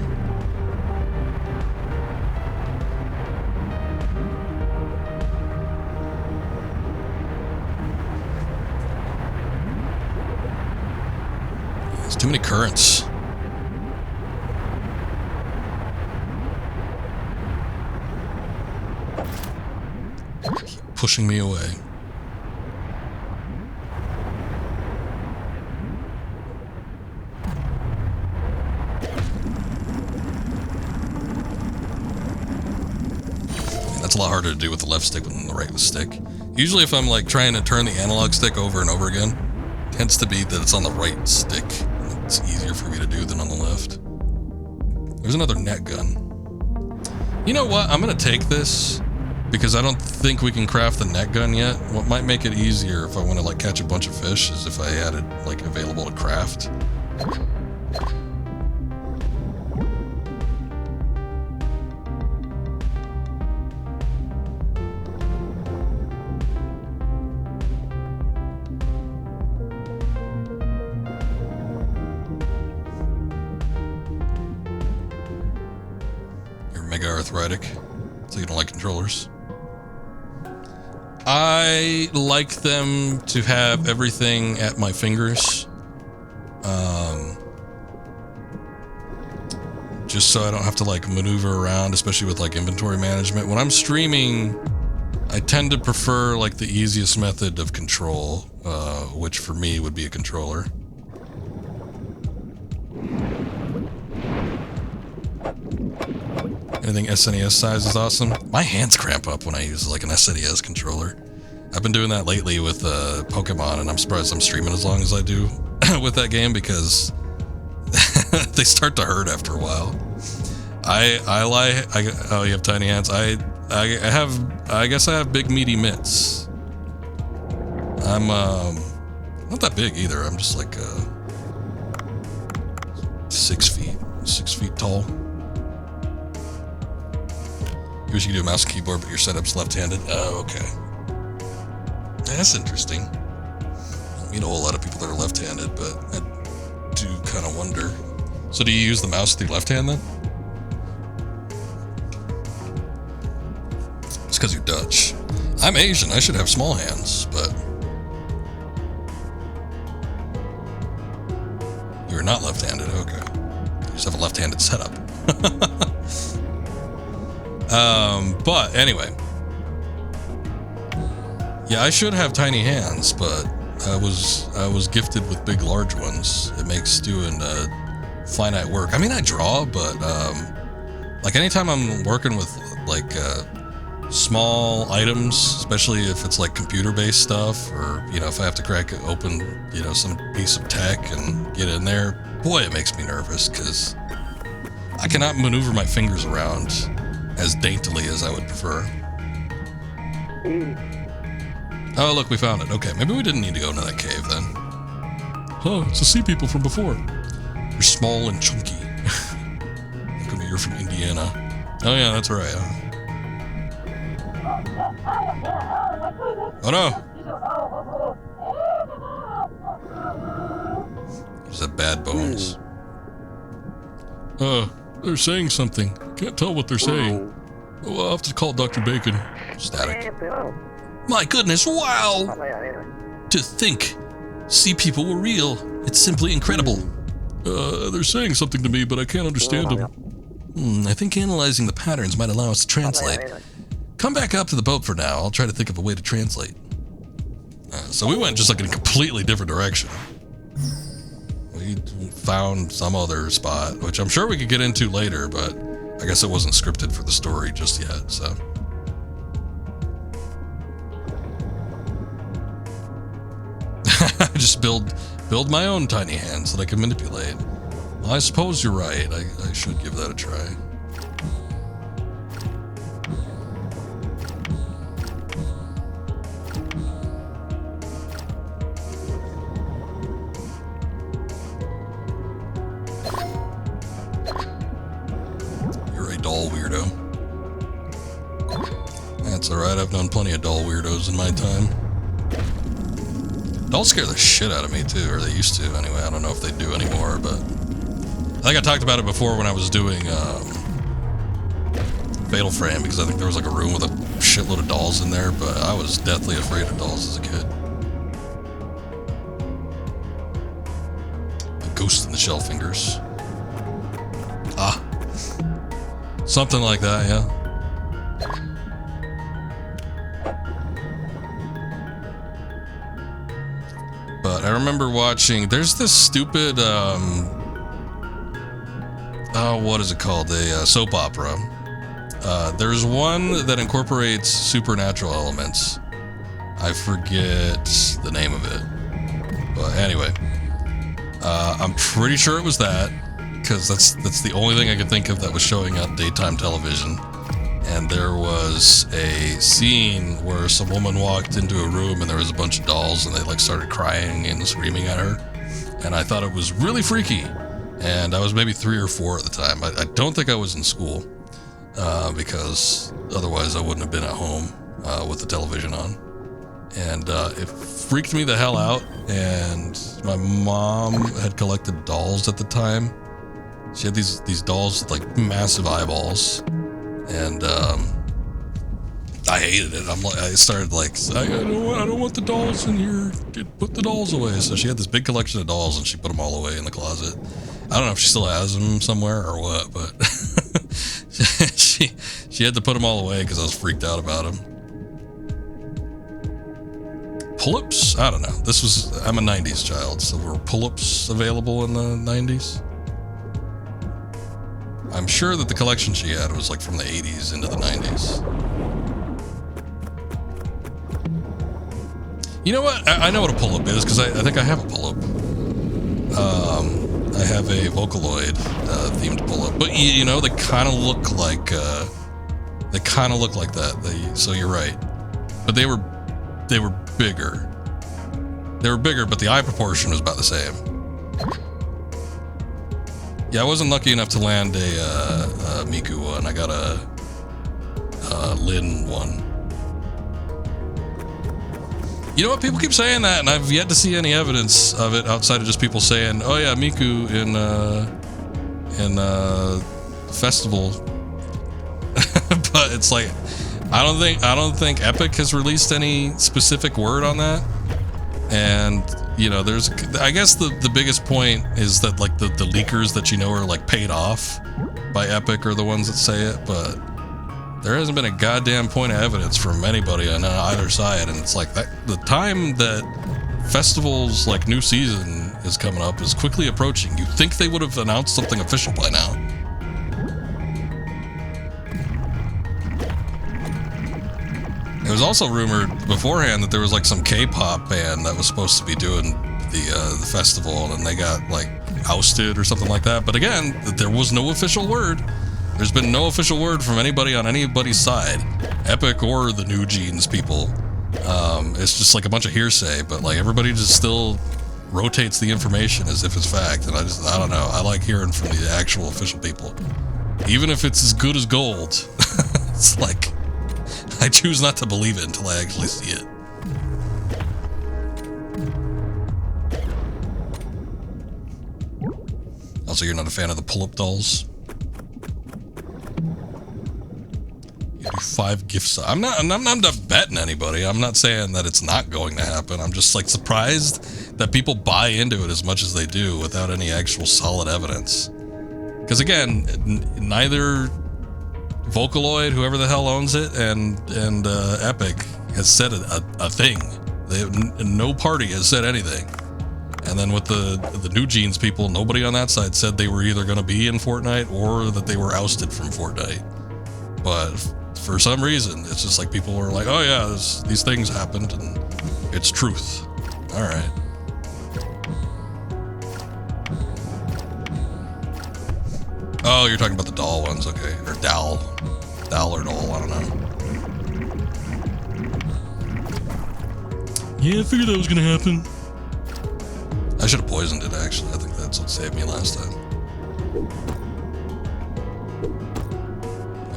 There's too many currents. Keep pushing me away. That's a lot harder to do with the left stick than the right stick. Usually if I'm like trying to turn the analog stick over and over again, it tends to be that it's on the right stick. It's easier for me to do than on the left. There's another net gun. You know what? I'm going to take this because I don't think we can craft the net gun yet. What might make it easier if I want to like catch a bunch of fish is if I had it like available to craft. Mega arthritic, so you don't like controllers. I like them to have everything at my fingers, just so I don't have to like maneuver around, especially with like inventory management. When I'm streaming, I tend to prefer like the easiest method of control, which for me would be a controller. And anything SNES size is awesome. My hands cramp up when I use like an SNES controller. I've been doing that lately with Pokemon, and I'm surprised I'm streaming as long as I do with that game because they start to hurt after a while. Oh, you have tiny hands. I guess I have big meaty mitts. I'm not that big either. I'm just like 6 feet tall. You wish you could do a mouse and keyboard, but your setup's left-handed. Oh, okay. That's interesting. I don't meet a whole lot of people that are left-handed, but I do kind of wonder. So do you use the mouse with your left hand then? It's because you're Dutch. I'm Asian. I should have small hands, but you're not left-handed. Okay. You just have a left-handed setup. But anyway. Yeah, I should have tiny hands, but I was gifted with big, large ones. It makes doing finite work. I mean, I draw, but like anytime I'm working with like small items, especially if it's like computer-based stuff, or if I have to crack open some piece of tech and get in there, boy, it makes me nervous because I cannot maneuver my fingers around as daintily as I would prefer. Oh, look, we found it. Okay, maybe we didn't need to go into that cave then. Oh, it's the sea people from before. You're small and chunky. How come you're from Indiana? Oh yeah, that's right. Oh no! He's had bad bones. They're saying something. Can't tell what they're saying. Oh, I'll have to call Dr. Bacon. Static. My goodness, wow! To think sea people were real. It's simply incredible. They're saying something to me, but I can't understand them. I think analyzing the patterns might allow us to translate. Come back up to the boat for now. I'll try to think of a way to translate. So we went just like in a completely different direction. We found some other spot, which I'm sure we could get into later, but I guess it wasn't scripted for the story just yet, so. Just build my own tiny hands that I can manipulate. Well, I suppose you're right. I should give that a try. You're a doll weirdo. That's alright, I've known plenty of doll weirdos in my time. Dolls scare the shit out of me too, or they used to anyway. I don't know if they do anymore, but I think I talked about it before when I was doing Fatal Frame, because I think there was like a room with a shitload of dolls in there, but I was deathly afraid of dolls as a kid. The Ghost in the Shell Fingers. Ah. Something like that, yeah. But I remember watching, there's this stupid, what is it called? A soap opera. There's one that incorporates supernatural elements. I forget the name of it. But anyway, I'm pretty sure it was that, because that's the only thing I could think of that was showing on daytime television. And there was a scene where some woman walked into a room and there was a bunch of dolls and they like started crying and screaming at her. And I thought it was really freaky. And I was maybe 3 or 4 at the time. I don't think I was in school, because otherwise I wouldn't have been at home with the television on. And it freaked me the hell out. And my mom had collected dolls at the time. She had these dolls with like massive eyeballs. And I hated it. I started like, I don't want the dolls in here. Put the dolls away. So she had this big collection of dolls, and she put them all away in the closet. I don't know if she still has them somewhere or what, but she had to put them all away because I was freaked out about them. Pull-ups? I don't know. I'm a 90s child, so were pull-ups available in the 90s? I'm sure that the collection she had was like from the 80s into the 90s. You know what? I know what a pull-up is, because I think I have a pull-up. I have a Vocaloid themed pull-up, but you know, they kind of look like that. So you're right, but they were bigger. They were bigger, but the eye proportion was about the same. Yeah, I wasn't lucky enough to land a Miku one. I got a Lin one. You know what? People keep saying that, and I've yet to see any evidence of it outside of just people saying, "Oh yeah, Miku in festival." But it's like, I don't think Epic has released any specific word on that. And you know, I guess the biggest point is that like the leakers that you know are like paid off by Epic are the ones that say it, but there hasn't been a goddamn point of evidence from anybody on either side. And it's like that the time that festivals like new season is coming up is quickly approaching. You'd think they would have announced something official by now. It was also rumored beforehand that there was like some K-pop band that was supposed to be doing the festival, and they got like ousted or something like that. But again, there was no official word. There's been no official word from anybody on anybody's side, Epic or the New Jeans people. It's just like a bunch of hearsay, but like everybody just still rotates the information as if it's fact. And I don't know. I like hearing from the actual official people, even if it's as good as gold. It's like, I choose not to believe it until I actually see it. Also, you're not a fan of the pull-up dolls? You do 5 gifts. I'm not betting anybody. I'm not saying that it's not going to happen. I'm just like surprised that people buy into it as much as they do without any actual solid evidence. Because again, neither Vocaloid, whoever the hell owns it, and Epic has said a thing. No party has said anything. And then with the New Jeans people, nobody on that side said they were either going to be in Fortnite or that they were ousted from Fortnite. But for some reason, it's just like people were like, "Oh yeah, these things happened, and it's truth." All right. Oh, you're talking about the doll ones, okay? Or doll or doll, I don't know. Yeah, I figured that was gonna happen. I should have poisoned it, actually. I think that's what saved me last time.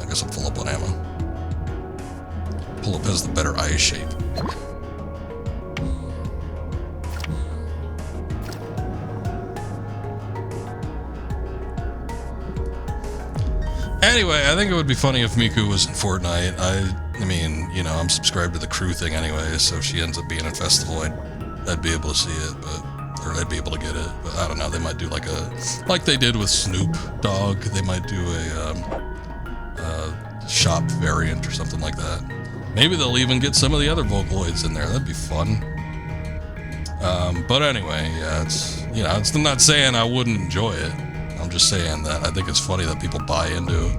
I guess I'm full up on ammo. Pull-up has the better eye shape. Anyway, I think it would be funny if Miku was in Fortnite. I mean, you know, I'm subscribed to the crew thing anyway, so if she ends up being in Festival, I'd be able to see it, or I'd be able to get it. But I don't know, they might do like they did with Snoop Dogg, they might do a shop variant or something like that. Maybe they'll even get some of the other Vocaloids in there. That'd be fun. But anyway, yeah, I'm not saying I wouldn't enjoy it. I'm just saying that I think it's funny that people buy into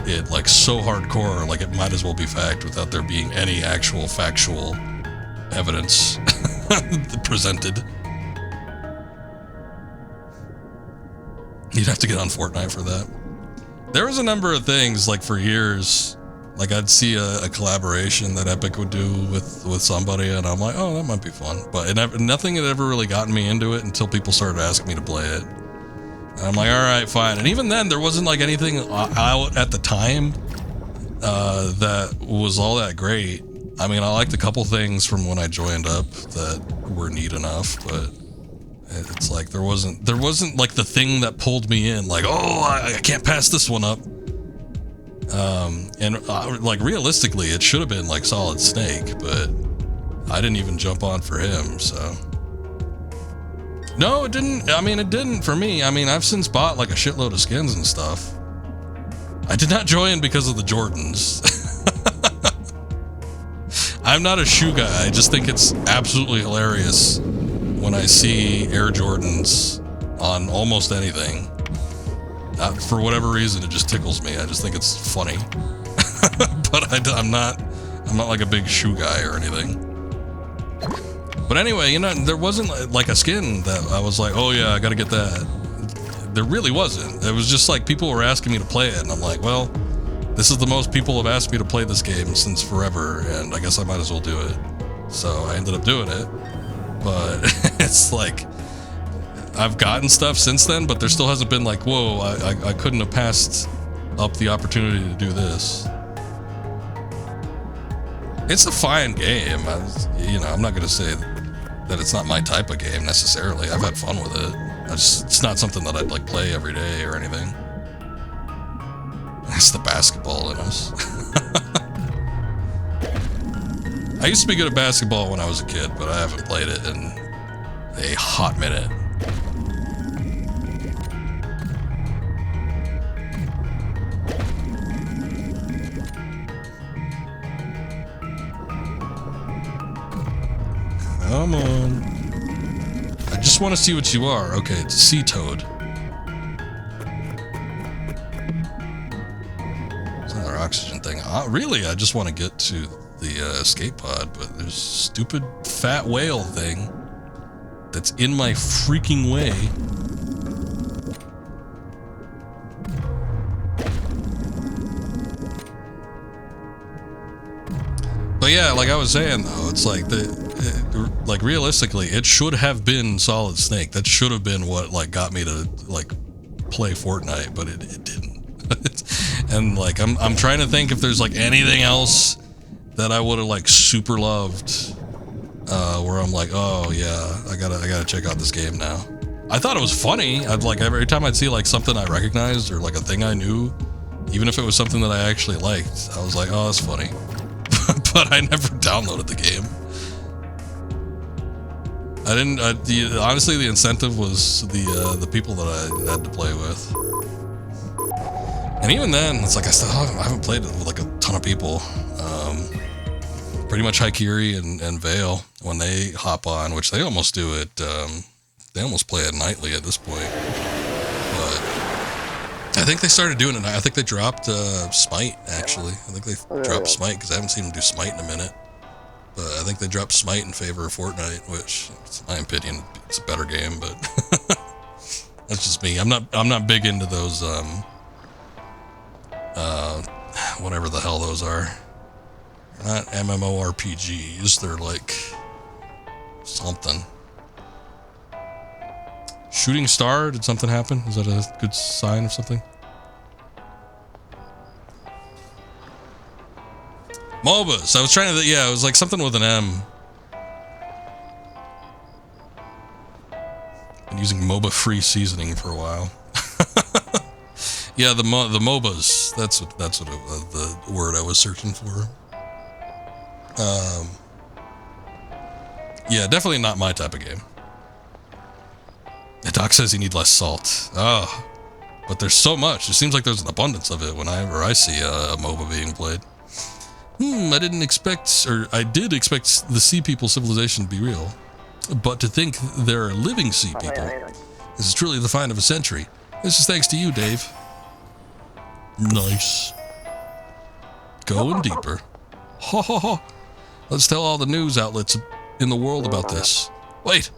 it like so hardcore, like it might as well be fact without there being any actual factual evidence presented. You'd have to get on Fortnite for that. There was a number of things, like for years, like I'd see a collaboration that Epic would do with somebody, and I'm like, oh, that might be fun. But nothing had ever really gotten me into it until people started asking me to play it. And I'm like, all right, fine. And even then, there wasn't like anything out at the time that was all that great. I mean, I liked a couple things from when I joined up that were neat enough, but it's like there wasn't like the thing that pulled me in. Like, oh, I can't pass this one up. Like realistically, it should have been like Solid Snake, but I didn't even jump on for him. So. No, it didn't. I mean, it didn't for me. I mean, I've since bought like a shitload of skins and stuff. I did not join because of the Jordans. I'm not a shoe guy. I just think it's absolutely hilarious when I see Air Jordans on almost anything. For whatever reason, it just tickles me. I just think it's funny. But I'm not like a big shoe guy or anything. But anyway, you know, there wasn't like a skin that I was like, oh yeah, I gotta get that. There really wasn't. It was just like people were asking me to play it, and I'm like, well, this is the most people have asked me to play this game since forever, and I guess I might as well do it. So I ended up doing it. But it's like, I've gotten stuff since then, but there still hasn't been like, whoa, I couldn't have passed up the opportunity to do this. It's a fine game. I'm not going to say that it's not my type of game necessarily. I've had fun with it. It's not something that I'd like play every day or anything. It's the basketball in us. I used to be good at basketball when I was a kid, but I haven't played it in a hot minute. Come on. I just want to see what you are. Okay, it's a sea toad. It's another oxygen thing. Really, I just want to get to the escape pod, but there's a stupid fat whale thing that's in my freaking way. But yeah, like I was saying though, it's like like realistically, it should have been Solid Snake. That should have been what like got me to like play Fortnite, but it didn't. And like I'm trying to think if there's like anything else that I would have like super loved, where I'm like, oh yeah, I gotta check out this game now. I thought it was funny. I'd like every time I'd see like something I recognized or like a thing I knew, even if it was something that I actually liked, I was like, oh, that's funny. But I never downloaded the game. I didn't. Honestly, the incentive was the people that I had to play with, and even then, it's like I haven't played it with like a ton of people. Pretty much Haikiri and Vale when they hop on, which they almost do it. They almost play it nightly at this point. But I think they started doing it. I think they dropped Smite, actually. I think they dropped Smite because I haven't seen them do Smite in a minute. But I think they dropped Smite in favor of Fortnite, which, in my opinion, it's a better game. But that's just me. I'm not big into those whatever the hell those are. They're not MMORPGs. They're like something. Shooting Star? Did something happen? Is that a good sign of something? MOBAs. I was trying to... Yeah, it was like something with an M. Been using MOBA free seasoning for a while. Yeah, the MOBAs. That's what the word I was searching for. Yeah, definitely not my type of game. The doc says you need less salt. Oh, but there's so much. It seems like there's an abundance of it whenever I see a MOBA being played. I did expect the sea people civilization to be real. But to think there are living sea people, this is truly the find of a century. This is thanks to you, Dave. Nice. Going deeper. Ha ha ha. Let's tell all the news outlets in the world about this. Wait,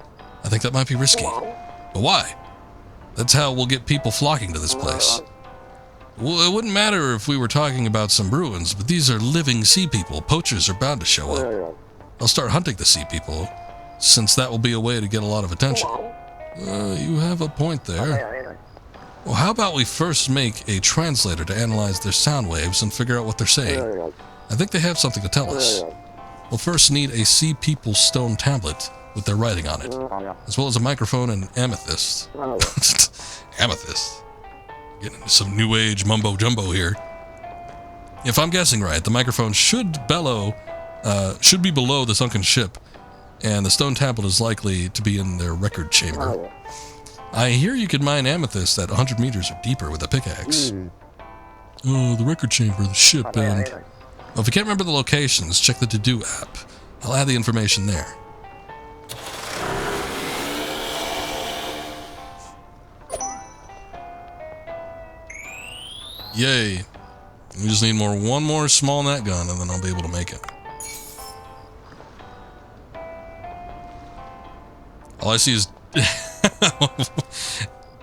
I think that might be risky. But why? That's how we'll get people flocking to this place. Well, it wouldn't matter if we were talking about some ruins, but these are living sea people. Poachers are bound to show up. I'll start hunting the sea people, since that will be a way to get a lot of attention. You have a point there. Well, how about we first make a translator to analyze their sound waves and figure out what they're saying? I think they have something to tell us. We'll first need a sea people stone tablet with their writing on it, as well as a microphone and amethyst. Amethyst? Getting into some new age mumbo jumbo here. If I'm guessing right, the microphone should be below the sunken ship, and the stone tablet is likely to be in their record chamber. I hear you can mine amethyst at 100 meters or deeper with a pickaxe. Oh, the record chamber, the ship, and... Well, if you can't remember the locations, check the to-do app. I'll add the information there. Yay. We just need one more small net gun, and then I'll be able to make it. All I see is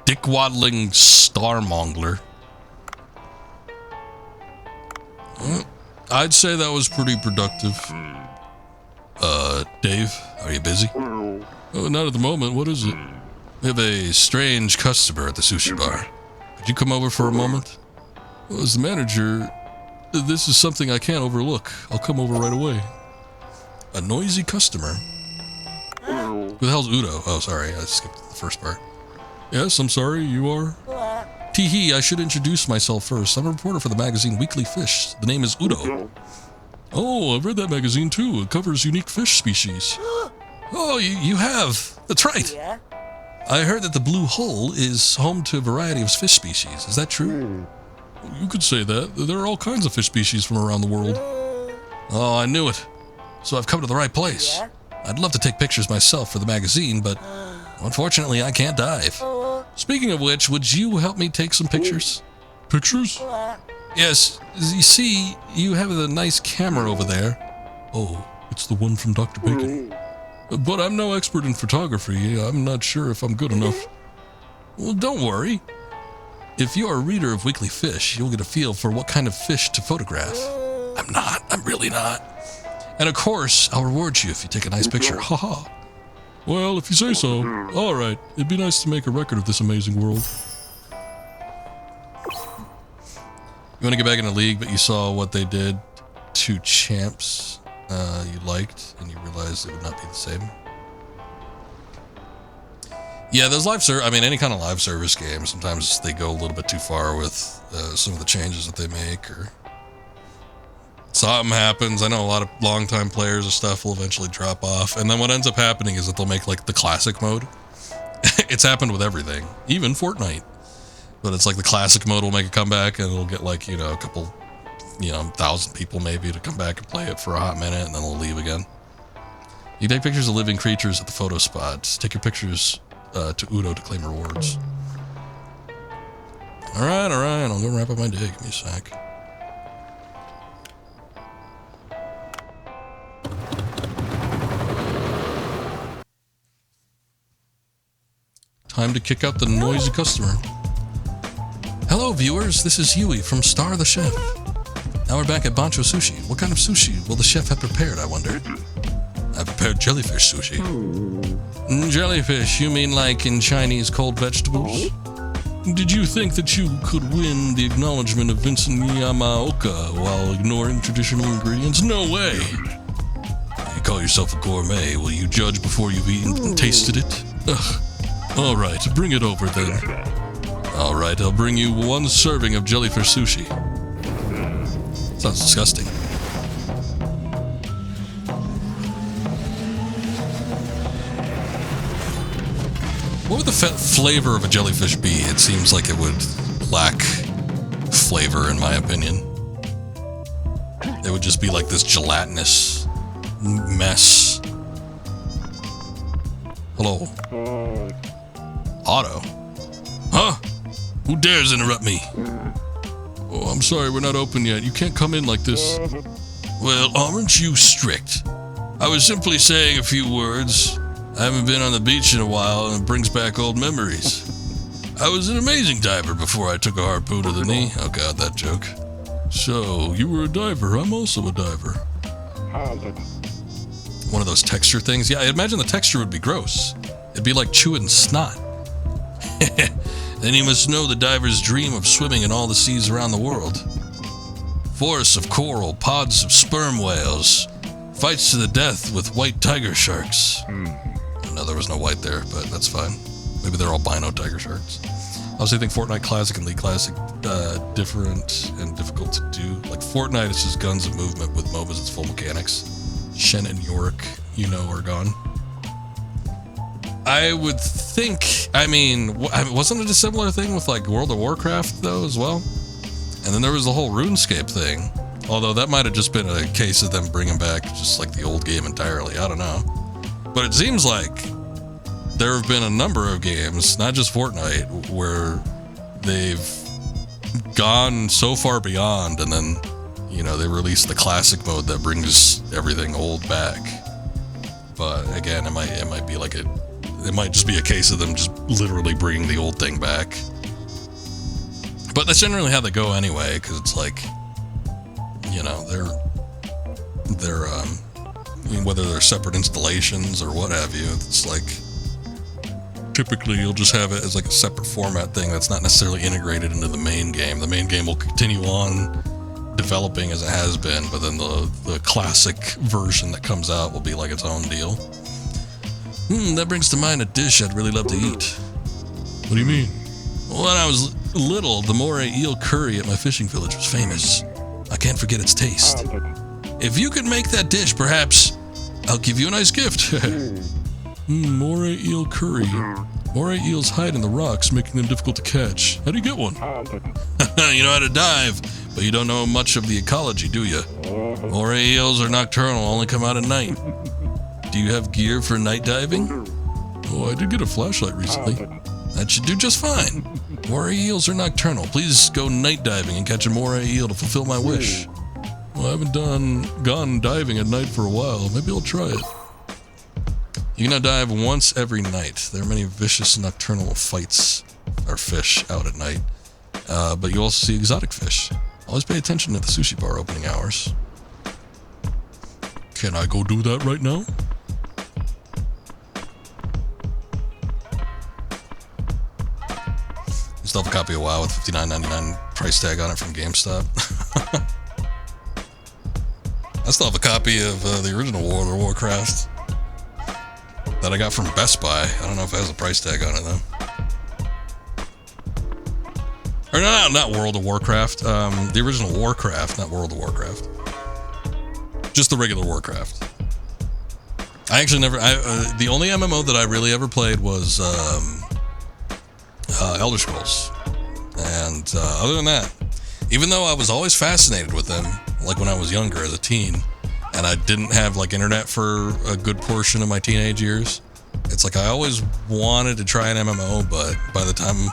dick-waddling star-mongler. Well, I'd say that was pretty productive. Dave, are you busy? Oh, not at the moment. What is it? We have a strange customer at the sushi bar. Could you come over for a moment? Well, as the manager, this is something I can't overlook. I'll come over right away. A noisy customer? Who the hell's Udo? Oh, sorry, I skipped the first part. Yes, I'm sorry, you are? Tee-hee, I should introduce myself first. I'm a reporter for the magazine Weekly Fish. The name is Udo. Oh, I've read that magazine too. It covers unique fish species. Oh, you have. That's right. I heard that the Blue Hole is home to a variety of fish species. Is that true? You could say that. There are all kinds of fish species from around the world. Oh, I knew it. So I've come to the right place. I'd love to take pictures myself for the magazine, but unfortunately I can't dive. Speaking of which, would you help me take some pictures? Pictures? Yes. You see, you have a nice camera over there. Oh, it's the one from Dr. Bacon. But I'm no expert in photography. I'm not sure if I'm good enough. Well, don't worry. If you're a reader of Weekly Fish, you'll get a feel for what kind of fish to photograph. I'm not. I'm really not. And of course, I'll reward you if you take a nice picture. Haha. Well, if you say so. All right. It'd be nice to make a record of this amazing world. You want to get back in the league, but you saw what they did to champs you liked, and you realized it would not be the same. Yeah, those any kind of live service games, sometimes they go a little bit too far with some of the changes that they make, or something happens. I know a lot of long-time players of stuff will eventually drop off, and then what ends up happening is that they'll make, like, the classic mode. It's happened with everything, even Fortnite. But it's like the classic mode will make a comeback, and it'll get, like, a couple, 1,000 people maybe to come back and play it for a hot minute, and then they'll leave again. You take pictures of living creatures at the photo spots. Take your pictures to Udo to claim rewards. Alright, I'll go wrap up my day. Give me a sec. Time to kick out the noisy customer. Hello viewers, this is Huey from Star the Chef. Now we're back at Bancho Sushi. What kind of sushi will the chef have prepared, I wonder? I prepared jellyfish sushi. Jellyfish, you mean like in Chinese cold vegetables? Did you think that you could win the acknowledgement of Vincent Yamaoka while ignoring traditional ingredients? No way! You call yourself a gourmet, will you judge before you've eaten and tasted it? Ugh. Alright, bring it over then. Alright, I'll bring you one serving of jellyfish sushi. Sounds disgusting. What would the flavor of a jellyfish be? It seems like it would lack flavor, in my opinion. It would just be like this gelatinous mess. Hello. Otto? Huh? Who dares interrupt me? Oh, I'm sorry, we're not open yet. You can't come in like this. Well, aren't you strict? I was simply saying a few words. I haven't been on the beach in a while, and it brings back old memories. I was an amazing diver before I took a harpoon to the knee. Oh god, that joke. So, you were a diver. I'm also a diver. One of those texture things? Yeah, I imagine the texture would be gross. It'd be like chewing snot. Then you must know the diver's dream of swimming in all the seas around the world. Forests of coral, pods of sperm whales, fights to the death with white tiger sharks. No, there was no white there, but that's fine. Maybe they're albino tiger sharks. I also think Fortnite Classic and League Classic different and difficult to do. Like Fortnite is just guns of movement. With MOBAs it's full mechanics. Shen and Yorick, are gone. I would think, wasn't it a similar thing with like World of Warcraft though as well? And then there was the whole RuneScape thing. Although that might have just been a case of them bringing back just like the old game entirely. I don't know. But it seems like there have been a number of games, not just Fortnite, where they've gone so far beyond, and then, you know, they released the classic mode that brings everything old back. But again, it might be like it might just be a case of them just literally bringing the old thing back. But that's generally how they go anyway, because it's like, you know, they're I mean, whether they're separate installations or what have you, it's like typically you'll just have it as like a separate format thing that's not necessarily integrated into the main game. The main game will continue on developing as it has been, but then the classic version that comes out will be like its own deal. That brings to mind a dish I'd really love to eat. What do you mean? When I was little, the moray eel curry at my fishing village was famous. I can't forget its taste. If you could make that dish, perhaps I'll give you a nice gift. Moray eel curry. Moray eels hide in the rocks, making them difficult to catch. How do you get one? You know how to dive, but you don't know much of the ecology, do you? Moray eels are nocturnal, only come out at night. Do you have gear for night diving? Oh, I did get a flashlight recently. That should do just fine. Moray eels are nocturnal. Please go night diving and catch a moray eel to fulfill my wish. Well, I haven't gone diving at night for a while. Maybe I'll try it. You can now dive once every night. There are many vicious nocturnal fights or fish out at night. But you also see exotic fish. Always pay attention to the sushi bar opening hours. Can I go do that right now? You still have a copy of WoW with $59.99 price tag on it from GameStop. I still have a copy of the original World of Warcraft that I got from Best Buy. I don't know if it has a price tag on it, though. Or no, not World of Warcraft. The original Warcraft, not World of Warcraft. Just the regular Warcraft. I actually never... the only MMO that I really ever played was Elder Scrolls. And other than that, even though I was always fascinated with them, like when I was younger as a teen, and I didn't have like internet for a good portion of my teenage years, it's like I always wanted to try an MMO, but by the time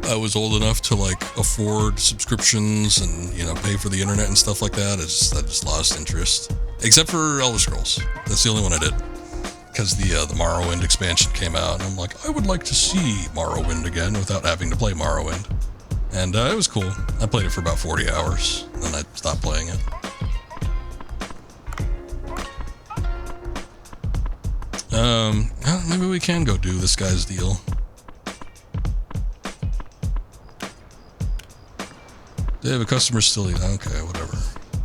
I was old enough to like afford subscriptions and, you know, pay for the internet and stuff like that, I just lost interest. Except for Elder Scrolls. That's the only one I did. Because the Morrowind expansion came out, and I'm like, I would like to see Morrowind again without having to play Morrowind. And it was cool. I played it for about 40 hours, and then I stopped playing it. Maybe we can go do this guy's deal. They have a customer still eating. Okay, whatever.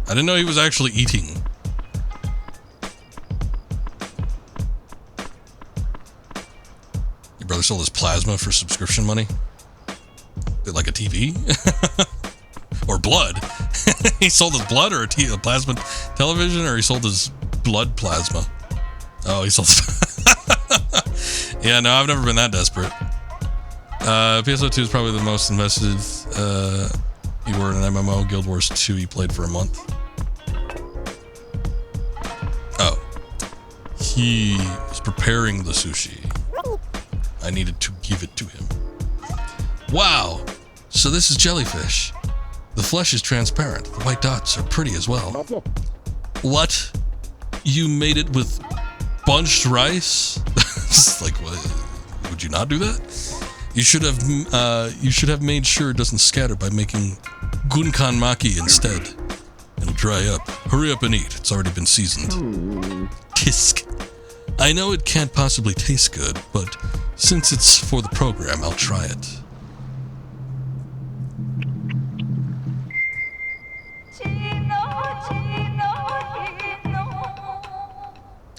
I didn't know he was actually eating. Your brother sold his plasma for subscription money? Like a TV? Or blood? He sold his blood or a plasma television, or he sold his blood plasma? Oh, he sold... Yeah, no, I've never been that desperate. PSO2 is probably the most invested you were in an MMO. Guild Wars 2 you played for a month. Oh. He was preparing the sushi. I needed to give it to him. Wow! So this is jellyfish. The flesh is transparent. The white dots are pretty as well. What? You made it with bunched rice? It's like, what? Would you not do that? You should have made sure it doesn't scatter by making gunkan maki instead. It'll dry up. Hurry up and eat. It's already been seasoned. Tisk. I know it can't possibly taste good, but since it's for the program, I'll try it.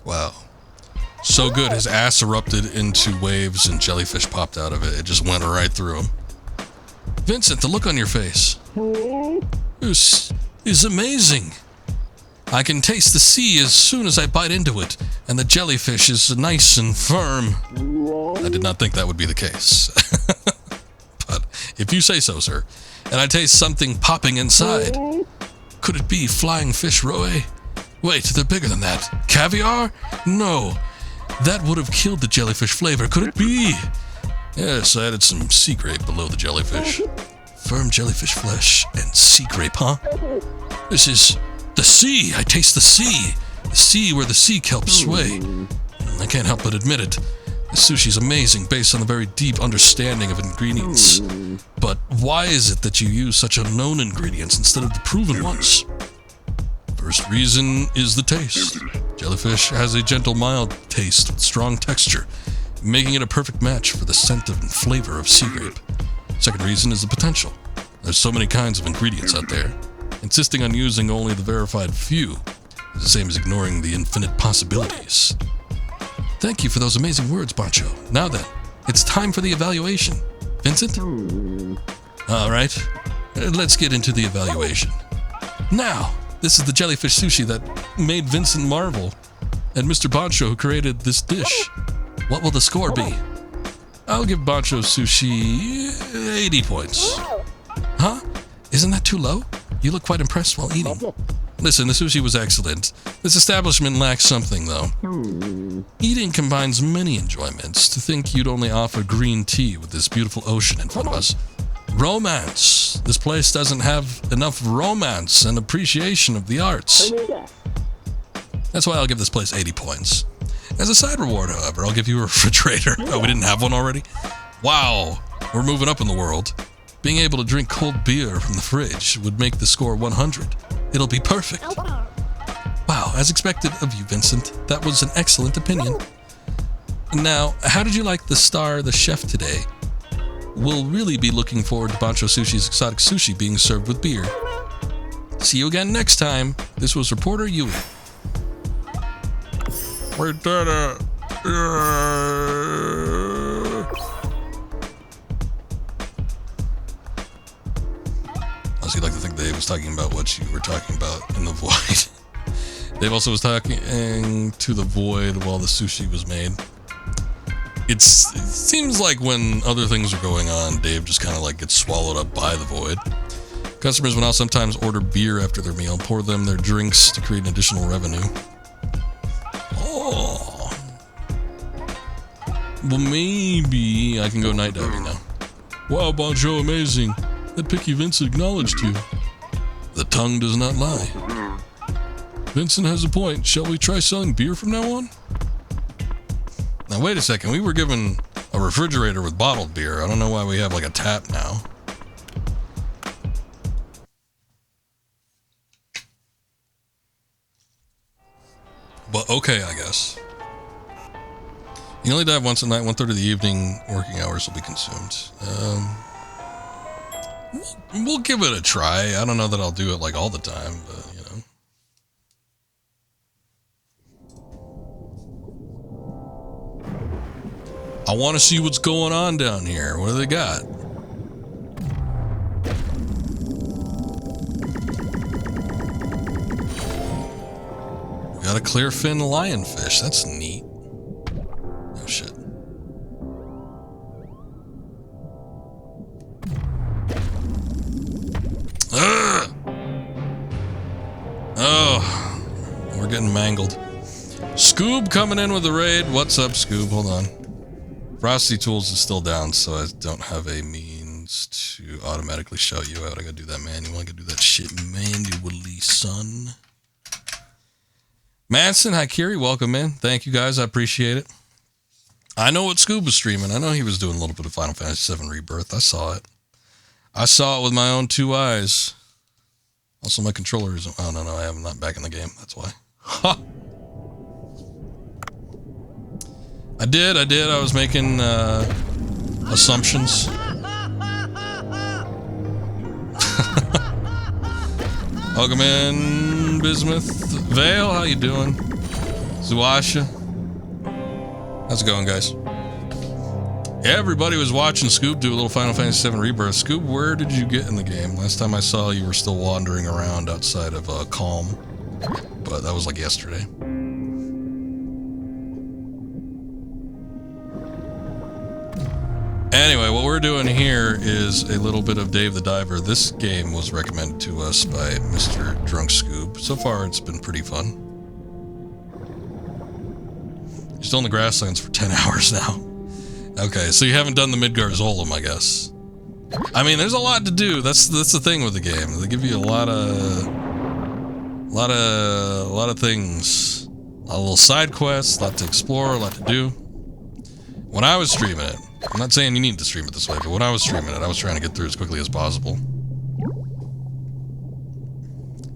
Wow. So good, his ass erupted into waves and jellyfish popped out of it. It just went right through him. Vincent, the look on your face. This is amazing. I can taste the sea as soon as I bite into it, and the jellyfish is nice and firm. I did not think that would be the case. But if you say so, sir. And I taste something popping inside. Could it be flying fish roe? Wait, they're bigger than that. Caviar? No. That would have killed the jellyfish flavor. Could it be? Yes, I added some sea grape below the jellyfish. Firm jellyfish flesh and sea grape, huh? This is the sea. I taste the sea. The sea where the sea kelps sway. I can't help but admit it. This sushi's amazing based on a very deep understanding of ingredients. But why is it that you use such unknown ingredients instead of the proven ones? First reason is the taste. Jellyfish has a gentle, mild taste with strong texture, making it a perfect match for the scent and flavor of sea grape. Second reason is the potential. There's so many kinds of ingredients out there. Insisting on using only the verified few is the same as ignoring the infinite possibilities. Thank you for those amazing words, Bancho. Now then, it's time for the evaluation. Vincent? All right, let's get into the evaluation. Now, this is the jellyfish sushi that made Vincent marvel, and Mr. Bancho who created this dish. What will the score be? I'll give Bancho sushi 80 points. Huh? Isn't that too low? You look quite impressed while eating. Listen, the sushi was excellent. This establishment lacks something, though. Eating combines many enjoyments. To think you'd only offer green tea with this beautiful ocean in front of us. Romance. This place doesn't have enough romance and appreciation of the arts. That's why I'll give this place 80 points. As a side reward, however, I'll give you a refrigerator. Oh, we didn't have one already? Wow, we're moving up in the world. Being able to drink cold beer from the fridge would make the score 100. It'll be perfect. Wow, as expected of you, Vincent. That was an excellent opinion. Now, how did you like the star, the chef, today? We'll really be looking forward to Bancho Sushi's exotic sushi being served with beer. See you again next time. This was Reporter Yui. Wait, Dada. Honestly, like to think Dave was talking about what you were talking about in the void. Dave also was talking to the void while the sushi was made. It seems like when other things are going on, Dave just kind of like gets swallowed up by the void. Customers will now sometimes order beer after their meal, pour them their drinks to create an additional revenue. Oh. Well, maybe I can go night diving now. Wow, Bancho, amazing. That picky Vincent acknowledged you. The tongue does not lie. Vincent has a point. Shall we try selling beer from now on? Now, wait a second. We were given a refrigerator with bottled beer. I don't know why we have like a tap now. But okay, I guess. You only dive once a night, 1/3 of the evening, working hours will be consumed. We'll give it a try. I don't know that I'll do it like all the time, but you know. I want to see what's going on down here. What do they got? We got a clearfin lionfish. That's neat. Oh shit. Ugh! Oh, we're getting mangled. Scoob coming in with the raid. What's up, Scoob? Hold on. Frosty Tools is still down, so I don't have a means to automatically shout you out. I gotta do that manually. I gotta do that shit manually, son. Manson, Haikiri, welcome in. Thank you guys, I appreciate it. I know what Scoob was streaming. I know he was doing a little bit of Final Fantasy VII Rebirth. I saw it. I saw it with my own 2 eyes. Also, my controller is... Oh, no, I am not back in the game. That's why. Ha! I did. I was making assumptions. Welcome in, Bismuth. Vale, how you doing? Zuasha. How's it going, guys? Everybody was watching Scoob do a little Final Fantasy VII Rebirth. Scoob, where did you get in the game? Last time I saw you were still wandering around outside of Calm. But that was like yesterday. Anyway, what we're doing here is a little bit of Dave the Diver. This game was recommended to us by Mr. Drunk Scoob. So far, it's been pretty fun. You're still in the grasslands for 10 hours now. Okay, so you haven't done the Midgar Zolom, I guess. I mean, there's a lot to do. That's the thing with the game. They give you a lot of things. A little side quests, a lot to explore, a lot to do. When I was streaming it, I'm not saying you need to stream it this way, but when I was streaming it, I was trying to get through as quickly as possible.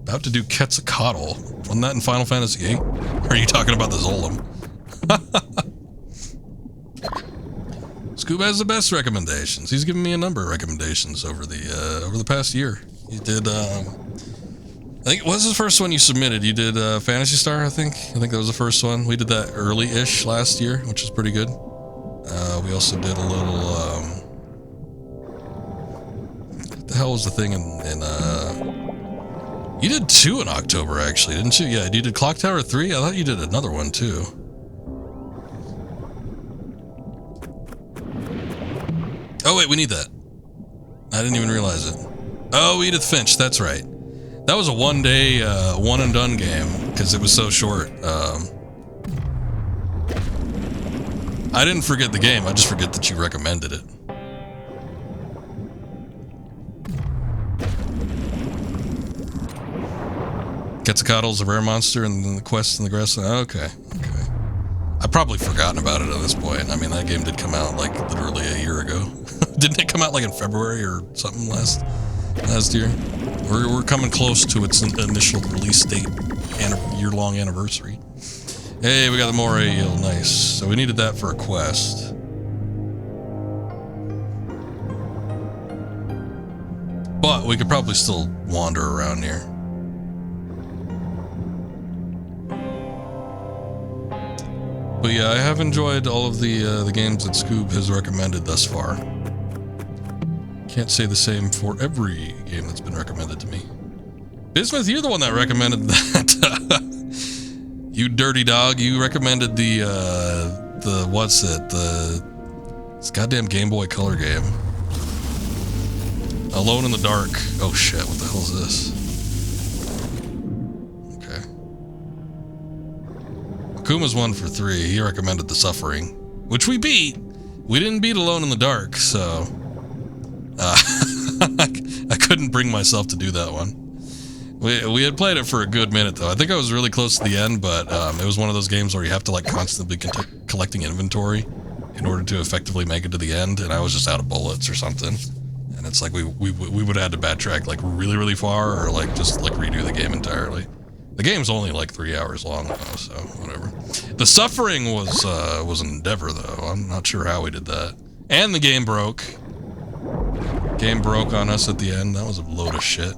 About to do Quetzalcoatl. Wasn't that in Final Fantasy VIII? Or are you talking about the Zolom? Scoob has the best recommendations. He's given me a number of recommendations over the past year. He did, I think, what was the first one you submitted? You did Phantasy Star, I think. I think that was the first one. We did that early-ish last year, which was pretty good. We also did a little, what the hell was the thing in you did 2 in October, actually, didn't you? Yeah, you did Clock Tower 3? I thought you did another one, too. Oh, wait, we need that. I didn't even realize it. Oh, Edith Finch, that's right. That was a one-day, one-and-done game, because it was so short. I didn't forget the game, I just forget that you recommended it. Quetzalcoatl's a rare monster, and then the quest in the grass. Okay. I've probably forgotten about it at this point. I mean, that game did come out, like, literally a year ago. Didn't it come out, like, in February or something last year? We're coming close to its initial release date, year-long anniversary. Hey, we got the Moray Eel, nice. So we needed that for a quest. But we could probably still wander around here. But yeah, I have enjoyed all of the games that Scoob has recommended thus far. Can't say the same for every game that's been recommended to me. Bismuth, you're the one that recommended that. You dirty dog, you recommended this goddamn Game Boy Color game. Alone in the Dark. Oh shit, what the hell is this? Okay. Akuma's 1 for 3. He recommended The Suffering, which we beat. We didn't beat Alone in the Dark, so I couldn't bring myself to do that one. We had played it for a good minute, though. I think I was really close to the end, but it was one of those games where you have to, like, constantly collecting inventory in order to effectively make it to the end, and I was just out of bullets or something. And it's like we would have had to backtrack, like, really, really far, or, like, just, like, redo the game entirely. The game's only, like, 3 hours long, though, so whatever. The Suffering was an endeavor, though. I'm not sure how we did that. And the game broke. Game broke on us at the end. That was a load of shit.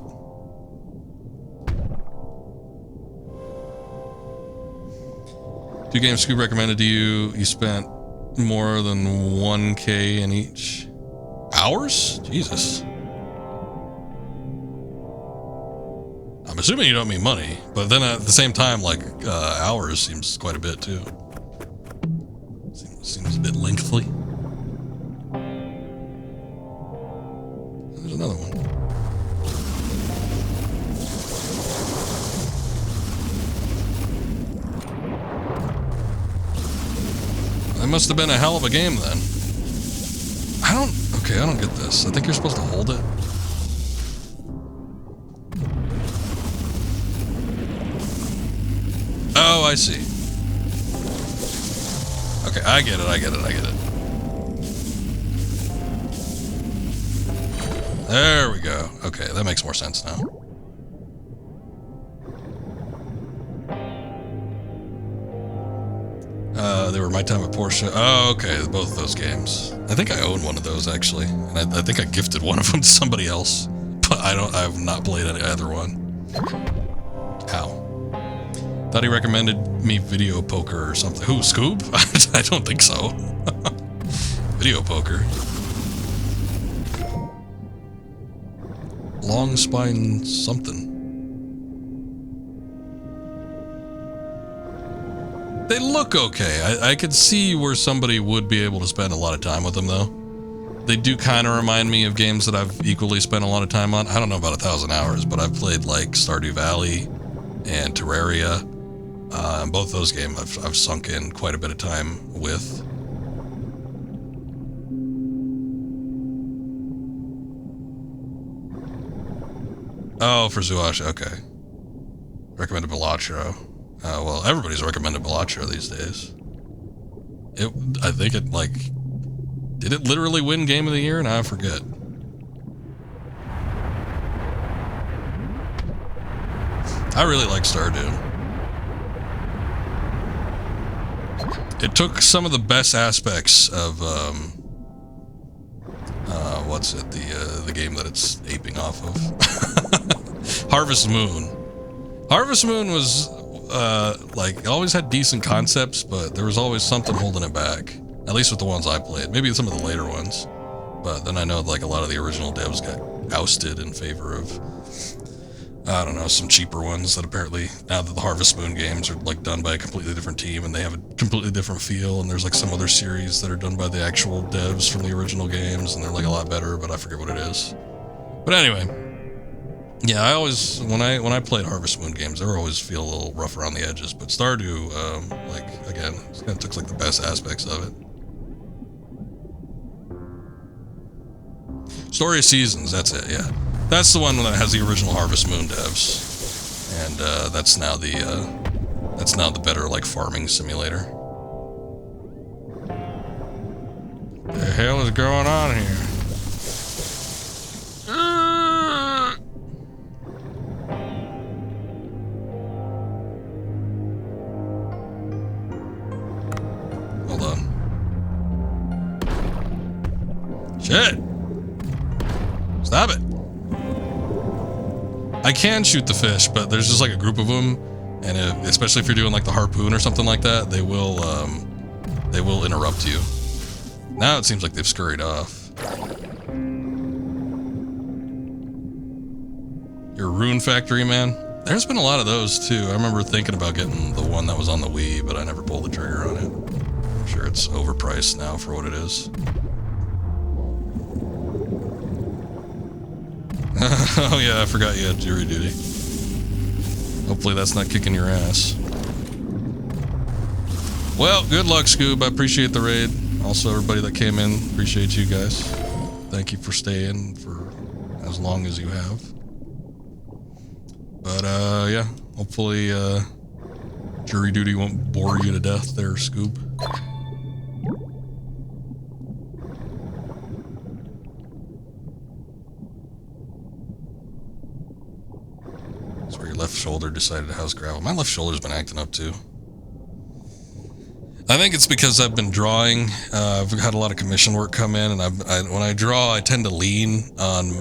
Two games Scoob recommended to you. You spent more than 1K in each. Hours? Jesus. I'm assuming you don't mean money, but then at the same time, like, hours seems quite a bit, too. Seems a bit lengthy. There's another one. That must have been a hell of a game, then. I don't get this. I think you're supposed to hold it. Oh, I see. Okay, I get it. There we go. Okay, that makes more sense now. They were My Time at Porsche. Oh, okay, both of those games. I think I own one of those, actually. And I think I gifted one of them to somebody else. But I've not played either one. Ow. Thought he recommended me Video Poker or something. Who, Scoob? I don't think so. Video Poker. Long spine something. They look okay. I could see where somebody would be able to spend a lot of time with them, though. They do kind of remind me of games that I've equally spent a lot of time on. I don't know about 1,000 hours, but I've played, like, Stardew Valley and Terraria. And both those games I've sunk in quite a bit of time with. Oh, for Zuash, okay. Recommended Balatro. Well, everybody's recommended Balatro these days. I think it, like... Did it literally win Game of the Year? Now I forget. I really like Stardew. It took some of the best aspects of, what's it, the game that it's aping off of. Harvest Moon. Harvest Moon was, like, it always had decent concepts, but there was always something holding it back. At least with the ones I played. Maybe some of the later ones. But then I know, like, a lot of the original devs got ousted in favor of, I don't know, some cheaper ones that apparently, now that the Harvest Moon games are, like, done by a completely different team and they have a completely different feel, and there's, like, some other series that are done by the actual devs from the original games, and they're, like, a lot better, but I forget what it is. But anyway, yeah, I always, when I played Harvest Moon games, they were always feel a little rough around the edges, but Stardew, like, again, it kind of took, like, the best aspects of it. Story of Seasons, that's it, yeah. That's the one that has the original Harvest Moon devs. And that's now the better, like, farming simulator. The hell is going on here? Hold on. Shit! Stop it! I can shoot the fish, but there's just like a group of them, and especially if you're doing like the harpoon or something like that, they will interrupt you. Now it seems like they've scurried off. Your Rune Factory, man? There's been a lot of those too. I remember thinking about getting the one that was on the Wii, but I never pulled the trigger on it. I'm sure it's overpriced now for what it is. Oh yeah, I forgot you had jury duty. Hopefully that's not kicking your ass. Well, good luck, Scoob. I appreciate the raid. Also, everybody that came in, appreciate you guys. Thank you for staying for as long as you have. But, yeah, hopefully, jury duty won't bore you to death there, Scoob. That's where your left shoulder decided to house gravel. My left shoulder's been acting up too. I think it's because I've been drawing. I've had a lot of commission work come in, and when I draw, I tend to lean on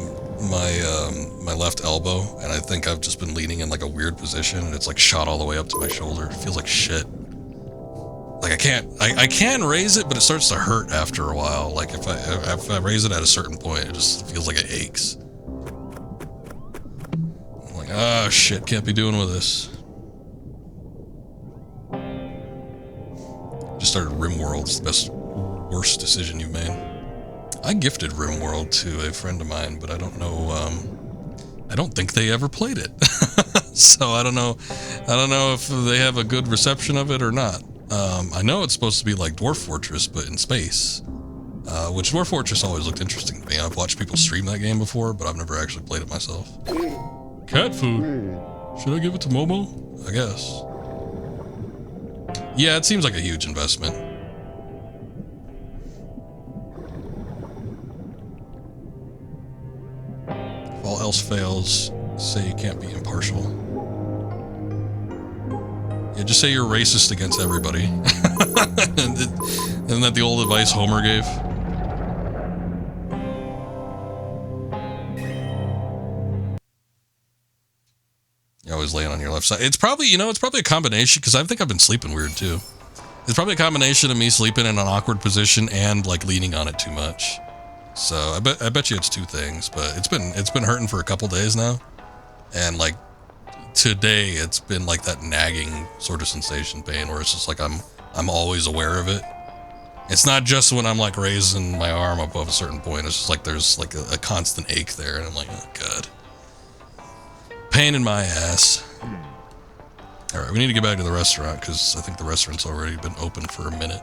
my left elbow, and I think I've just been leaning in like a weird position, and it's like shot all the way up to my shoulder. It feels like shit. Like I can raise it, but it starts to hurt after a while. Like if I raise it at a certain point, it just feels like it aches. Ah, shit, can't be doing with this. Just started RimWorld. It's the worst decision you've made. I gifted RimWorld to a friend of mine, but I don't know, I don't think they ever played it. So I don't know if they have a good reception of it or not. I know it's supposed to be like Dwarf Fortress, but in space. Which Dwarf Fortress always looked interesting to me. I've watched people stream that game before, but I've never actually played it myself. Cat food. Should I give it to Momo? I guess. Yeah, it seems like a huge investment. If all else fails, say you can't be impartial. Yeah, just say you're racist against everybody. Isn't that the old advice Homer gave? You're always laying on your left side. It's probably, it's probably a combination, because I think I've been sleeping weird too. It's probably a combination of me sleeping in an awkward position and like leaning on it too much. So I bet you it's two things, but it's been hurting for a couple days now. And like today it's been like that nagging sort of sensation pain where it's just like I'm always aware of it. It's not just when I'm like raising my arm above a certain point. It's just like there's like a constant ache there, and I'm like, oh god. Pain in my ass. Alright, we need to get back to the restaurant, because I think the restaurant's already been open for a minute.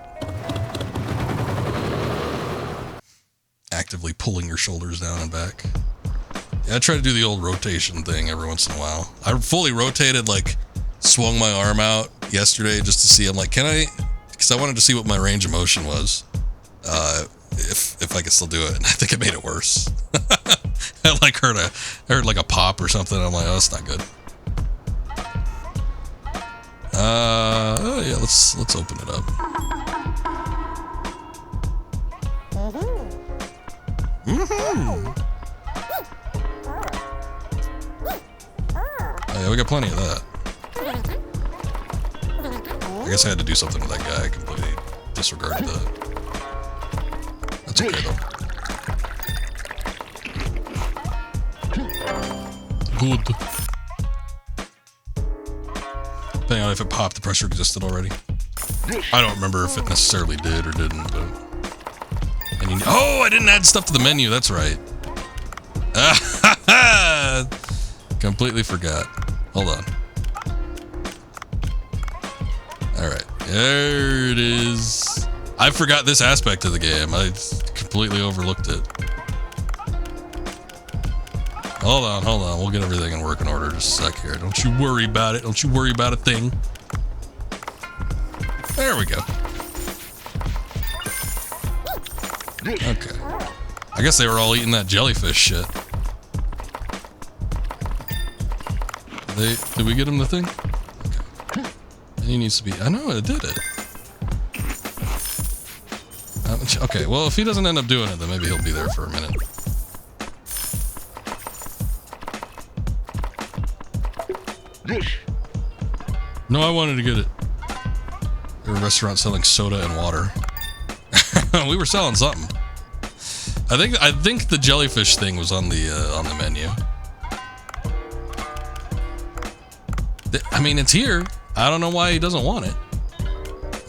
Actively pulling your shoulders down and back. Yeah, I try to do the old rotation thing every once in a while. I fully rotated, like, swung my arm out yesterday just to see. I'm like, can I? Because I wanted to see what my range of motion was. If I could still do it, and I think it made it worse. I like heard like a pop or something. I'm like, oh, that's not good. Oh yeah, let's open it up. Oh yeah, we got plenty of that. I guess I had to do something with that guy. I completely disregarded that. That's okay though. Good. Depending on if it popped, the pressure existed already. I don't remember if it necessarily did or didn't, but... And oh, I didn't add stuff to the menu, that's right. Completely forgot. Hold on. Alright, there it is. I forgot this aspect of the game. I completely overlooked it. Hold on. We'll get everything in working order just a sec here. Don't you worry about it. Don't you worry about a thing. There we go. Okay. I guess they were all eating that jellyfish shit. Did we get him the thing? Okay. And he needs to be... I know, it did it. Okay, well, if he doesn't end up doing it, then maybe he'll be there for a minute. No, I wanted to get it. They were a restaurant selling soda and water. We were selling something. I think the jellyfish thing was on the menu. I mean, it's here. I don't know why he doesn't want it.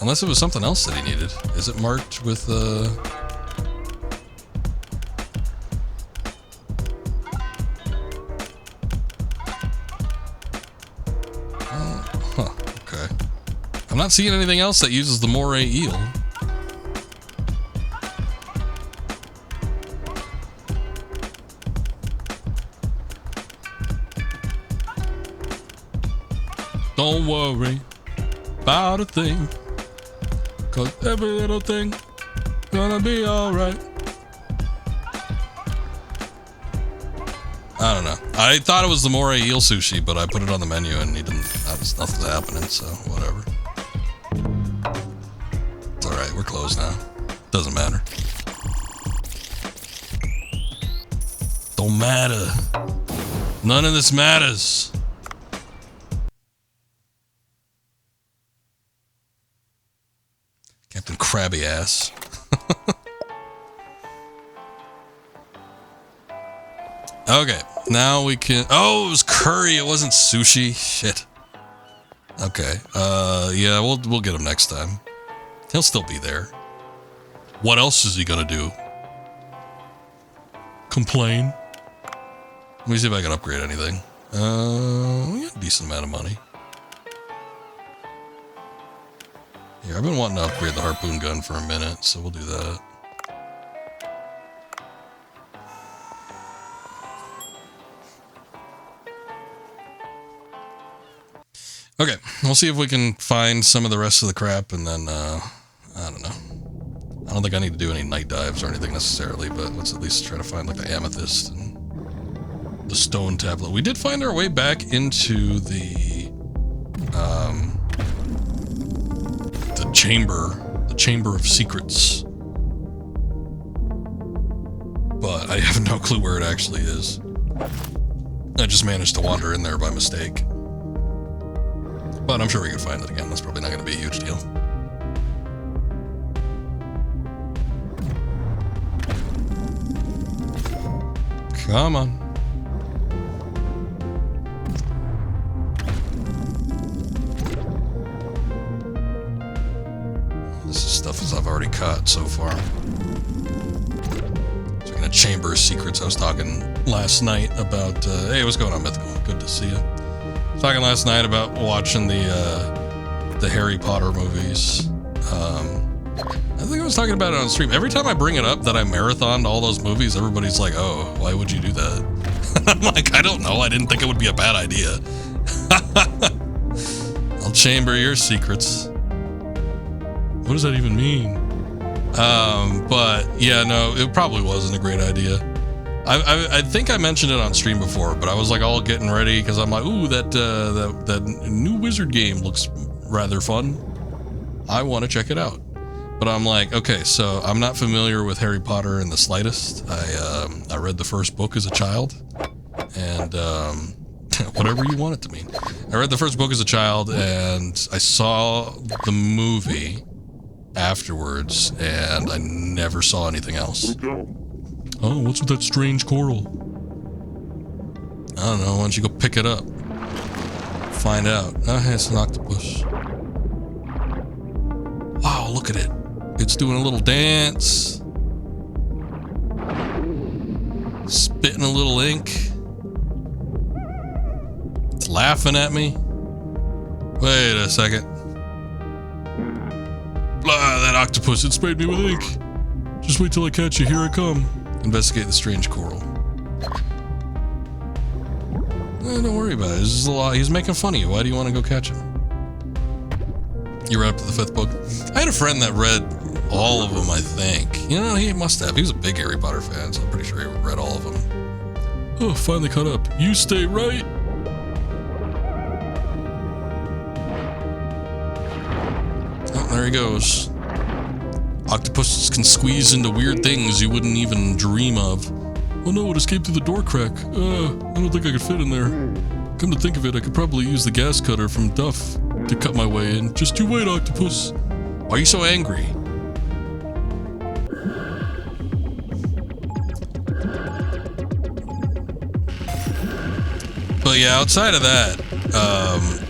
Unless it was something else that he needed. Is it marked with okay. I'm not seeing anything else that uses the moray eel. Don't worry about a thing, 'cause every little thing gonna be alright. I don't know. I thought it was the moray eel sushi, but I put it on the menu and he didn't. Nothing's happening, so whatever. It's alright, we're closed now. Doesn't matter. Don't matter. None of this matters. Captain Krabby Ass. Okay, now we can... Oh, it was curry. It wasn't sushi. Shit. Okay. Yeah, we'll get him next time. He'll still be there. What else is he gonna do? Complain? Let me see if I can upgrade anything. We got a decent amount of money. Here, I've been wanting to upgrade the harpoon gun for a minute, so we'll do that. Okay, we'll see if we can find some of the rest of the crap, and then, I don't know. I don't think I need to do any night dives or anything necessarily, but let's at least try to find, like, the amethyst and the stone tablet. We did find our way back into the chamber of secrets. But I have no clue where it actually is. I just managed to wander in there by mistake. But I'm sure we can find it again. That's probably not going to be a huge deal. Come on. This is stuff as I've already caught so far. Speaking of chamber of secrets, I was talking last night about... hey, what's going on, Mythical? Good to see you. Talking last night about watching the Harry Potter movies. I think I was talking about it on stream. Every time I bring it up that I marathoned all those movies, everybody's like, "Oh, why would you do that?" I'm like, I don't know. I didn't think it would be a bad idea. I'll chamber your secrets. What does that even mean? But yeah, no, it probably wasn't a great idea. I think I mentioned it on stream before, but I was like all getting ready because I'm like, ooh, that new wizard game looks rather fun. I want to check it out. But I'm like, okay, so I'm not familiar with Harry Potter in the slightest. I read the first book as a child, and whatever you want it to mean. I read the first book as a child, and I saw the movie afterwards, and I never saw anything else. Oh, what's with that strange coral? I don't know, why don't you go pick it up? Find out. Oh, hey, it's an octopus. Wow, look at it. It's doing a little dance. Spitting a little ink. It's laughing at me. Wait a second. Blah, that octopus, it sprayed me with ink. Just wait till I catch you, here I come. Investigate the strange coral. Don't worry about it. This is a lot. He's making fun of you. Why do you want to go catch him? You read up to the 5th book? I had a friend that read all of them, I think. You know, he must have. He was a big Harry Potter fan, so I'm pretty sure he read all of them. Oh, finally caught up. You stay right. Oh, there he goes. Octopuses can squeeze into weird things you wouldn't even dream of. Oh no, it escaped through the door crack. I don't think I could fit in there. Come to think of it, I could probably use the gas cutter from Duff to cut my way in. Just you wait, Octopus. Why are you so angry? But yeah, outside of that,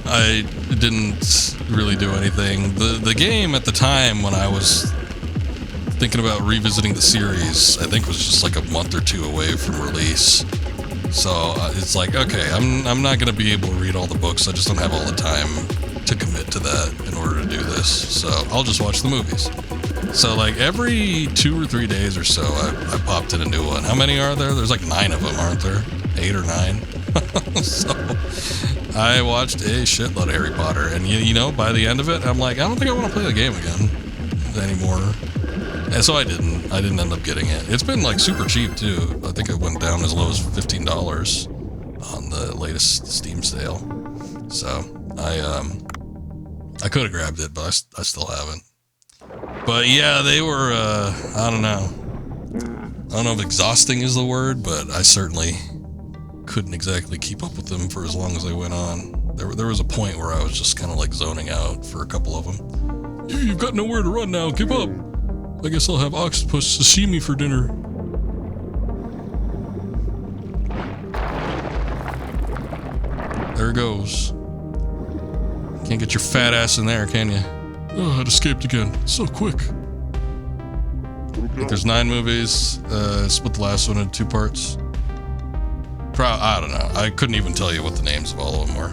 I didn't really do anything. The game at the time when I was thinking about revisiting the series, I think was just like a month or two away from release. So it's like, okay, I'm not going to be able to read all the books. I just don't have all the time to commit to that in order to do this. So I'll just watch the movies. So like every 2 or 3 days or so, I popped in a new one. How many are there? There's like 9 of them, aren't there? 8 or 9. So I watched a shitload of Harry Potter. And you know, by the end of it, I'm like, I don't think I want to play the game again anymore. And so I didn't end up getting it. It's been like super cheap too. I think it went down as low as $15 on the latest Steam sale. So I could have grabbed it, but I still haven't. But yeah, they were, I don't know if exhausting is the word, but I certainly couldn't exactly keep up with them for as long as they went on. There was a point where I was just kind of like zoning out for a couple of them. You've got nowhere to run now, give up. I guess I'll have octopus sashimi for dinner. There it goes. Can't get your fat ass in there, can you? Oh, it escaped again. So quick. I think there's 9 movies. Split the last one into 2 parts. I don't know. I couldn't even tell you what the names of all of them were.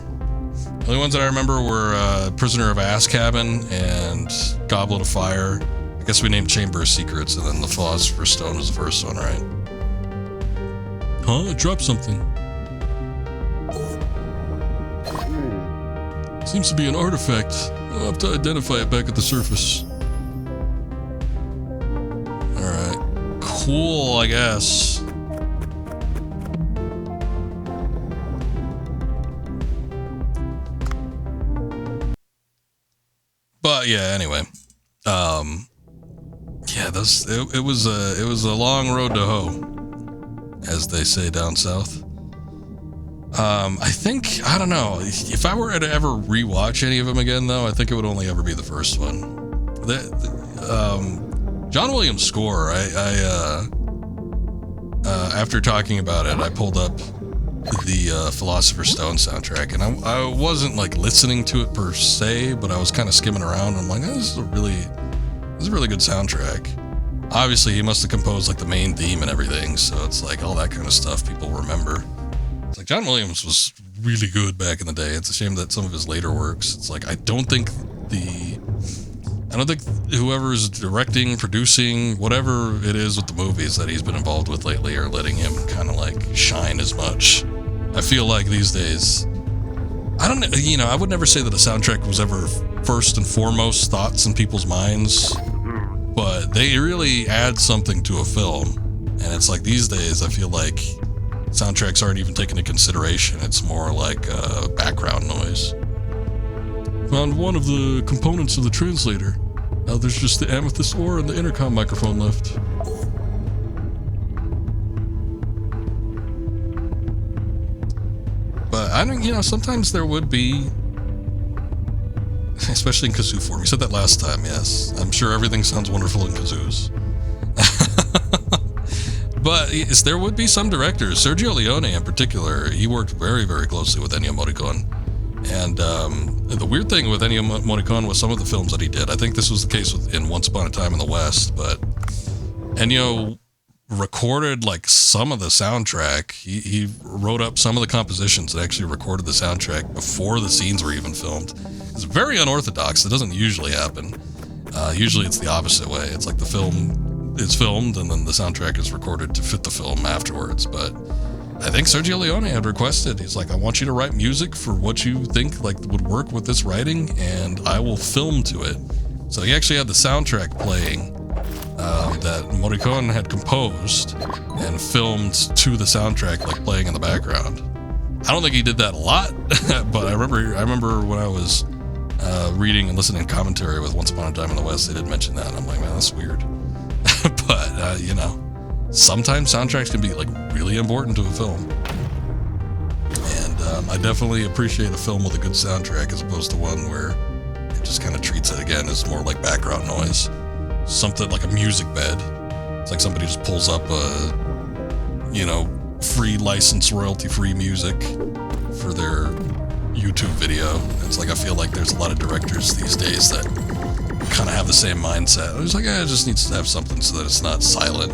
The only ones that I remember were Prisoner of Azkaban and Goblet of Fire. I guess we named Chamber of Secrets, and then the Philosopher's Stone was the first one, right? Huh? I dropped something. Seems to be an artifact. I'll have to identify it back at the surface. Alright. Cool, I guess. But yeah, anyway. Yeah, it was a long road to hoe, as they say down south. I think, I don't know, if I were to ever rewatch any of them again, though, I think it would only ever be the first one. John Williams' score, after talking about it, I pulled up the Philosopher's Stone soundtrack, and I wasn't like listening to it per se, but I was kind of skimming around, and I'm like, oh, this is a really good soundtrack. Obviously, he must have composed like the main theme and everything, so it's like all that kind of stuff people remember. It's like John Williams was really good back in the day. It's a shame that some of his later works, it's like I don't think I don't think whoever's directing, producing, whatever it is with the movies that he's been involved with lately are letting him kind of like shine as much. I feel like these days, I don't know, you know, I would never say that a soundtrack was ever first and foremost thoughts in people's minds, but they really add something to a film. And it's like these days, I feel like soundtracks aren't even taken into consideration. It's more like background noise. Found one of the components of the translator. Now there's just the amethyst ore and the intercom microphone left. But I don't, you know, sometimes there would be, especially in kazoo form. You said that last time, yes. I'm sure everything sounds wonderful in kazoos. But there would be some directors, Sergio Leone in particular, he worked very, very closely with Ennio Morricone. And the weird thing with Ennio Morricone was some of the films that he did, I think this was the case in Once Upon a Time in the West, but Ennio recorded like some of the soundtrack. He wrote up some of the compositions and actually recorded the soundtrack before the scenes were even filmed. It's very unorthodox. It doesn't usually happen. Usually it's the opposite way. It's like the film is filmed and then the soundtrack is recorded to fit the film afterwards. But I think Sergio Leone had requested, he's like, I want you to write music for what you think like would work with this writing, and I will film to it. So he actually had the soundtrack playing that Morricone had composed and filmed to the soundtrack, like playing in the background. I don't think he did that a lot, but I remember when I was reading and listening to commentary with Once Upon a Time in the West, they did mention that. I'm like, man, that's weird. But you know, sometimes soundtracks can be like really important to a film, and I definitely appreciate a film with a good soundtrack as opposed to one where it just kind of treats it again as more like background noise, something like a music bed. It's like somebody just pulls up a, you know, free license, royalty-free music for their YouTube video. It's like I feel like there's a lot of directors these days that kind of have the same mindset. It's like, it just needs to have something so that it's not silent.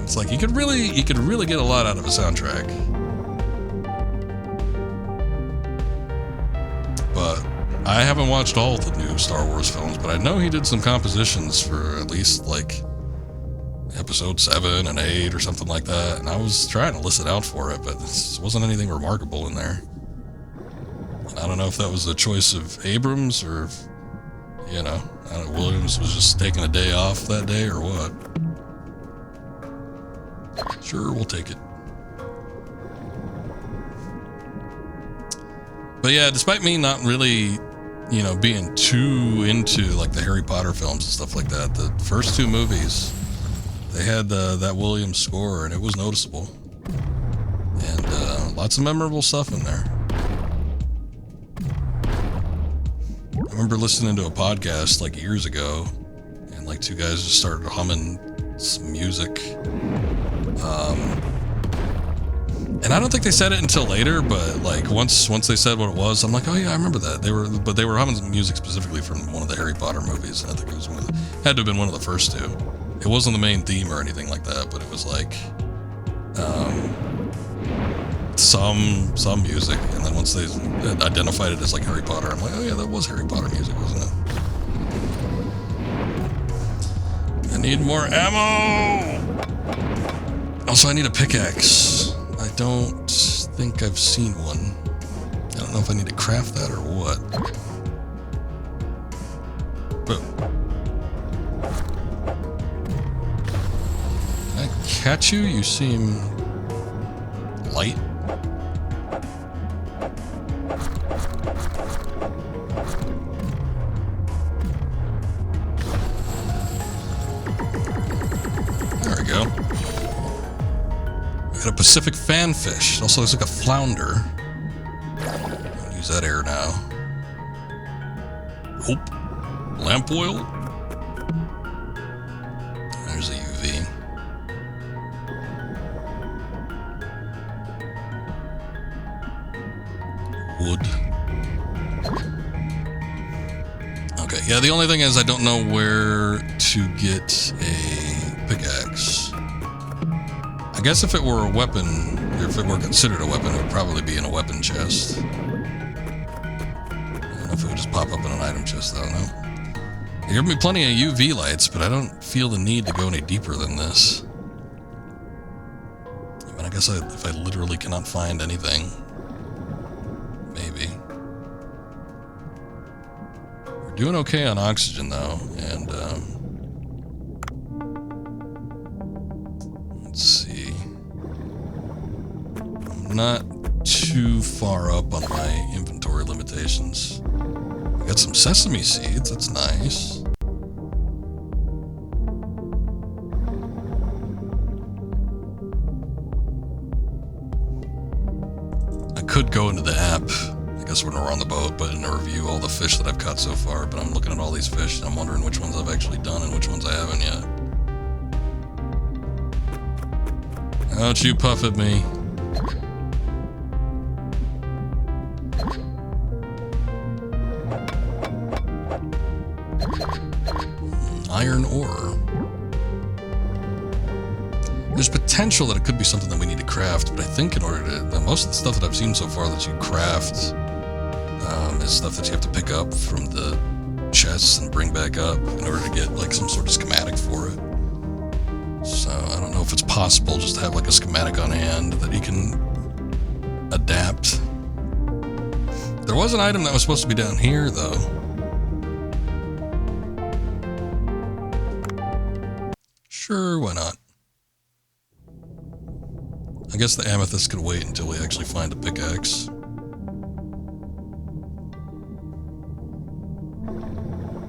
It's like you could really get a lot out of a soundtrack. But I haven't watched all of the new Star Wars films, but I know he did some compositions for at least like episode 7 and 8 or something like that, and I was trying to listen out for it, but there wasn't anything remarkable in there. I don't know if that was the choice of Abrams or if, you know, Williams was just taking a day off that day or what. Sure, we'll take it. But yeah, despite me not really, you know, being too into like the Harry Potter films and stuff like that, the first 2 movies, they had that Williams score, and it was noticeable. And lots of memorable stuff in there. I remember listening to a podcast like years ago, and like 2 guys just started humming some music. And I don't think they said it until later, but like once they said what it was, I'm like, oh yeah, I remember that. They were humming some music specifically from one of the Harry Potter movies, and I think it was had to have been one of the first 2. It wasn't the main theme or anything like that, but it was like some music, and then once they identified it as like Harry Potter, I'm like, oh yeah, that was Harry Potter music, wasn't it? I need more ammo! Also, I need a pickaxe. I don't think I've seen one. I don't know if I need to craft that or what. But can I catch you? You seem light. There we go. We got a Pacific fanfish. It also looks like a flounder. I'll use that air now. Rope. Lamp oil. There's a UV. Wood. Okay, yeah, the only thing is I don't know where to get a pickaxe. I guess if it were a weapon, or if it were considered a weapon, it would probably be in a weapon chest. And if it would just pop up in an item chest, though, no? They give me plenty of UV lights, but I don't feel the need to go any deeper than this. I mean, I guess if I literally cannot find anything, maybe. We're doing okay on oxygen, though, and, let's see. I'm not too far up on my inventory limitations. I got some sesame seeds, that's nice. I could go into the app, I guess when we're on the boat, but in a review all the fish that I've caught so far, but I'm looking at all these fish and I'm wondering which ones I've actually done and which ones I haven't yet. Don't you puff at me. Iron ore. There's potential that it could be something that we need to craft, but I think in order to... most of the stuff that I've seen so far that you craft is stuff that you have to pick up from the chests and bring back up in order to get like some sort of schematic for it. So I don't know if it's possible just to have like a schematic on hand that you can adapt. There was an item that was supposed to be down here though. Sure, why not? I guess the amethyst could wait until we actually find a pickaxe.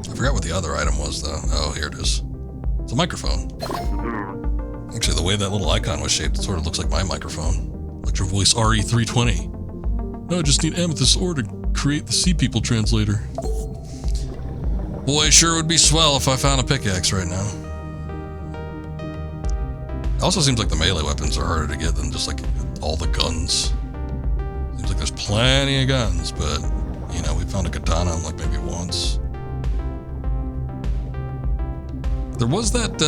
I forgot what the other item was though. Oh, here it is. It's a microphone. Actually, the way that little icon was shaped, it sort of looks like my microphone. Electro Voice RE320. No, I just need amethyst ore to create the Sea People translator. Boy, sure would be swell if I found a pickaxe right now. It also seems like the melee weapons are harder to get than just like all the guns. Seems like there's plenty of guns, but you know, we found a katana like maybe once. There was that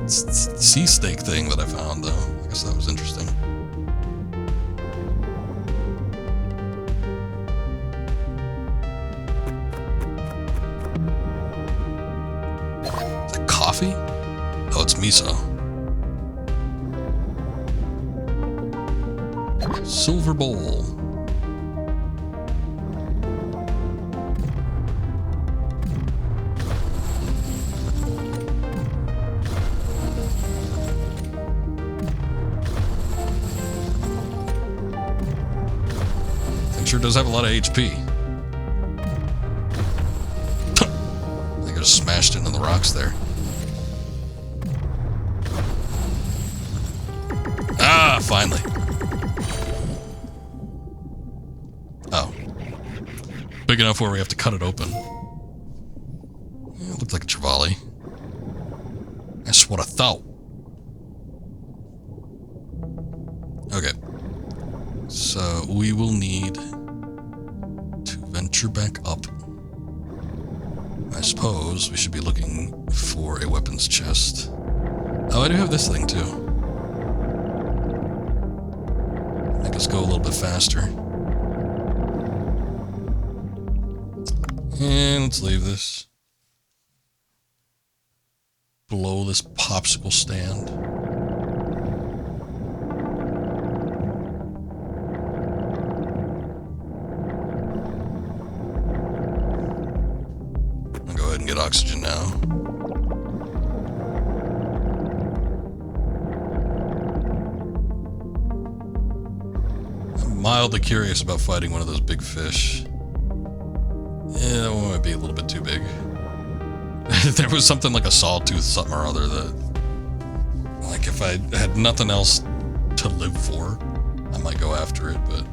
sea snake thing that I found though. I guess that was interesting. Is that coffee? Oh, it's miso. Silver bowl. It sure does have a lot of HP. I think I just smashed into the rocks there. Ah, finally. Oh. Big enough where we have to cut it open. Yeah, it looked like a trevally. That's what I thought. Okay. So we will need to venture back up. I suppose we should be looking for a weapons chest. Oh, I do have this thing too. Make us go a little bit faster. And let's leave this. Below this popsicle stand. I'll go ahead and get oxygen now. I'm mildly curious about fighting one of those big fish. Yeah, that one might be a little bit too big. There was something like a sawtooth something or other that, like, if I had nothing else to live for, I might go after it, but...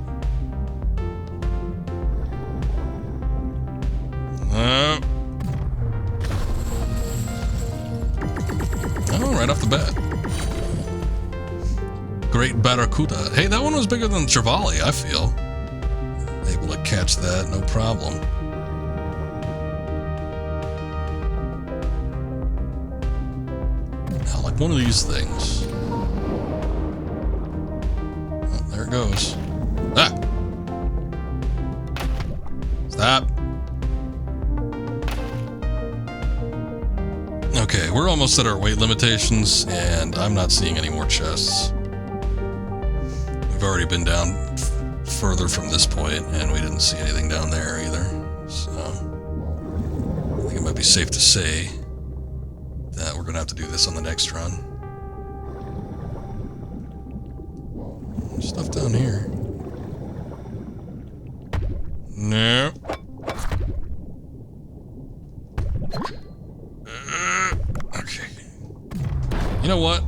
Oh, right off the bat. Great Barracuda. Hey, that one was bigger than Trevally, I feel. Able to catch that, no problem. Now, like one of these things. Oh, there it goes. Ah! Stop! almost at our weight limitations, and I'm not seeing any more chests. We've already been down further from this point, and we didn't see anything down there either. So, I think it might be safe to say that we're going to have to do this on the next run. Stuff down here. No. Okay. You know what?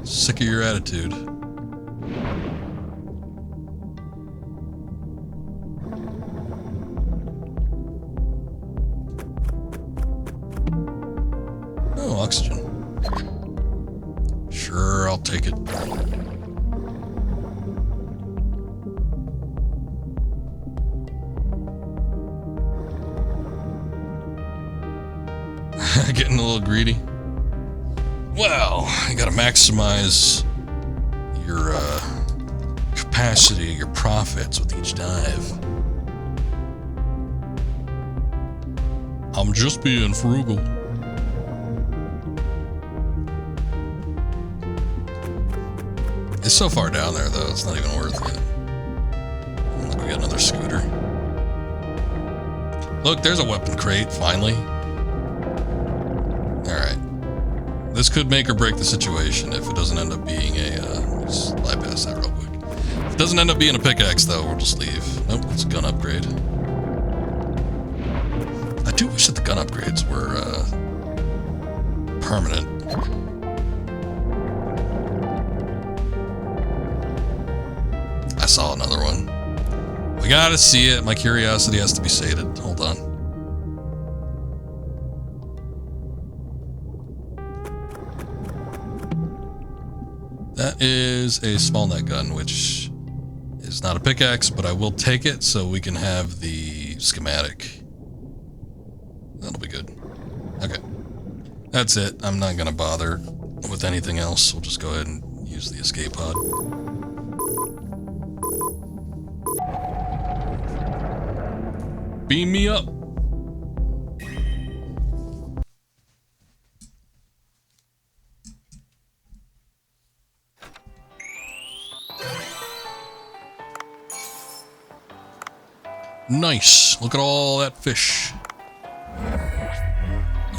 Sick of your attitude. Oh, oxygen. Sure, I'll take it. Getting a little greedy. Well, you gotta maximize your capacity, your profits with each dive. I'm just being frugal. It's so far down there, though, it's not even worth it. Look, we got another scooter. Look, there's a weapon crate, finally. Alright. This could make or break the situation if it doesn't end up being a... just bypass that real quick. If it doesn't end up being a pickaxe, though, we'll just leave. Nope, it's a gun upgrade. I do wish that the gun upgrades were, permanent. I saw another one. We gotta see it. My curiosity has to be sated. Hold on. That is a small net gun, which is not a pickaxe, but I will take it so we can have the schematic. That'll be good. Okay. That's it. I'm not gonna bother with anything else. We'll just go ahead and use the escape pod. Beam me up. Nice. Look at all that fish.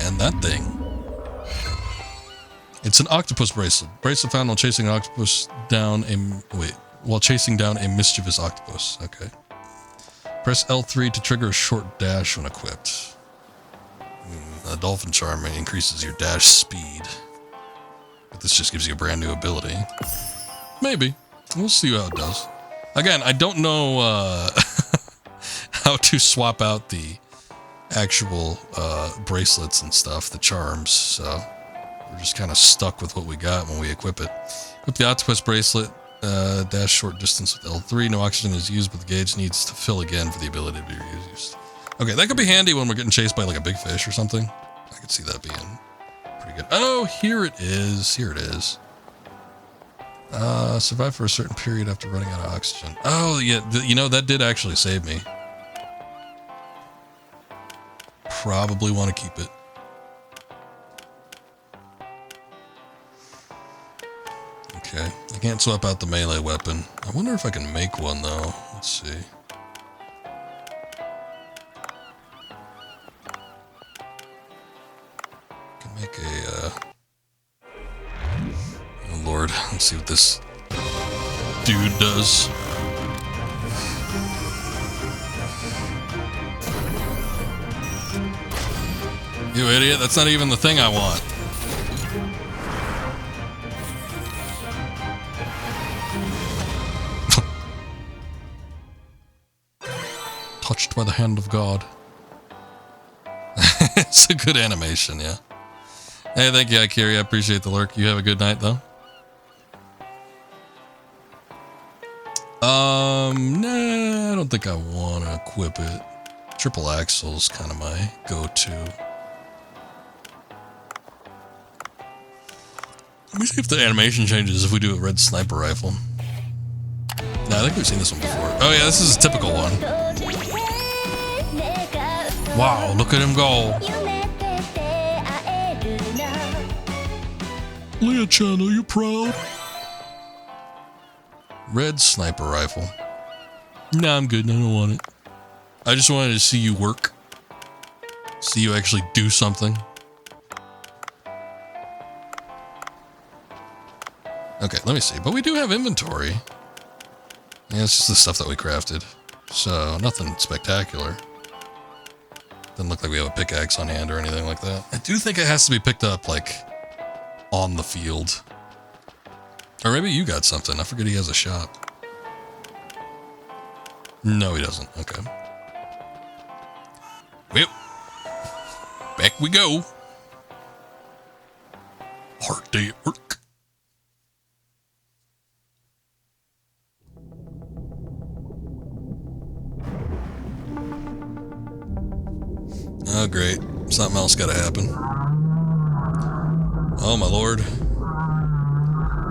And that thing. It's an octopus bracelet. Bracelet found while chasing an octopus down a... while chasing down a mischievous octopus. Okay. Press L3 to trigger a short dash when equipped. A dolphin charm increases your dash speed. But this just gives you a brand new ability. Maybe. We'll see how it does. Again, I don't know how to swap out the actual bracelets and stuff, the charms, so we're just kind of stuck with what we got when we equip it. Equip the octopus bracelet. Dash short distance with L3. No oxygen is used, but the gauge needs to fill again for the ability to be used. Okay, that could be handy when we're getting chased by like a big fish or something. I could see that being pretty good. Oh, here it is. Here it is. Survive for a certain period after running out of oxygen. Oh, yeah. You know, that did actually save me. Probably want to keep it. Okay, I can't swap out the melee weapon. I wonder if I can make one, though. Let's see. Can make a, oh lord, let's see what this dude does. You idiot, that's not even the thing I want. Touched by the hand of God. It's a good animation, yeah. Hey, thank you, Akiri. I appreciate the lurk. You have a good night, though. Nah, I don't think I want to equip it. Triple axle's kind of my go-to. Let me see if the animation changes if we do a red sniper rifle. No, I think we've seen this one before. Oh yeah, this is a typical one. Wow, look at him go. Leah-chan, are you proud? Red sniper rifle. Nah, I'm good. I don't want it. I just wanted to see you work. See you actually do something. Okay, let me see. But we do have inventory. Yeah, it's just the stuff that we crafted. So, nothing spectacular. Doesn't look like we have a pickaxe on hand or anything like that. I do think it has to be picked up, like, on the field. Or maybe you got something. I forget he has a shop. No, he doesn't. Okay. Well, back we go. Hard day at work. Oh, great. Something else gotta happen. Oh, my lord.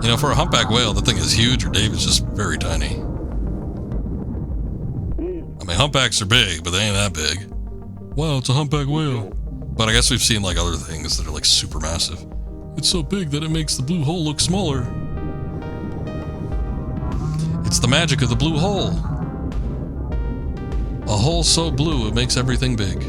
You know, for a humpback whale, the thing is huge, or Dave is just very tiny. I mean, humpbacks are big, but they ain't that big. Wow, it's a humpback whale. But I guess we've seen, like, other things that are, like, super massive. It's so big that it makes the blue hole look smaller. It's the magic of the blue hole. A hole so blue, it makes everything big.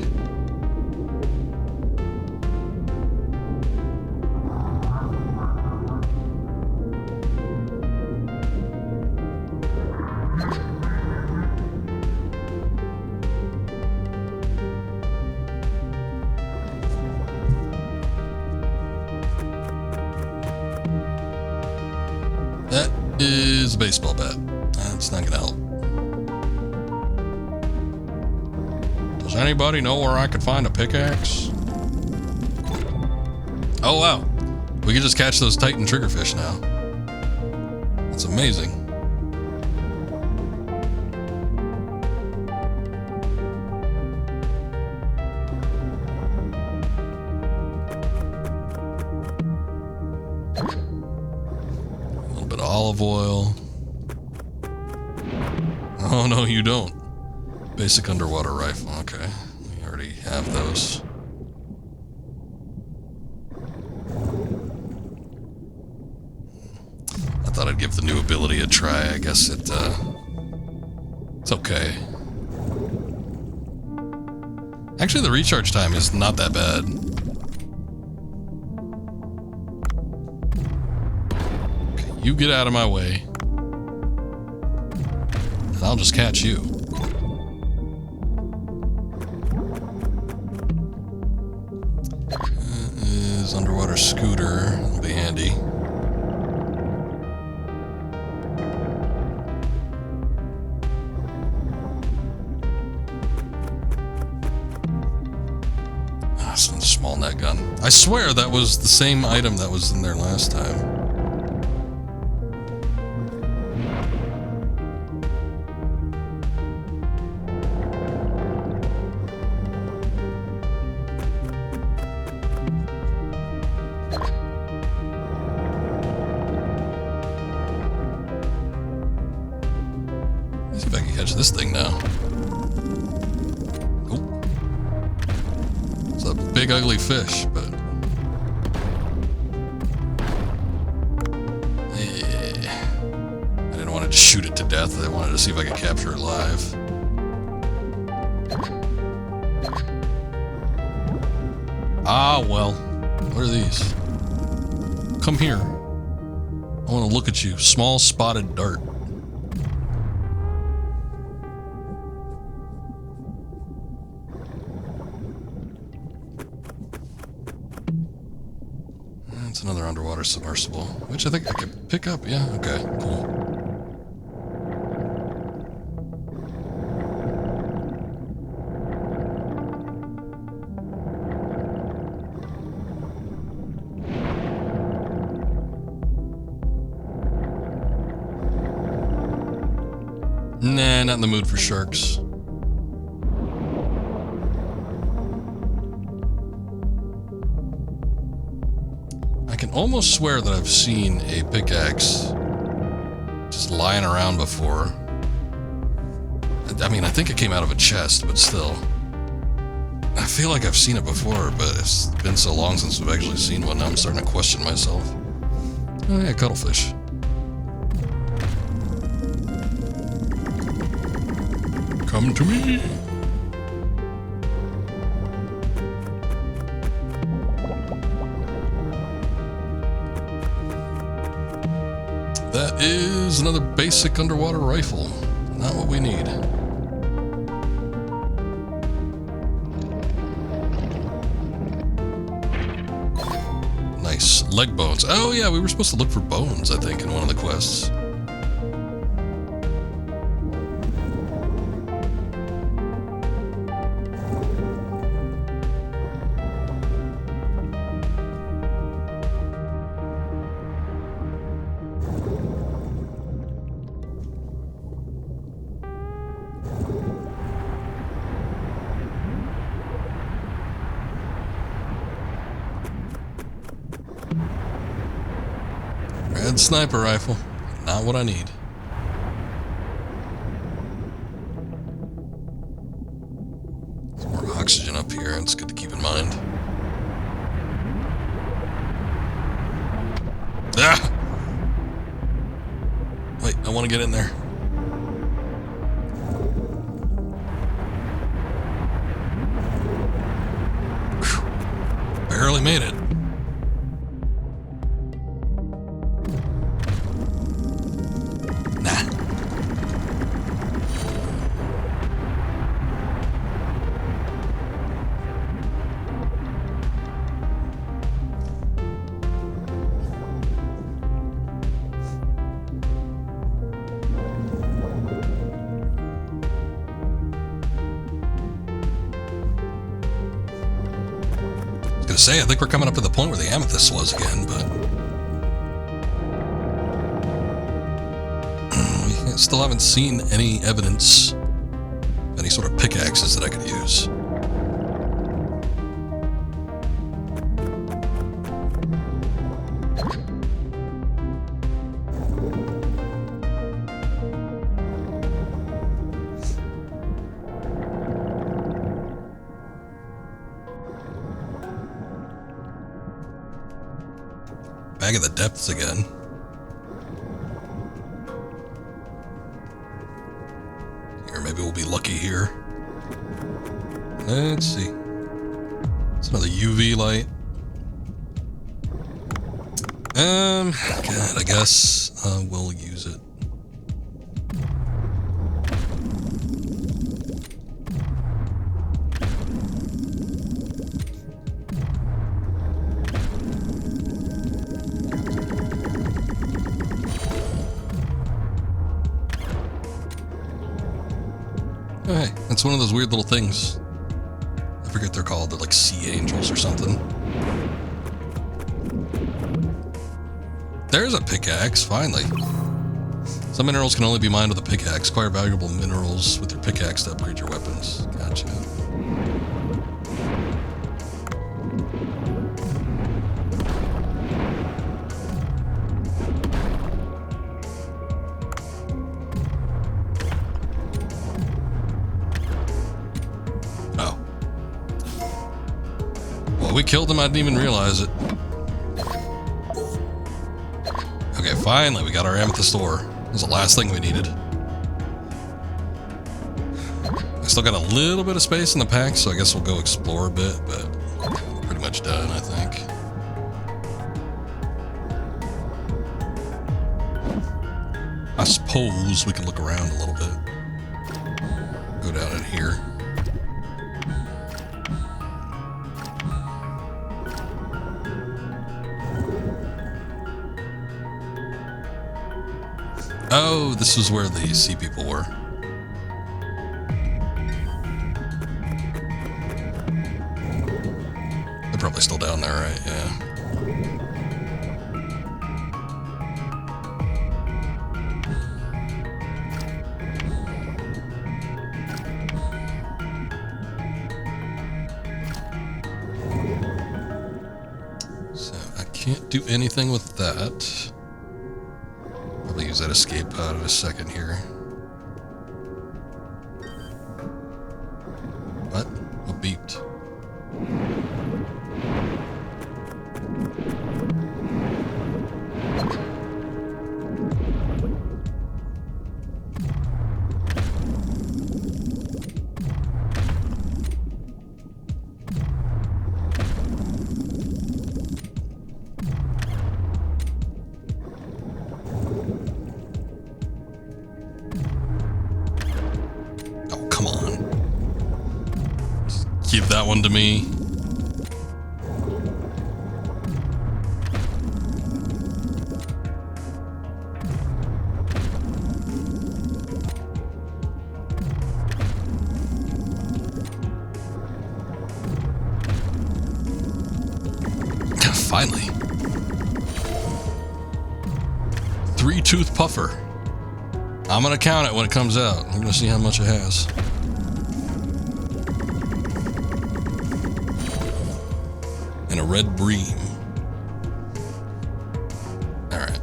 Is a baseball bat. That's not gonna help. Does anybody know where I could find a pickaxe? Oh wow, we can just catch those Titan triggerfish now. That's amazing. Olive oil. Oh no, you don't. Basic underwater rifle. Okay, we already have those. I thought I'd give the new ability a try. I guess it's okay. Actually, the recharge time is not that bad. You get out of my way, and I'll just catch you. Is underwater scooter. It'll be handy. That's a small net gun. I swear that was the same item that was in there last time. See if I can catch this thing now. Oh. It's a big ugly fish, but... yeah. I didn't want to just shoot it to death. I wanted to see if I could capture it live. Ah, well. What are these? Come here. I want to look at you. Small spotted dart. It's another underwater submersible, which I think I could pick up. Yeah, okay, cool. Nah, not in the mood for sharks. I can almost swear that I've seen a pickaxe just lying around before. I mean, I think it came out of a chest, but still. I feel like I've seen it before, but it's been so long since we've actually seen one, now I'm starting to question myself. Oh yeah, cuttlefish. Come to me. That is another basic underwater rifle. Not what we need. Nice. Leg bones. Oh yeah, we were supposed to look for bones, I think, in one of the quests. Red sniper rifle. Not what I need. Some more oxygen up here. It's good to keep in mind. Ah! Wait, I want to get in there. Whew. Barely made it. I think we're coming up to the point where the amethyst was again, but we still haven't seen any evidence of any sort of pickaxes that I could use. Bag of the depths again. Here, maybe we'll be lucky here. Let's see. It's another UV light. God, I guess we'll use it. Oh, hey, that's one of those weird little things. I forget what they're called. They're like sea angels or something. There's a pickaxe, finally. Some minerals can only be mined with a pickaxe. Acquire valuable minerals with your pickaxe to upgrade your weapons. Gotcha. We killed him, I didn't even realize it. Okay, finally, we got our amethyst ore. That was the last thing we needed. I still got a little bit of space in the pack, so I guess we'll go explore a bit, but we're pretty much done, I think. I suppose we can look around a little bit. Go down in here. Oh, this is where the sea people were. They're probably still down there, right? Yeah. So I can't do anything with that. Probably use that escape pod in a second here. What? What beeped? that one to me. Finally. 3-tooth puffer. I'm gonna count it when it comes out. I'm gonna see how much it has. And a red bream. Alright.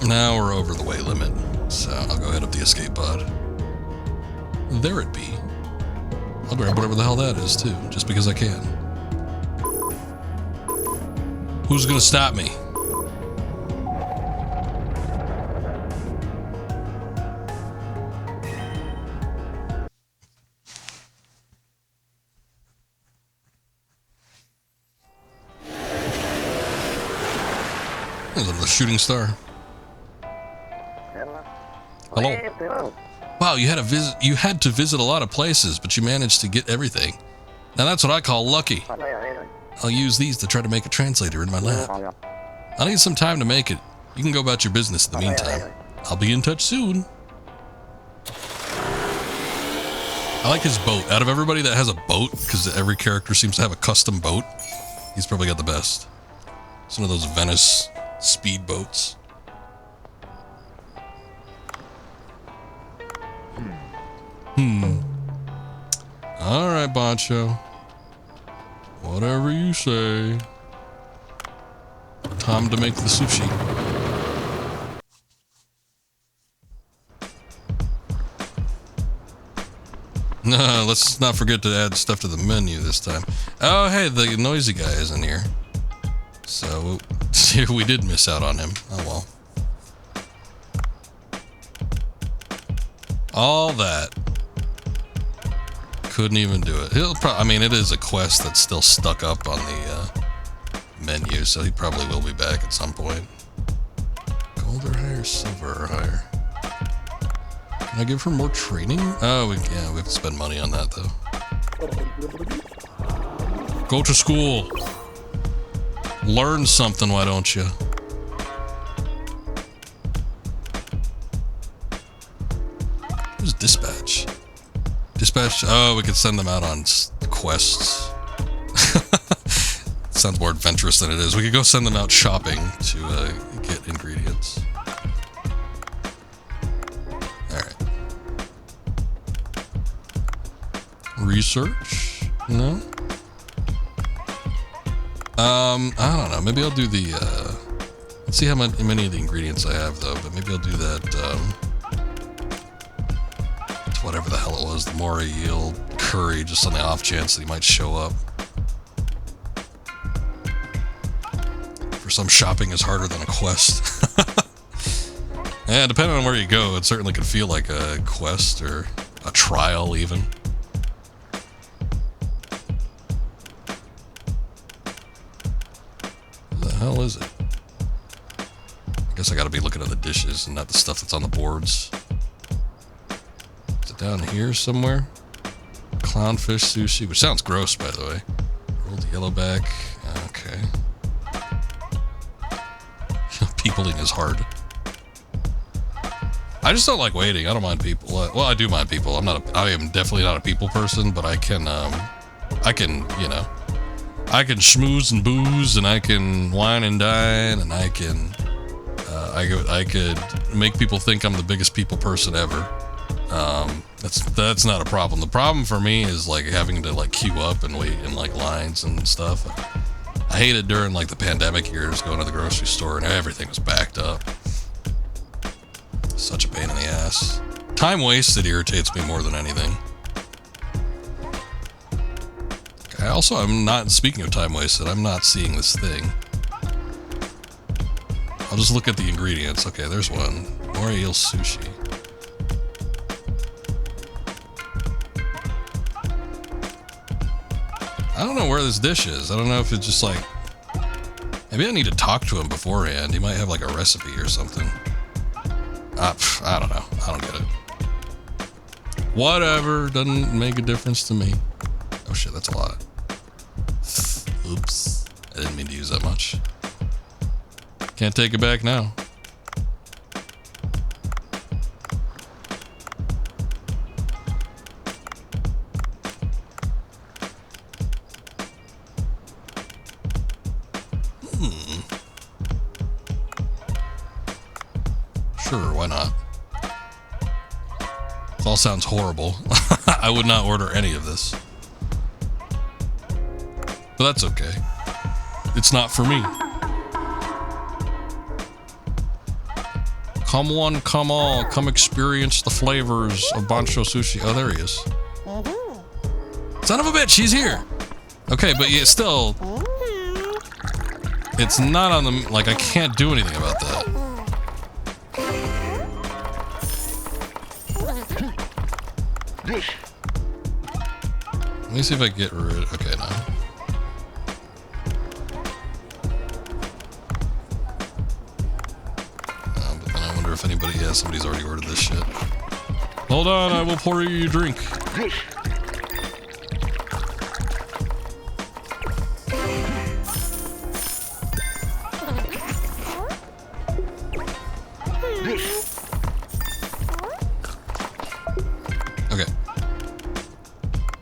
Now we're over the weight limit. So I'll go ahead up the escape pod. There it be. I'll grab whatever the hell that is too, just because I can. Who's gonna stop me? The shooting star. Hello. Wow, you had to visit a lot of places, but you managed to get everything. Now that's what I call lucky. I'll use these to try to make a translator in my lab. I'll need some time to make it. You can go about your business in the meantime. I'll be in touch soon. I like his boat. Out of everybody that has a boat, because every character seems to have a custom boat, he's probably got the best. It's one of those Venice speed boats. Alright, Bancho. Whatever you say. Time to make the sushi. No, let's not forget to add stuff to the menu this time. Oh, hey, the noisy guy is in here. So, we did miss out on him. Oh, well. All that. Couldn't even do it. I mean, it is a quest that's still stuck up on the menu, so he probably will be back at some point. Gold or higher, silver or higher. Can I give her more training? Oh, we have to spend money on that, though. Go to school. Learn something, why don't you? Who's dispatch? Dispatch, oh, we could send them out on quests. Sounds more adventurous than it is. We could go send them out shopping to get ingredients. Alright. Research? No? I don't know. Maybe I'll do the, let's see how many of the ingredients I have, though, but maybe I'll do that, whatever the hell it was, the moray eel curry, just on the off chance that he might show up. For some, shopping is harder than a quest. Yeah, depending on where you go, it certainly could feel like a quest or a trial even. What the hell is it? I guess I gotta be looking at the dishes and not the stuff that's on the boards. Down here somewhere. Clownfish sushi, which sounds gross, by the way. Rolled yellowback. Okay. Peopling is hard. I just don't like waiting. I don't mind people. Well, I do mind people. I am definitely not a people person, but I can, you know, I can schmooze and booze, and I can wine and dine, and I can, I could make people think I'm the biggest people person ever. That's not a problem. The problem for me is like having to like queue up and wait in like lines and stuff. I hate it during like the pandemic years, going to the grocery store and everything was backed up. Such a pain in the ass. Time wasted irritates me more than anything. I'm not, speaking of time wasted, I'm not seeing this thing. I'll just look at the ingredients. Okay, there's one. Moray eel sushi. I don't know where this dish is. I don't know if it's just like... Maybe I need to talk to him beforehand. He might have like a recipe or something. I don't know. I don't get it. Whatever. Doesn't make a difference to me. Oh shit, that's a lot. Oops. I didn't mean to use that much. Can't take it back now. Sure, why not? This all sounds horrible. I would not order any of this. But that's okay. It's not for me. Come one, come all. Come experience the flavors of Bancho Sushi. Oh, there he is. Son of a bitch, he's here. Okay, but yeah, still... It's not on the... Like, I can't do anything about that. Let me see if I can get rid... Okay, no. But then I wonder if anybody... Yeah, somebody's already ordered this shit. Hold on, I will pour you your drink. Okay.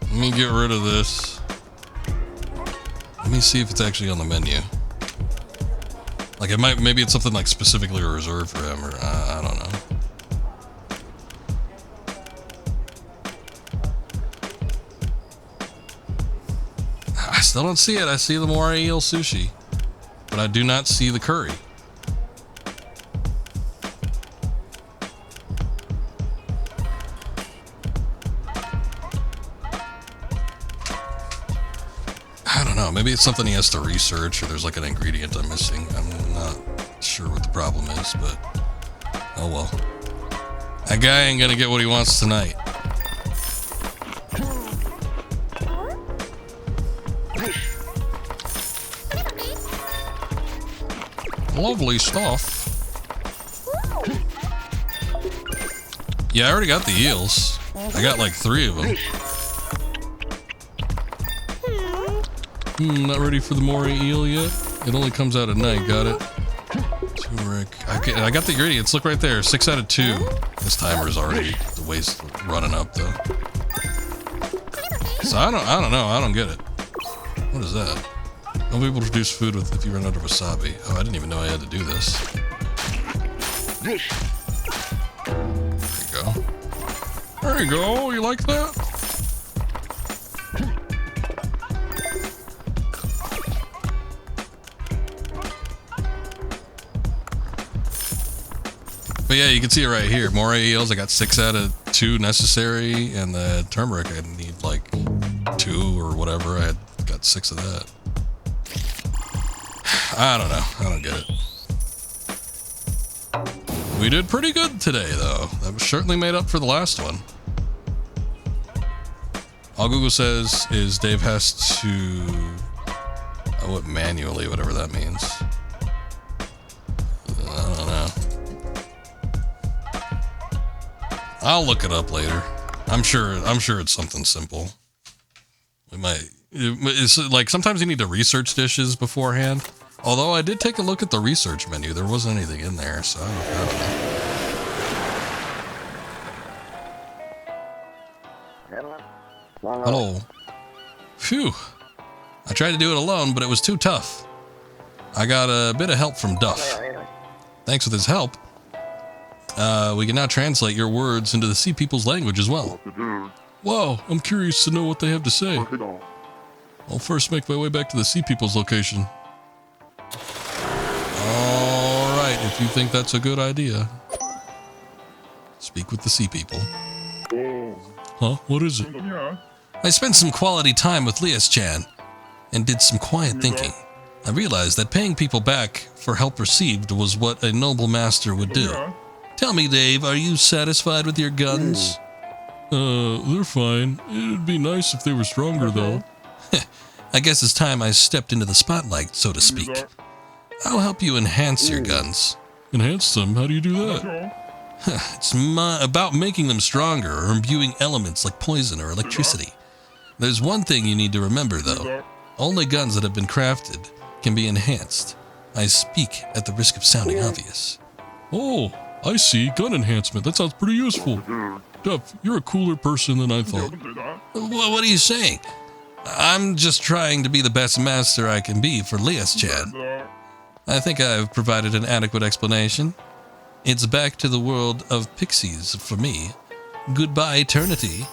Let me get rid of this. Let me see if it's actually on the menu. Like it might, maybe it's something like specifically reserved for him, or I don't know. I still don't see it. I see the moray eel sushi, but I do not see the curry. I don't know, maybe it's something he has to research, or there's like an ingredient I'm missing. I'm not sure what the problem is, but oh well. That guy ain't gonna get what he wants tonight. Lovely stuff. Yeah, I already got the eels. I got like 3 of them. Not ready for the moray eel yet? It only comes out at night, got it? Turmeric. I got the ingredients, look right there, 6 out of 2. This timer's already, the weight's running up though. So I don't know, I don't get it. What is that? I'll be able to produce food with if you run out of wasabi. Oh, I didn't even know I had to do this. There you go. There you go, you like that? But yeah, you can see it right here. Moray eels, I got 6 out of 2 necessary, and the turmeric, I need like 2 or whatever. I got 6 of that. I don't know. I don't get it. We did pretty good today, though. That was certainly made up for the last one. All Google says is Dave has to... Oh, what manually, whatever that means. I don't know. I'll look it up later. I'm sure it's something simple. We might... It's like sometimes you need to research dishes beforehand. Although I did take a look at the research menu. There wasn't anything in there, so I don't know. Hello. Phew. I tried to do it alone, but it was too tough. I got a bit of help from Duff. Thanks with his help, we can now translate your words into the Sea People's language as well. Wow, I'm curious to know what they have to say. I'll first make my way back to the Sea People's location. Alright, if you think that's a good idea. Speak with the Sea People. Huh? What is it? I spent some quality time with Lias-chan and did some quiet thinking. I realized that paying people back for help received was what a noble master would do. Tell me, Dave, are you satisfied with your guns? They're fine. It'd be nice if they were stronger, though. I guess it's time I stepped into the spotlight, so to speak. I'll help you enhance your guns. Enhance them? How do you do that? It's about making them stronger or imbuing elements like poison or electricity. There's one thing you need to remember, though. Only guns that have been crafted can be enhanced. I speak at the risk of sounding obvious. Oh, I see. Gun enhancement. That sounds pretty useful. Duff, you're a cooler person than I thought. What are you saying? I'm just trying to be the best master I can be for Lias-chan. I think I've provided an adequate explanation. It's back to the world of pixies for me. Goodbye, eternity.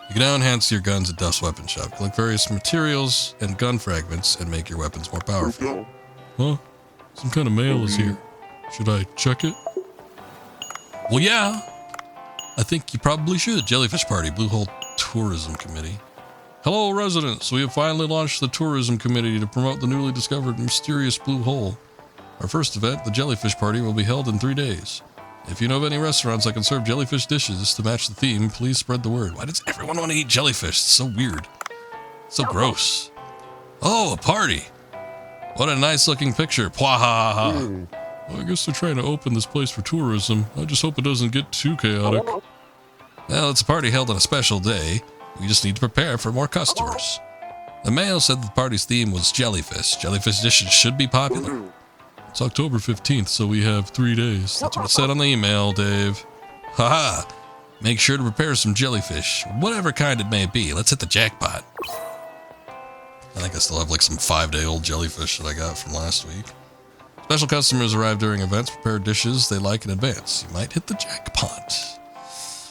You can now enhance your guns at Duff's Weapon Shop. Collect various materials and gun fragments and make your weapons more powerful. Huh? Some kind of mail is here. Should I check it? Well, yeah. I think you probably should. Jellyfish Party, Blue Hole Tourism Committee. Hello, residents. We have finally launched the Tourism Committee to promote the newly discovered mysterious Blue Hole. Our first event, the Jellyfish Party, will be held in 3 days. If you know of any restaurants that can serve jellyfish dishes to match the theme, please spread the word. Why does everyone want to eat jellyfish? It's so weird. So gross. Oh, a party. What a nice looking picture. Pwah ha ha ha. Well, I guess they're trying to open this place for tourism. I just hope it doesn't get too chaotic. Well, it's a party held on a special day. We just need to prepare for more customers. The mail said the party's theme was jellyfish. Jellyfish dishes should be popular. It's October 15th, so we have 3 days. That's what it said on the email, Dave. Haha! Make sure to prepare some jellyfish, whatever kind it may be. Let's hit the jackpot. I think I still have like some 5-day-old jellyfish that I got from last week. Special customers arrive during events, prepare dishes they like in advance. You might hit the jackpot.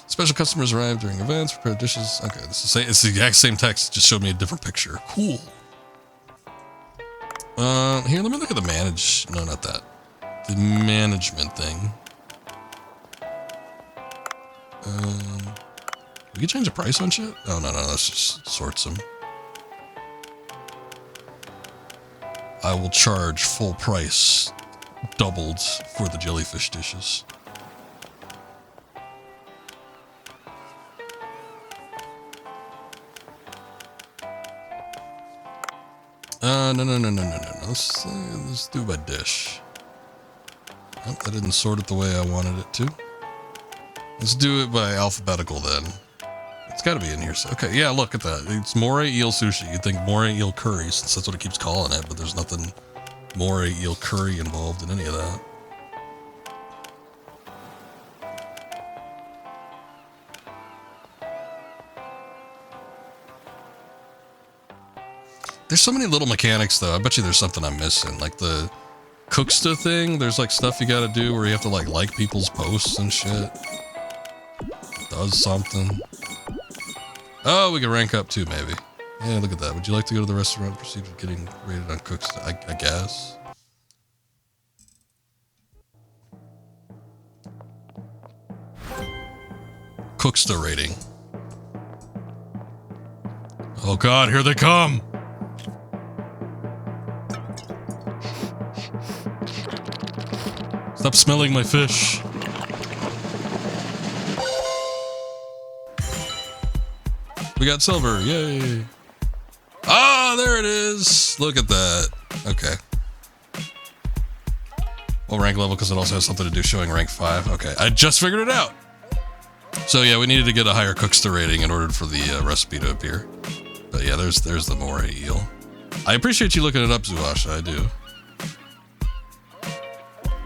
Special customers arrive during events, prepare dishes. Okay, it's the exact same text, just showed me a different picture. Cool. Here, let me look at the no, not that. The management thing. We can change the price on shit? Oh, no, let's just sort some. I will charge full price, doubled for the jellyfish dishes. No. Let's do by dish. Oh, that didn't sort it the way I wanted it to. Let's do it by alphabetical then. It's got to be in here. Okay, yeah, look at that. It's moray eel sushi. You'd think moray eel curry, since that's what it keeps calling it, but there's nothing moray eel curry involved in any of that. There's so many little mechanics, though. I bet you there's something I'm missing. Like the Cooksta thing, there's like stuff you gotta do where you have to like people's posts and shit. Does something. Oh, we can rank up too, maybe. Yeah, look at that. Would you like to go to the restaurant and proceed with getting rated on Cooksta? I guess. Cooksta rating. Oh god, here they come! Stop smelling my fish. We got silver, yay. Ah, there it is. Look at that. Okay. Well, rank level, because it also has something to do showing rank 5. Okay, I just figured it out. So yeah, we needed to get a higher Cooksta rating in order for the recipe to appear. But yeah, there's the moray eel. I appreciate you looking it up, Zuasha, I do.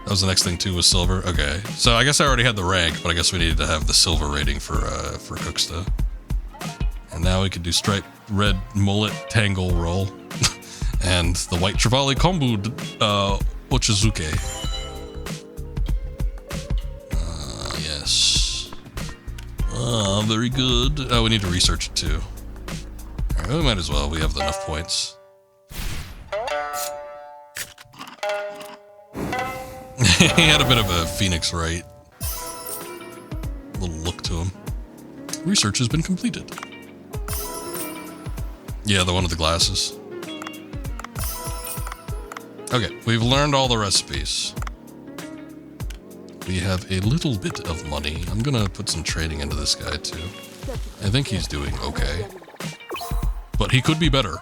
That was the next thing too, was silver. Okay, so I guess I already had the rank, but I guess we needed to have the silver rating for Cooksta. And now we can do striped red mullet tangle roll and the white trevally kombu ochazuke. Yes. Very good. Oh, we need to research it too. All right, we might as well. We have enough points. He had a bit of a Phoenix Wright little look to him. Research has been completed. Yeah, the one with the glasses. Okay, we've learned all the recipes. We have a little bit of money. I'm gonna put some trading into this guy too. I think he's doing okay. But he could be better.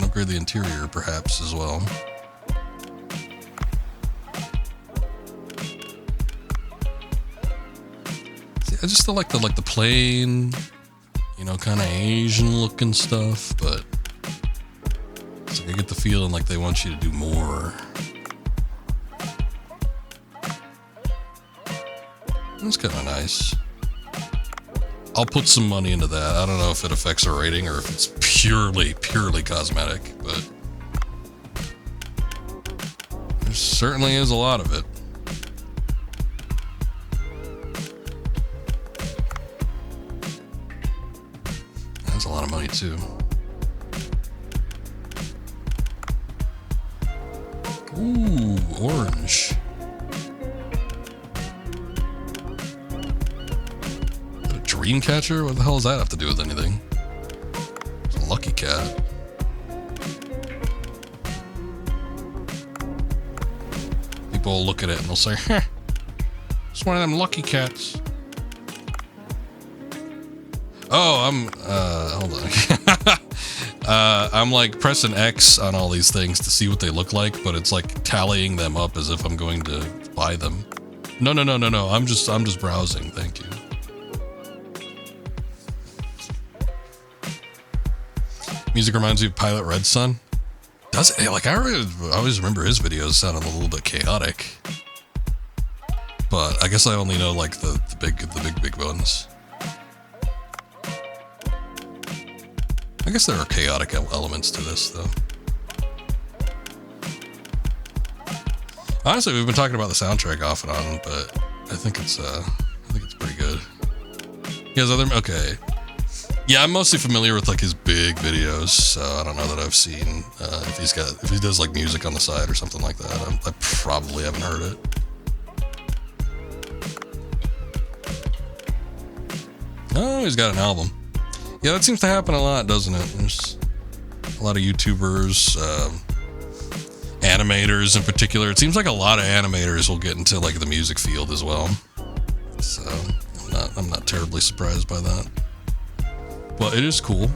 can upgrade the interior perhaps as well. See, I just still like the plain, you know, kind of Asian looking stuff, but it's like I get the feeling like they want you to do more. That's kind of nice. I'll put some money into that. I don't know if it affects our rating or if it's purely cosmetic, but there certainly is a lot of it. That's a lot of money too. Ooh, orange. Dream catcher? What the hell does that have to do with anything? It's a lucky cat. People will look at it and they'll say, "Huh, it's one of them lucky cats." Oh, hold on. I'm like pressing X on all these things to see what they look like, but it's like tallying them up as if I'm going to buy them. No. I'm just browsing. Thank you. Music reminds me of Pilot Red Sun. Does it? Like I always remember his videos sounding a little bit chaotic, but I guess I only know like the big ones. I guess there are chaotic elements to this though. Honestly, we've been talking about the soundtrack off and on, but I think it's pretty good. He has okay. Yeah, I'm mostly familiar with like his big videos, so I don't know that I've seen if he does like music on the side or something like that. I probably haven't heard it. Oh, he's got an album. Yeah, that seems to happen a lot, doesn't it? There's a lot of YouTubers, animators in particular. It seems like a lot of animators will get into like the music field as well. So I'm not terribly surprised by that. Well, it is cool.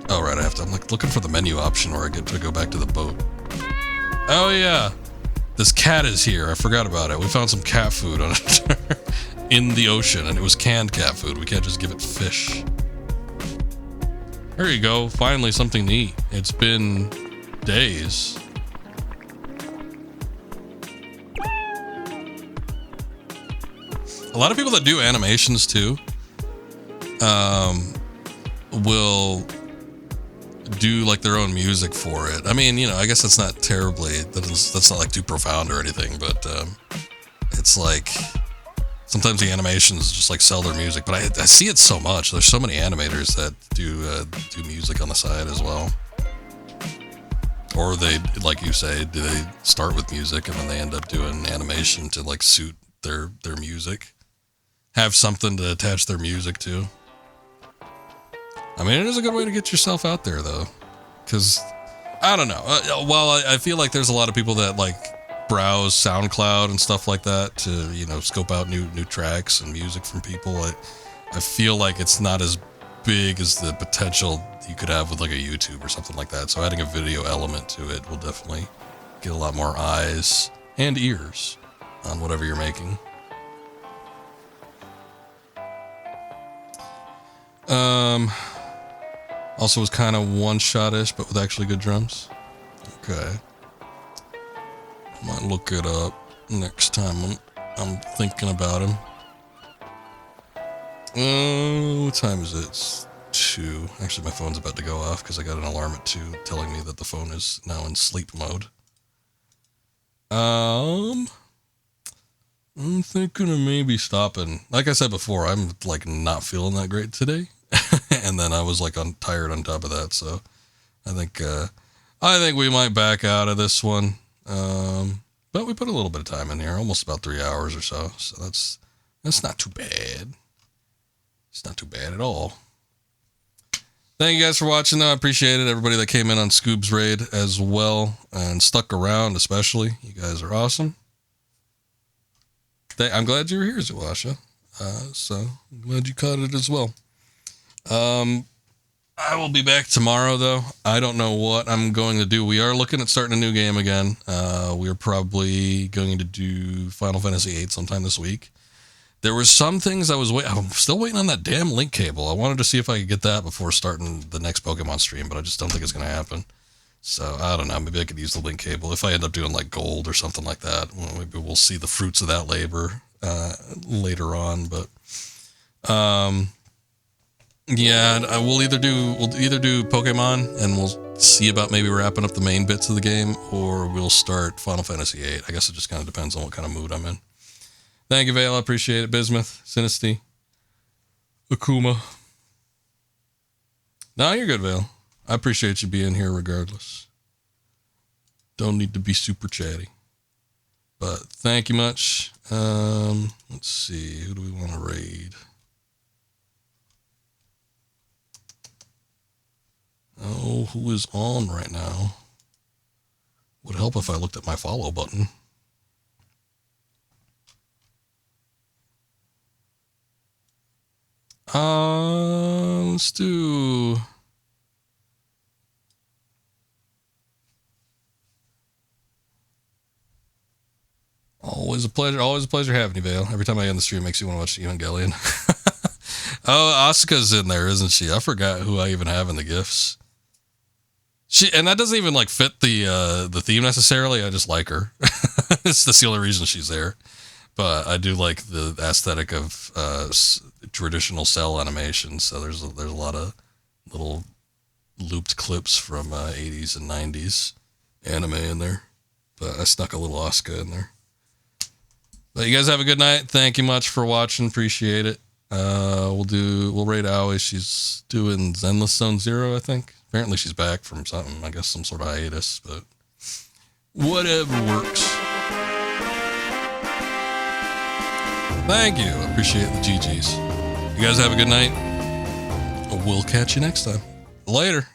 Oh, right, I'm like looking for the menu option where I get to go back to the boat. Oh, yeah. This cat is here. I forgot about it. We found some cat food on it in the ocean, and it was canned cat food. We can't just give it fish. There you go. Finally, something to eat. It's been days. A lot of people that do animations, too, will do like their own music for it. I mean, you know, I guess that's not that's not like too profound or anything, but it's like sometimes the animations just like sell their music, but I see it so much. There's so many animators that do music on the side as well. Or they, like you say, do they start with music and then they end up doing animation to like suit their music, have something to attach their music to. I mean, it is a good way to get yourself out there, though, because I don't know. I feel like there's a lot of people that like browse SoundCloud and stuff like that to, you know, scope out new tracks and music from people. I feel like it's not as big as the potential you could have with like a YouTube or something like that. So adding a video element to it will definitely get a lot more eyes and ears on whatever you're making. Also was kind of one-shot-ish, but with actually good drums. Okay. Might look it up next time I'm thinking about him. What time is it? It's 2. Actually, my phone's about to go off because I got an alarm at 2 telling me that the phone is now in sleep mode. I'm thinking of maybe stopping. Like I said before, I'm like not feeling that great today. And then I was like tired on top of that, so I think we might back out of this one. But we put a little bit of time in here, almost about 3 hours or so. So that's not too bad. It's not too bad at all. Thank you guys for watching, though. I appreciate it. Everybody that came in on Scoob's raid as well and stuck around, especially. You guys are awesome. I'm glad you were here, Zawasha. So I'm glad you caught it as well. I will be back tomorrow, though. I don't know what I'm going to do. We are looking at starting a new game again. We are probably going to do Final Fantasy VIII sometime this week. There were some things I'm still waiting on that damn link cable. I wanted to see if I could get that before starting the next Pokemon stream, but I just don't think it's going to happen. So, I don't know. Maybe I could use the link cable. If I end up doing like gold or something like that, well, maybe we'll see the fruits of that labor later on. But, yeah, we'll either do Pokemon and we'll see about maybe wrapping up the main bits of the game, or we'll start Final Fantasy VIII. I guess it just kind of depends on what kind of mood I'm in. Thank you, Vale. I appreciate it. Bismuth, Sinisty, Akuma. No, you're good, Vale. I appreciate you being here regardless. Don't need to be super chatty. But thank you much. Let's see. Who do we want to raid? Oh, who is on right now? Would help if I looked at my follow button. Let's do... Always a pleasure having you, Vale. Every time I end the stream, it makes you want to watch Evangelion. Oh, Asuka's in there, isn't she? I forgot who I even have in the gifts. And that doesn't even like fit the theme necessarily. I just like her. That's the only reason she's there. But I do like the aesthetic of traditional cell animation. So there's a lot of little looped clips from 80s and 90s anime in there. But I snuck a little Asuka in there. But you guys have a good night. Thank you much for watching. Appreciate it. We'll raid Aoi. She's doing Zenless Zone Zero, I think. Apparently she's back from something, I guess some sort of hiatus, but whatever works. Thank you. I appreciate the GGs. You guys have a good night. We'll catch you next time. Later.